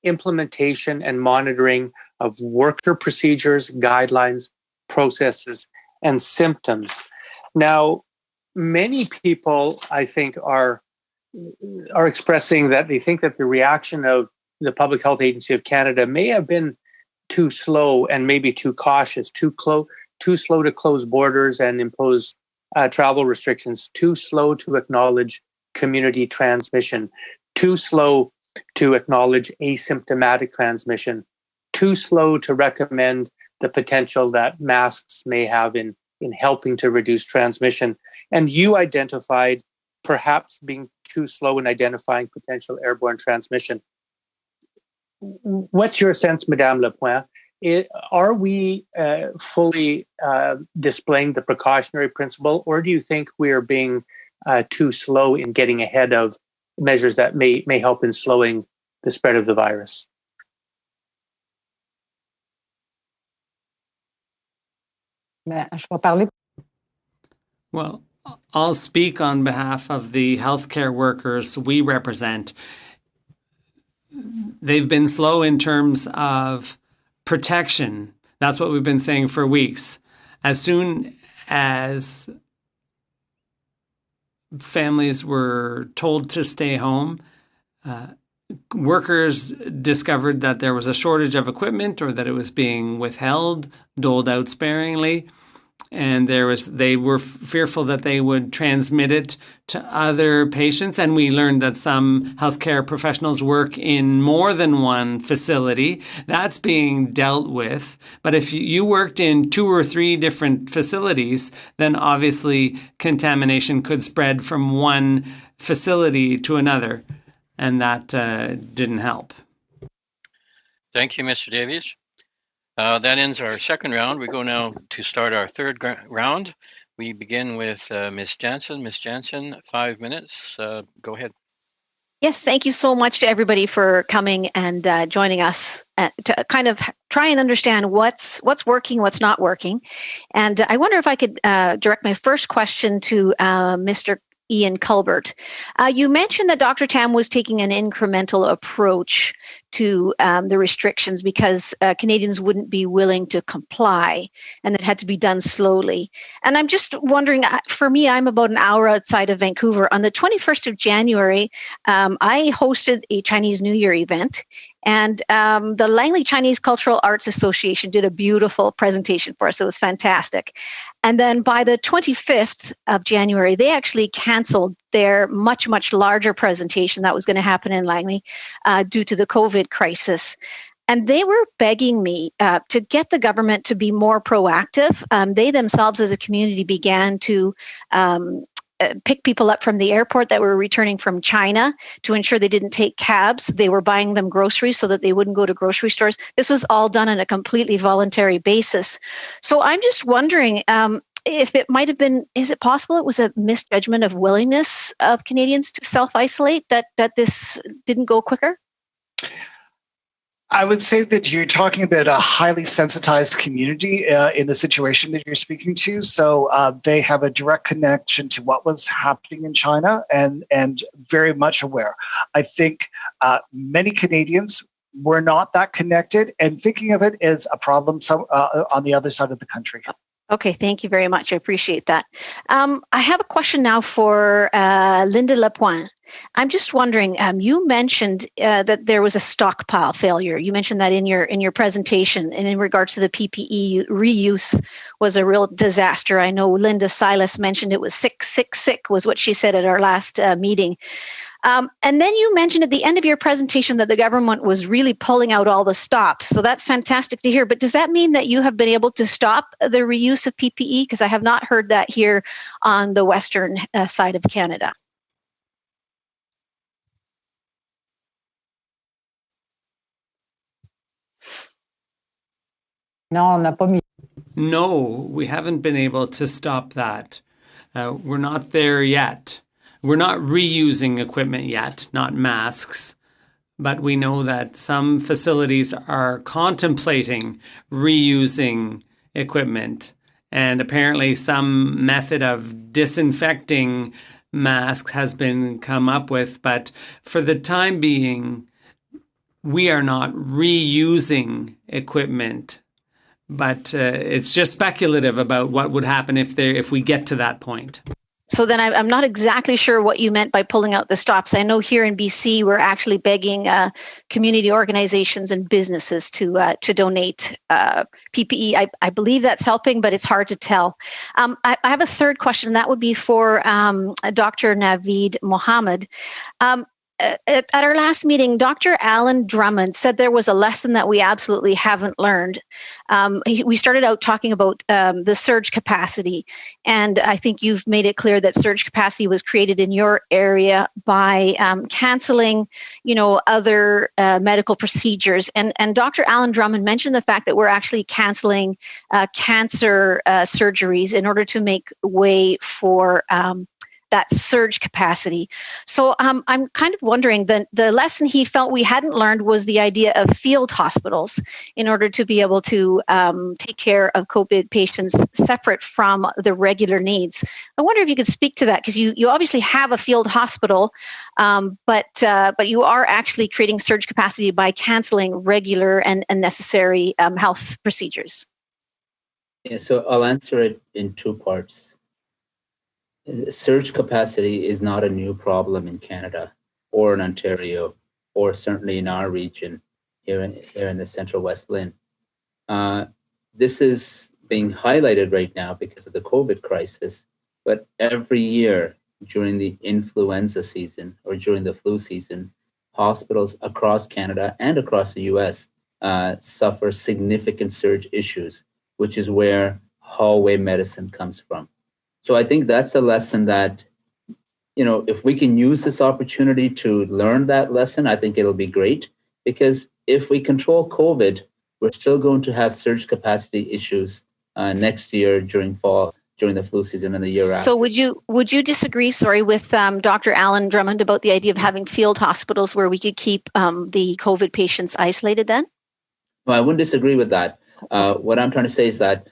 implementation, and monitoring of worker procedures, guidelines, processes, and symptoms. Now, many people, I think, are expressing that they think that the reaction of the Public Health Agency of Canada may have been too slow and maybe too cautious, too slow to close borders and impose travel restrictions, too slow to acknowledge community transmission, too slow to acknowledge asymptomatic transmission, too slow to recommend the potential that masks may have in helping to reduce transmission. And you identified perhaps being too slow in identifying potential airborne transmission. What's your sense, Madame Lapointe? Are we fully displaying the precautionary principle, or do you think we are being too slow in getting ahead of measures that may help in slowing the spread of the virus? Well, I'll speak on behalf of the healthcare workers we represent. They've been slow in terms of protection. That's what we've been saying for weeks. As soon as families were told to stay home, workers discovered that there was a shortage of equipment or that it was being withheld, doled out sparingly. And they were fearful that they would transmit it to other patients. And we learned that some healthcare professionals work in more than one facility. That's being dealt with. But if you worked in 2 or 3 different facilities, then obviously contamination could spread from one facility to another. And that didn't help. Thank you, Mr. Davies. That ends our second round. We go now to start our third round. We begin with Ms. Jansen. Ms. Jansen, 5 minutes. Go ahead. Yes, thank you so much to everybody for coming and joining us to kind of try and understand what's working, what's not working. And I wonder if I could direct my first question to Mr. Ian Culbert. You mentioned that Dr. Tam was taking an incremental approach to the restrictions because Canadians wouldn't be willing to comply and it had to be done slowly. And I'm just wondering, for me, I'm about an hour outside of Vancouver. On the 21st of January, I hosted a Chinese New Year event. And the Langley Chinese Cultural Arts Association did a beautiful presentation for us. It was fantastic. And then by the 25th of January, they actually canceled their much, much larger presentation that was going to happen in Langley due to the COVID crisis. And they were begging me to get the government to be more proactive. They themselves as a community began to pick people up from the airport that were returning from China to ensure they didn't take cabs. They were buying them groceries so that they wouldn't go to grocery stores. This was all done on a completely voluntary basis. So I'm just wondering if it might have been, is it possible it was a misjudgment of willingness of Canadians to self-isolate that this didn't go quicker? I would say that you're talking about a highly sensitized community in the situation that you're speaking to. So they have a direct connection to what was happening in China and very much aware. I think many Canadians were not that connected and thinking of it as a problem on the other side of the country. Okay, thank you very much. I appreciate that. I have a question now for Linda Lapointe. I'm just wondering, you mentioned that there was a stockpile failure. You mentioned that in your presentation, and in regards to the PPE reuse was a real disaster. I know Linda Silas mentioned it was sick was what she said at our last meeting. And then you mentioned at the end of your presentation that the government was really pulling out all the stops. So that's fantastic to hear. But does that mean that you have been able to stop the reuse of PPE? Because I have not heard that here on the western side of Canada. No, we haven't been able to stop that. We're not there yet. We're not reusing equipment yet, not masks, but we know that some facilities are contemplating reusing equipment, and apparently some method of disinfecting masks has been come up with, but for the time being, we are not reusing equipment. But it's just speculative about what would happen if we get to that point. So then I'm not exactly sure what you meant by pulling out the stops. I know here in BC, we're actually begging community organizations and businesses to donate PPE. I believe that's helping, but it's hard to tell. I have a third question. That would be for Dr. Naveed Mohammed. At our last meeting, Dr. Alan Drummond said there was a lesson that we absolutely haven't learned. We started out talking about the surge capacity, and I think you've made it clear that surge capacity was created in your area by canceling, other medical procedures. And Dr. Alan Drummond mentioned the fact that we're actually canceling cancer surgeries in order to make way for that surge capacity. So I'm kind of wondering, the lesson he felt we hadn't learned was the idea of field hospitals in order to be able to take care of COVID patients separate from the regular needs. I wonder if you could speak to that, because you obviously have a field hospital, but you are actually creating surge capacity by canceling regular and necessary health procedures. Yeah, so I'll answer it in two parts. Surge capacity is not a new problem in Canada or in Ontario, or certainly in our region here in the Central West Lynn. This is being highlighted right now because of the COVID crisis, but every year during the influenza season or during the flu season, hospitals across Canada and across the US suffer significant surge issues, which is where hallway medicine comes from. So I think that's a lesson that, if we can use this opportunity to learn that lesson, I think it'll be great, because if we control COVID, we're still going to have surge capacity issues next year during fall, during the flu season and the year after. So would you disagree, with Dr. Alan Drummond about the idea of having field hospitals where we could keep the COVID patients isolated then? No, I wouldn't disagree with that. What I'm trying to say is that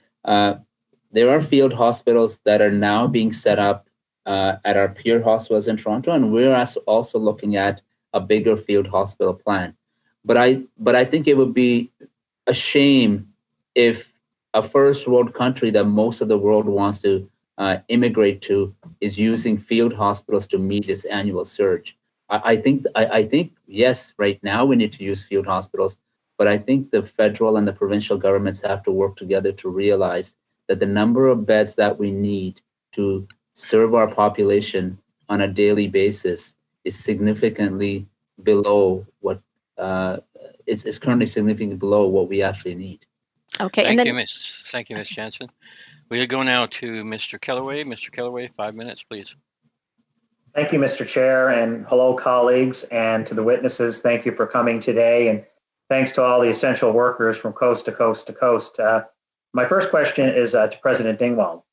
there are field hospitals that are now being set up at our peer hospitals in Toronto, and we're also looking at a bigger field hospital plan. But I think it would be a shame if a first world country that most of the world wants to immigrate to is using field hospitals to meet its annual surge. I think yes, right now we need to use field hospitals, but I think the federal and the provincial governments have to work together to realize that the number of beds that we need to serve our population on a daily basis is significantly below what it's currently significantly below what we actually need. Okay, Thank you, Ms. Jensen. We'll go now to Mr. Kellaway. Mr. Kellaway, 5 minutes, please. Thank you, Mr. Chair, and hello, colleagues, and to the witnesses. Thank you for coming today, and thanks to all the essential workers from coast to coast to coast. My first question is to President Dingwall,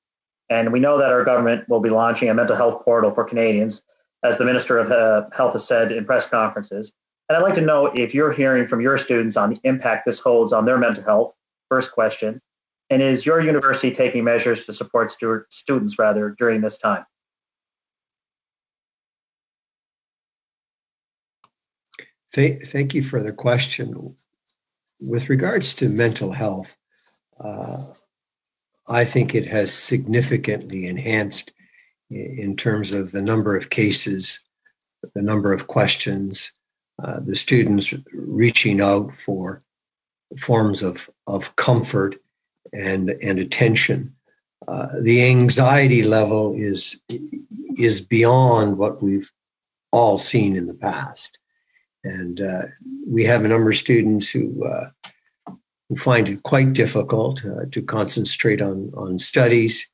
and we know that our government will be launching a mental health portal for Canadians, as the Minister of Health has said in press conferences. And I'd like to know if you're hearing from your students on the impact this holds on their mental health, first question, and is your university taking measures to support students during this time? Thank you for the question. With regards to mental health, I think it has significantly enhanced in terms of the number of cases, the number of questions, the students reaching out for forms of comfort and attention. The anxiety level is beyond what we've all seen in the past. And we have a number of students who find it quite difficult to concentrate on studies,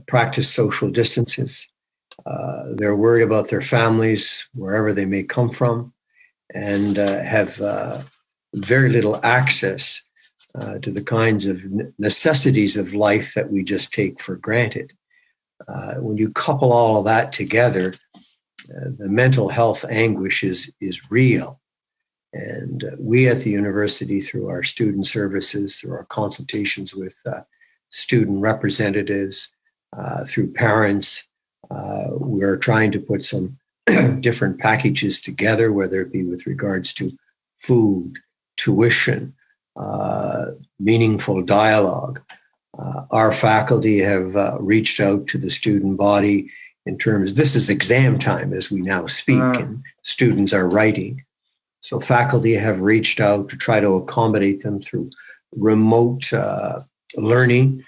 practice social distances. They're worried about their families, wherever they may come from, and have very little access to the kinds of necessities of life that we just take for granted. When you couple all of that together, the mental health anguish is real. And we at the university, through our student services, through our consultations with student representatives, through parents, we're trying to put some different packages together, whether it be with regards to food, tuition, meaningful dialogue. Our faculty have reached out to the student body in terms, this is exam time as we now speak, and students are writing. So faculty have reached out to try to accommodate them through remote learning.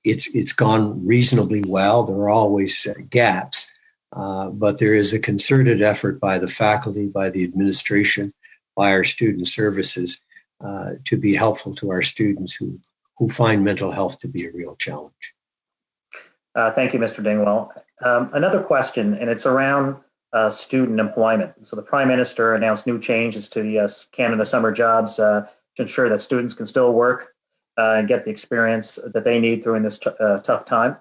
It's gone reasonably well. There are always gaps, but there is a concerted effort by the faculty, by the administration, by our student services to be helpful to our students who find mental health to be a real challenge. Thank you, Mr. Dingwall. Another question, and it's around student employment. So the Prime Minister announced new changes to the Canada Summer Jobs to ensure that students can still work and get the experience that they need during this tough time.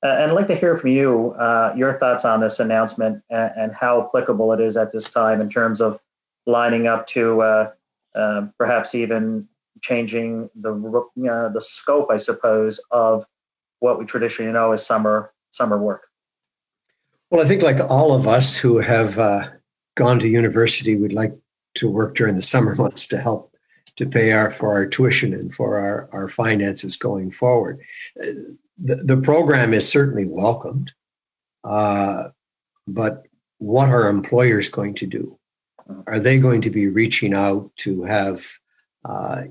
And I'd like to hear from you, your thoughts on this announcement and how applicable it is at this time in terms of lining up to perhaps even changing the scope, I suppose, of what we traditionally know as summer work. Well, I think like all of us who have gone to university, we'd like to work during the summer months to help to pay for our tuition and for our finances going forward. The program is certainly welcomed, but what are employers going to do? Are they going to be reaching out to have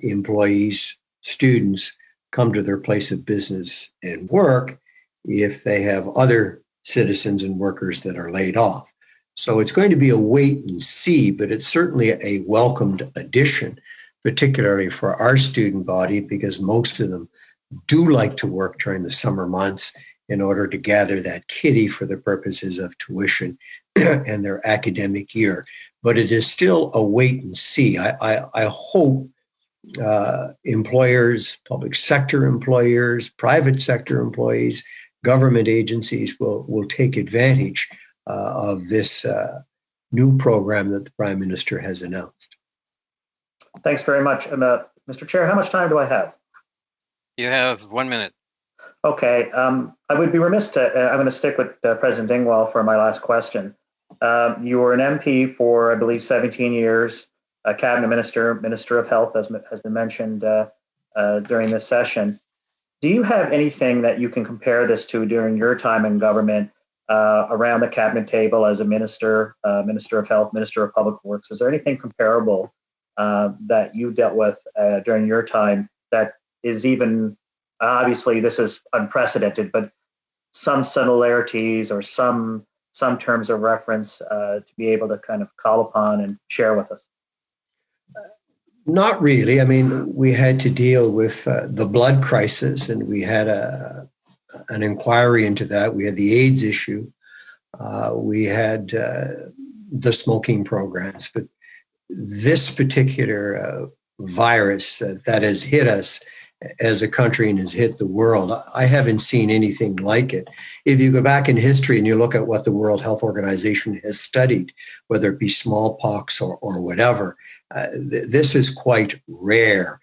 employees, students come to their place of business and work if they have other citizens and workers that are laid off? So it's going to be a wait and see, but it's certainly a welcomed addition, particularly for our student body, because most of them do like to work during the summer months in order to gather that kitty for the purposes of tuition and their academic year. But it is still a wait and see. I hope employers, public sector employers, private sector employees, government agencies will take advantage of this new program that the Prime Minister has announced. Thanks very much. Mr. Chair, how much time do I have? You have 1 minute. Okay. I would be remiss I'm going to stick with President Dingwall for my last question. You were an MP for, I believe, 17 years, a cabinet minister, Minister of Health, as has been mentioned during this session. Do you have anything that you can compare this to during your time in government around the cabinet table as a minister, Minister of Health, Minister of Public Works? Is there anything comparable that you dealt with during your time that is even, obviously this is unprecedented, but some similarities or some terms of reference to be able to kind of call upon and share with us? Not really. I mean, we had to deal with the blood crisis, and we had an inquiry into that. We had the AIDS issue. We had the smoking programs. But this particular virus that has hit us as a country and has hit the world, I haven't seen anything like it. If you go back in history and you look at what the World Health Organization has studied, whether it be smallpox or whatever, this is quite rare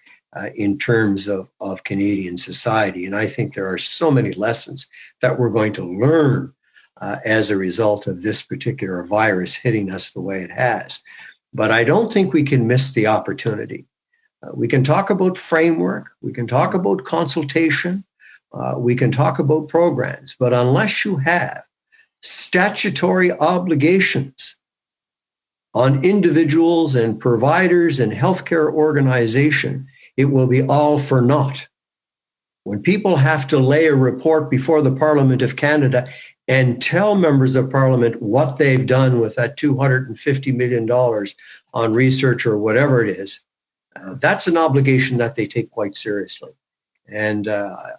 in terms of Canadian society. And I think there are so many lessons that we're going to learn as a result of this particular virus hitting us the way it has. But I don't think we can miss the opportunity. We can talk about framework, we can talk about consultation, we can talk about programs, but unless you have statutory obligations on individuals and providers and healthcare organization, it will be all for naught. When people have to lay a report before the Parliament of Canada and tell members of Parliament what they've done with that $250 million on research or whatever it is, that's an obligation that they take quite seriously. And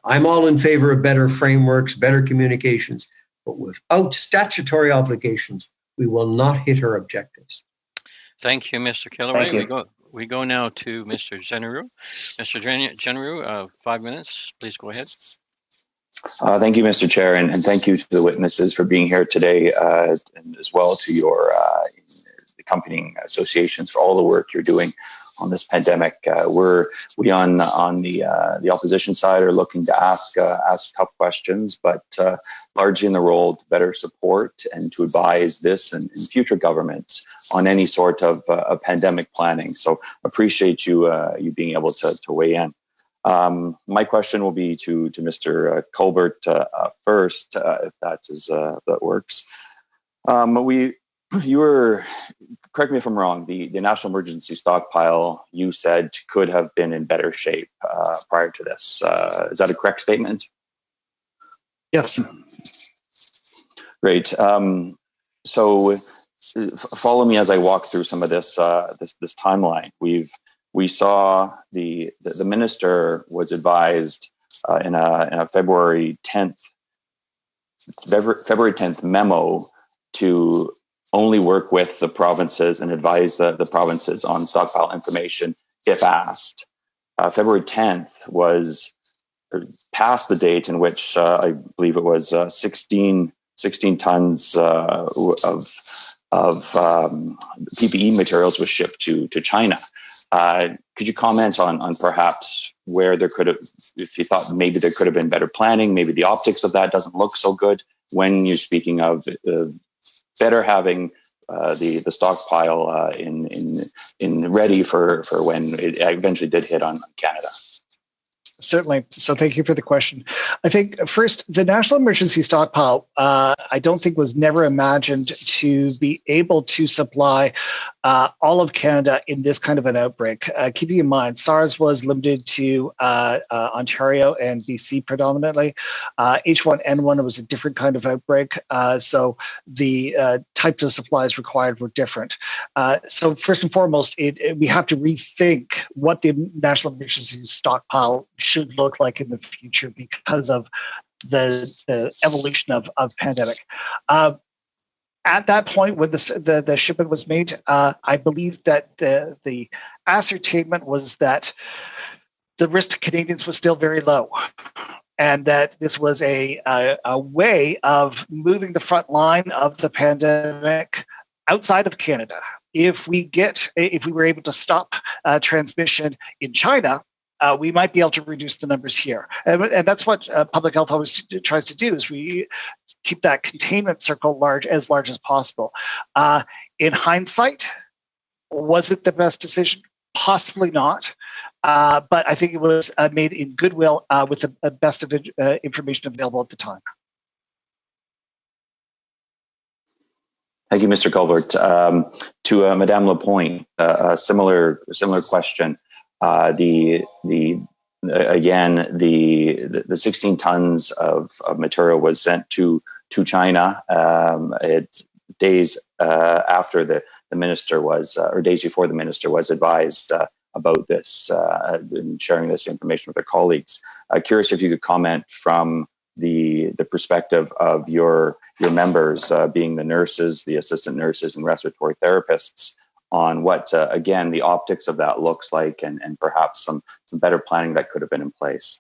I'm all in favor of better frameworks, better communications, but without statutory obligations, we will not hit our objectives. Thank you, Mr. Kilroy. Thank you. We go now to Mr. Genereux. Mr. Genereux, 5 minutes. Please go ahead. Thank you, Mr. Chair, and thank you to the witnesses for being here today, and as well to your accompanying associations for all the work you're doing on this pandemic. We on the opposition side are looking to ask tough questions, but largely in the role to better support and to advise this and future governments on any sort of pandemic planning. So appreciate you being able to weigh in. My question will be to Mr. Colbert first, if that works. You were, correct me if I'm wrong, the national emergency stockpile you said could have been in better shape prior to this. Is that a correct statement? Yes. Great. So follow me as I walk through some of this this timeline. We saw the minister was advised in a February 10th memo to only work with the provinces and advise the provinces on stockpile information if asked. February 10th was past the date in which I believe it was 16 tons of PPE materials was shipped to China. Could you comment on perhaps where there could have, if you thought maybe there could have been better planning, maybe the optics of that doesn't look so good when you're speaking of better having the stockpile in ready for when it eventually did hit on Canada? Certainly. So thank you for the question. I think first, the national emergency stockpile, I don't think was never imagined to be able to supply all of Canada in this kind of an outbreak. Keeping in mind, SARS was limited to Ontario and BC predominantly. H1N1 was a different kind of outbreak. So the types of supplies required were different. So first and foremost, we have to rethink what the national emergency stockpile should look like in the future because of the evolution of pandemic. At that point, when the shipment was made, I believe that the ascertainment was that the risk to Canadians was still very low, and that this was a way of moving the front line of the pandemic outside of Canada. If we were able to stop transmission in China, we might be able to reduce the numbers here. And that's what public health always tries to do, is we keep that containment circle as large as possible. In hindsight, was it the best decision? Possibly not. But I think it was made in goodwill with the best of information available at the time. Thank you, Mr. Colbert. To Madame Lapointe, a similar question. The 16 tons of material was sent to China. Days after the minister was, or days before the minister was advised about this and sharing this information with their colleagues. Curious if you could comment from the perspective of your members, being the nurses, the assistant nurses, and respiratory therapists, on what again the optics of that looks like, and perhaps some better planning that could have been in place.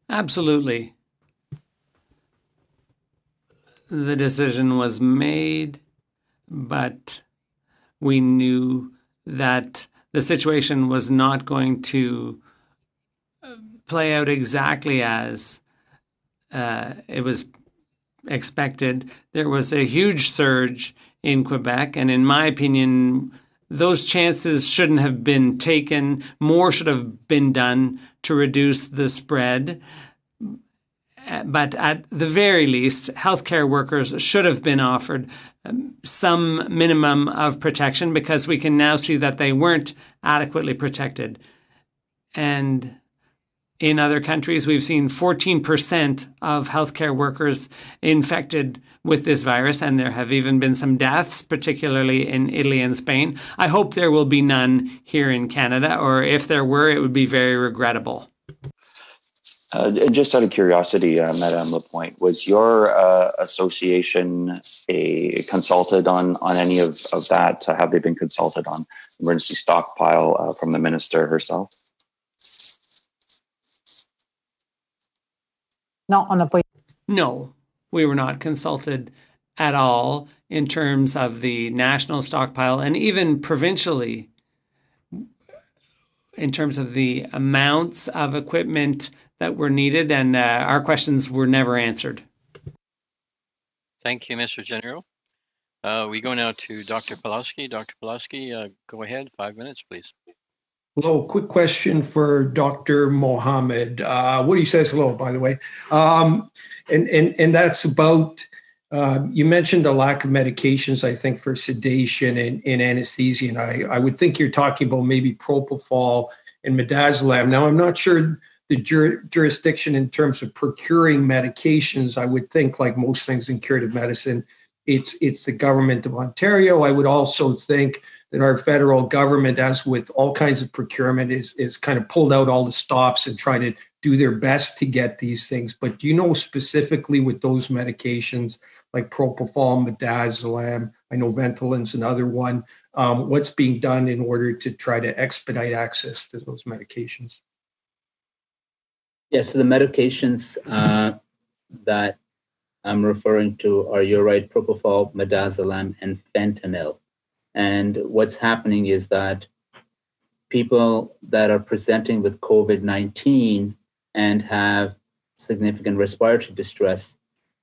Absolutely. The decision was made, but we knew that the situation was not going to play out exactly as it was expected. There was a huge surge in Quebec, and in my opinion, those chances shouldn't have been taken. More should have been done to reduce the spread. But at the very least, healthcare workers should have been offered some minimum of protection, because we can now see that they weren't adequately protected. And in other countries, we've seen 14% of healthcare workers infected with this virus, and there have even been some deaths, particularly in Italy and Spain. I hope there will be none here in Canada, or if there were, it would be very regrettable. Just out of curiosity, Madame Lapointe, was your association consulted on any of that? Have they been consulted on emergency stockpile from the minister herself? No, we were not consulted at all in terms of the national stockpile, and even provincially in terms of the amounts of equipment that were needed, and our questions were never answered. Thank you, Mr. General. We go now to Dr. Pawlowski. Dr. Pawlowski, go ahead, 5 minutes, please. Hello, quick question for Dr. Mohammed. Woody says hello, by the way. And that's about, you mentioned the lack of medications, I think, for sedation and anesthesia. And I would think you're talking about maybe propofol and midazolam. Now, I'm not sure the jurisdiction in terms of procuring medications. I would think, like most things in curative medicine, it's the government of Ontario. I would also think that our federal government, as with all kinds of procurement, is kind of pulled out all the stops and trying to do their best to get these things. But do you know specifically with those medications like propofol, midazolam, I know Ventolin's another one, what's being done in order to try to expedite access to those medications? Yes, so the medications that I'm referring to are, you're right, propofol, midazolam, and fentanyl. And what's happening is that people that are presenting with COVID-19 and have significant respiratory distress,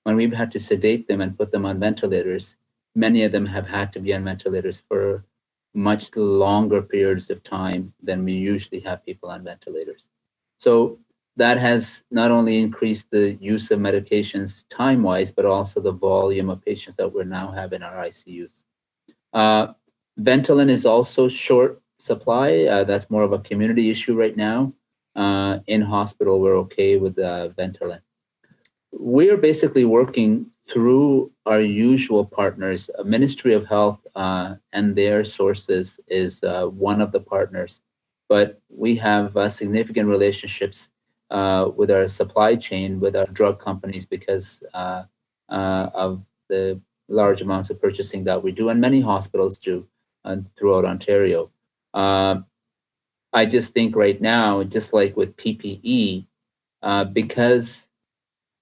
when we've had to sedate them and put them on ventilators, many of them have had to be on ventilators for much longer periods of time than we usually have people on ventilators. So that has not only increased the use of medications time-wise, but also the volume of patients that we now have in our ICUs. Ventolin is also short supply. That's more of a community issue right now. In hospital, we're okay with Ventolin. We're basically working through our usual partners. Ministry of Health and their sources is one of the partners, but we have significant relationships with our supply chain, with our drug companies, because of the large amounts of purchasing that we do, and many hospitals do throughout Ontario. I just think right now, just like with PPE, because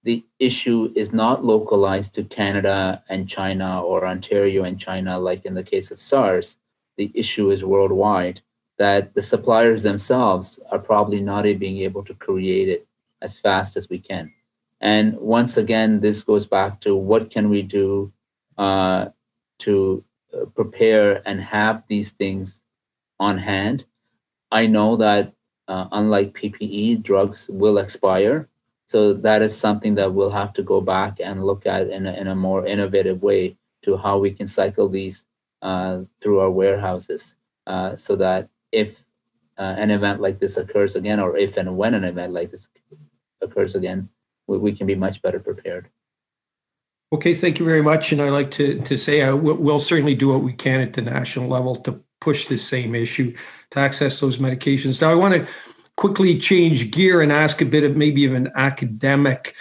the issue is not localized to Canada and China or Ontario and China, like in the case of SARS, the issue is worldwide, that the suppliers themselves are probably not being able to create it as fast as we can. And once again, this goes back to what can we do to prepare and have these things on hand. I know that unlike PPE, drugs will expire. So that is something that we'll have to go back and look at in a more innovative way to how we can cycle these through our warehouses so that if an event like this occurs again, or if and when an event like this occurs again, we can be much better prepared. Okay, thank you very much. And I'd like to say we'll certainly do what we can at the national level to push this same issue, to access those medications. Now, I want to quickly change gear and ask a bit of maybe of an academic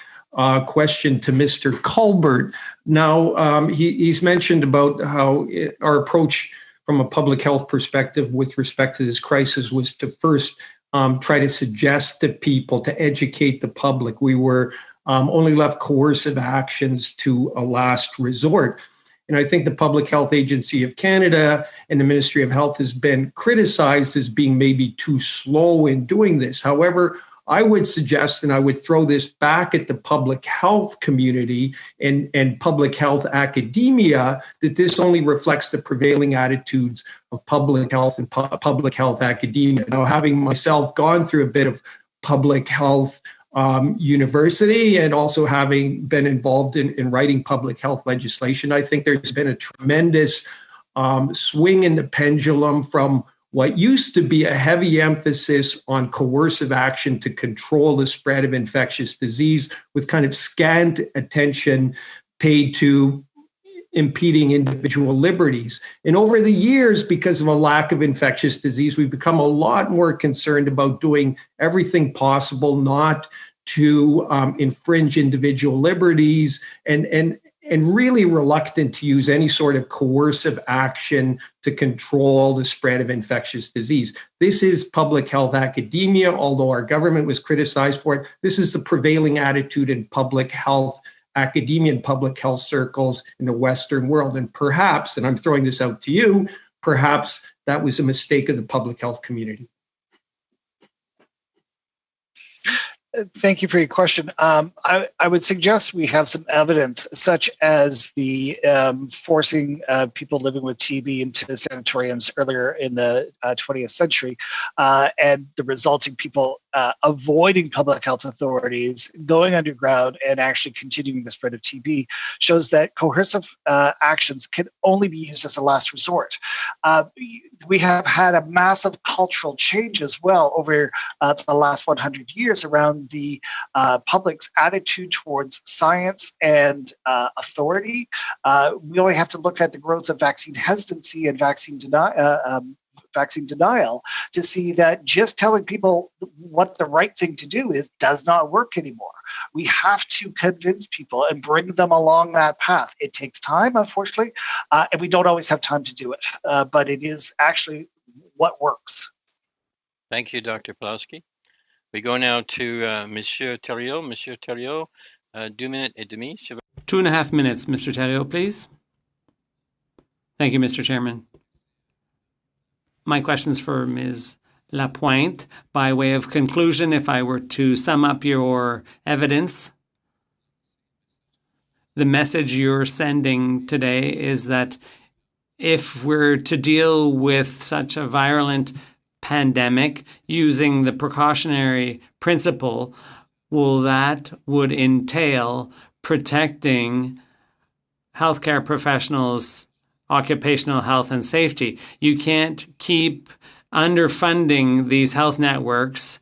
question to Mr. Culbert. Now, he's mentioned about how our approach from a public health perspective with respect to this crisis was to first try to suggest to people, to educate the public. We were only left coercive actions to a last resort. And I think the Public Health Agency of Canada and the Ministry of Health has been criticized as being maybe too slow in doing this. However, I would suggest, and I would throw this back at the public health community and public health academia, that this only reflects the prevailing attitudes of public health and public health academia. Now, having myself gone through a bit of public health university and also having been involved in writing public health legislation, I think there's been a tremendous swing in the pendulum from what used to be a heavy emphasis on coercive action to control the spread of infectious disease, with kind of scant attention paid to impeding individual liberties. And over the years, because of a lack of infectious disease, we've become a lot more concerned about doing everything possible not to infringe individual liberties, and really reluctant to use any sort of coercive action to control the spread of infectious disease. This is public health academia, although our government was criticized for it. This is the prevailing attitude in public health academia and public health circles in the Western world. And perhaps, and I'm throwing this out to you, perhaps that was a mistake of the public health community. Thank you for your question. I would suggest we have some evidence, such as the forcing people living with TB into sanatoriums earlier in the 20th century, and the resulting people avoiding public health authorities, going underground, and actually continuing the spread of TB, shows that coercive actions can only be used as a last resort. We have had a massive cultural change as well over the last 100 years around the public's attitude towards science and authority. We only have to look at the growth of vaccine hesitancy and vaccine denial to see that just telling people what the right thing to do is does not work anymore. We have to convince people and bring them along that path. It takes time, unfortunately, and we don't always have time to do it, but it is actually what works. Thank you, Dr. Pawlowski. We go now to Monsieur Thériault. Monsieur Thériault, 2 minutes et demi. 2.5 minutes, Mr. Thériault, please. Thank you, Mr. Chairman. My question's for Ms. Lapointe. By way of conclusion, if I were to sum up your evidence, the message you're sending today is that if we're to deal with such a virulent pandemic using the precautionary principle, well, that would entail protecting healthcare professionals' occupational health and safety. You can't keep underfunding these health networks,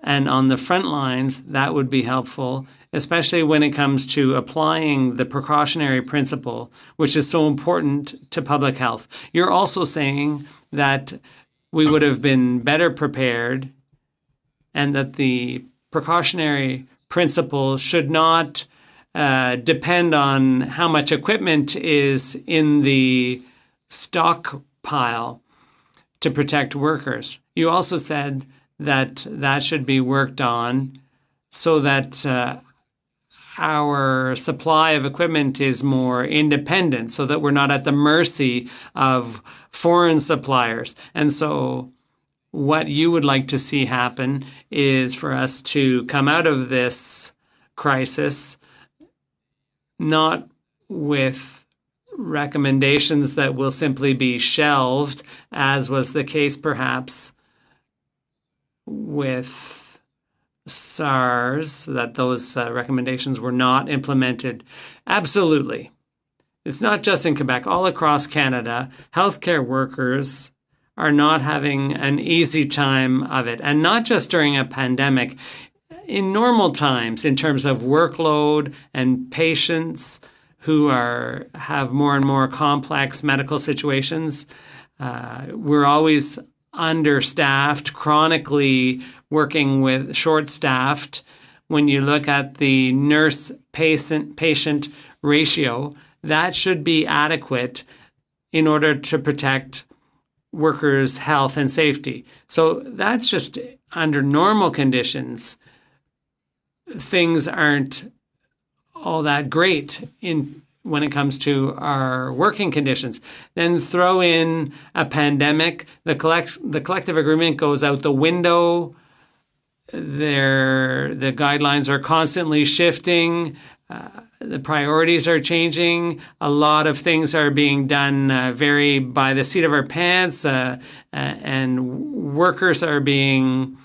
and on the front lines, that would be helpful, especially when it comes to applying the precautionary principle, which is so important to public health. You're also saying that we would have been better prepared and that the precautionary principle should not depend on how much equipment is in the stockpile to protect workers. You also said that that should be worked on so that our supply of equipment is more independent, so that we're not at the mercy of foreign suppliers. And so what you would like to see happen is for us to come out of this crisis not with recommendations that will simply be shelved, as was the case perhaps with SARS, that those recommendations were not implemented. Absolutely. It's not just in Quebec. All across Canada, healthcare workers are not having an easy time of it. And not just during a pandemic. In normal times, in terms of workload and patients, who have more and more complex medical situations. We're always understaffed, chronically working with short-staffed. When you look at the nurse-patient ratio, that should be adequate in order to protect workers' health and safety. So that's just under normal conditions. Things aren't all that great when it comes to our working conditions. Then throw in a pandemic, the collective agreement goes out the window. The guidelines are constantly shifting. The priorities are changing. A lot of things are being done very by the seat of our pants, and workers are getting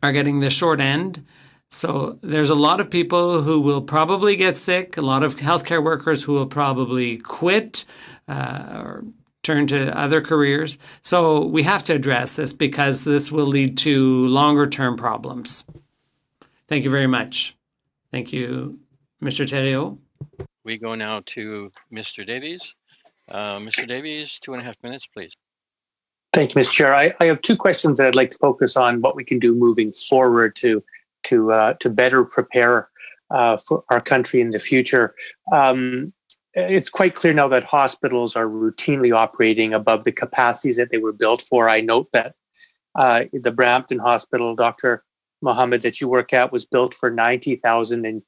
the short end. So there's a lot of people who will probably get sick, a lot of healthcare workers who will probably quit or turn to other careers. So we have to address this because this will lead to longer term problems. Thank you very much. Thank you, Mr. Thériault. We go now to Mr. Davies. Mr. Davies, 2.5 minutes, please. Thank you, Mr. Chair. I have two questions that I'd like to focus on what we can do moving forward to better prepare for our country in the future. It's quite clear now that hospitals are routinely operating above the capacities that they were built for. I note that the Brampton Hospital, Dr. Mohammed, that you work at was built for 90,000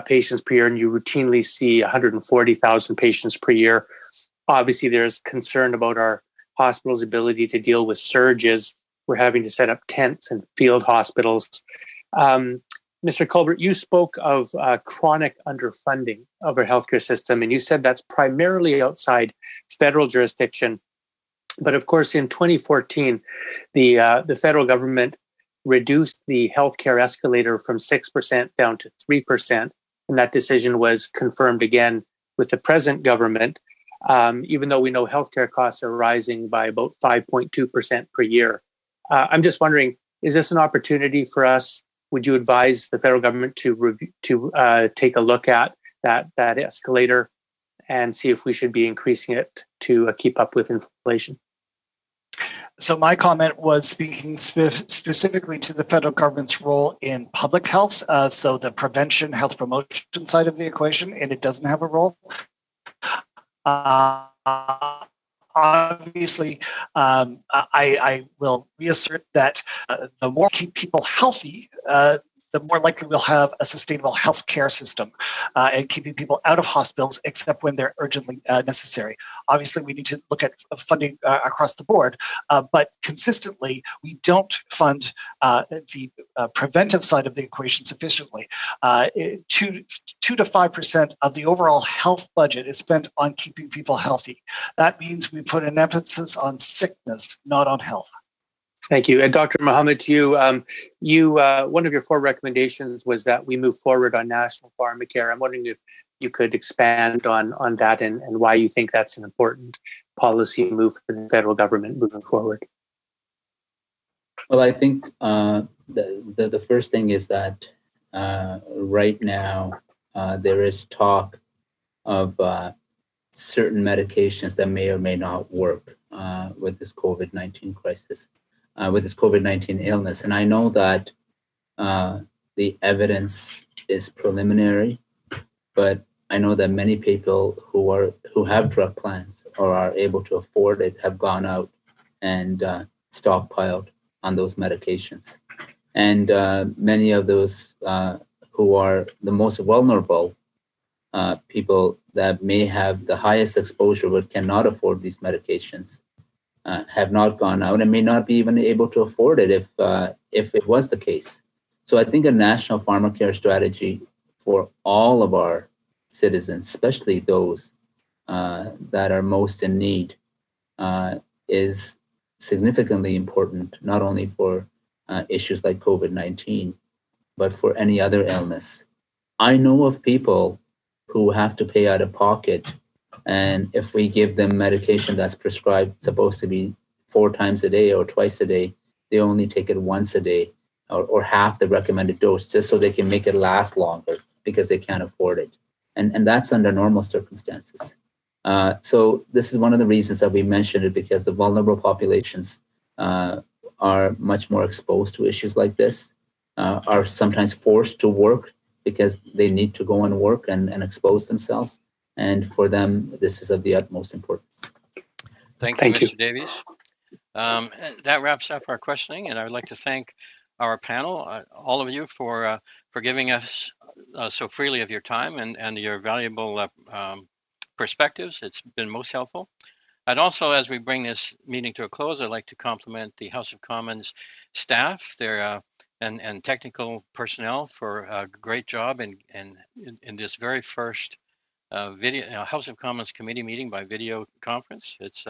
patients per year, and you routinely see 140,000 patients per year. Obviously, there's concern about our hospital's ability to deal with surges. We're having to set up tents and field hospitals. Mr. Colbert, you spoke of chronic underfunding of our healthcare system, and you said that's primarily outside federal jurisdiction. But of course, in 2014, the federal government reduced the healthcare escalator from 6% down to 3%, and that decision was confirmed again with the present government, even though we know healthcare costs are rising by about 5.2% per year. I'm just wondering, is this an opportunity for us? Would you advise the federal government to take a look at that escalator and see if we should be increasing it to keep up with inflation? So my comment was speaking specifically to the federal government's role in public health, so the prevention, health promotion side of the equation, and it doesn't have a role. Obviously, I will reassert that the more keep people healthy, the more likely we'll have a sustainable healthcare system and keeping people out of hospitals except when they're urgently necessary. Obviously, we need to look at funding across the board, but consistently, we don't fund the preventive side of the equation sufficiently. 2 to 5% of the overall health budget is spent on keeping people healthy. That means we put an emphasis on sickness, not on health. Thank you. And Dr. Mohammed, to you, one of your 4 recommendations was that we move forward on national pharmacare. I'm wondering if you could expand on that and why you think that's an important policy move for the federal government moving forward. Well, I think the first thing is that right now there is talk of certain medications that may or may not work with this COVID-19 crisis. With this COVID-19 illness. And I know that the evidence is preliminary, but I know that many people who have drug plans or are able to afford it have gone out and stockpiled on those medications. And many of those who are the most vulnerable people that may have the highest exposure but cannot afford these medications have not gone out and may not be even able to afford it if it was the case. So I think a national pharmacare strategy for all of our citizens, especially those that are most in need, is significantly important, not only for issues like COVID-19, but for any other illness. I know of people who have to pay out of pocket, and if we give them medication that's prescribed, supposed to be 4 times a day or twice a day, they only take it once a day or half the recommended dose just so they can make it last longer because they can't afford it. And that's under normal circumstances. So this is one of the reasons that we mentioned it, because the vulnerable populations are much more exposed to issues like this, are sometimes forced to work because they need to go and work and expose themselves. And for them, this is of the utmost importance. Thank you, Mr. Davies. That wraps up our questioning, and I would like to thank our panel, all of you, for giving us so freely of your time and your valuable perspectives. It's been most helpful. I'd also, as we bring this meeting to a close, I'd like to compliment the House of Commons staff, their and technical personnel for a great job in this very first video House of Commons committee meeting by video conference. It's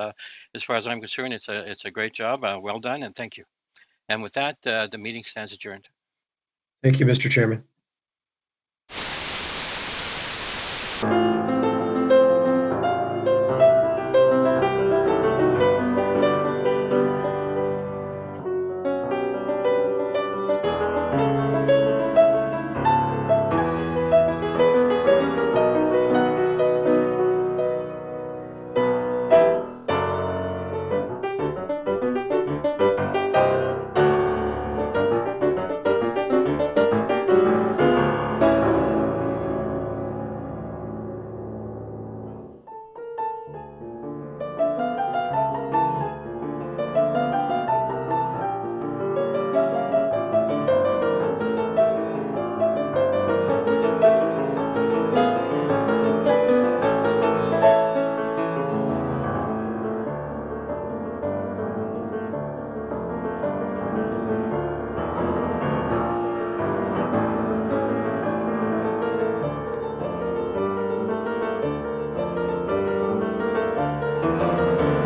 as far as I'm concerned, it's a great job. Well done, and thank you. And with that, the meeting stands adjourned. Thank you, Mr. Chairman.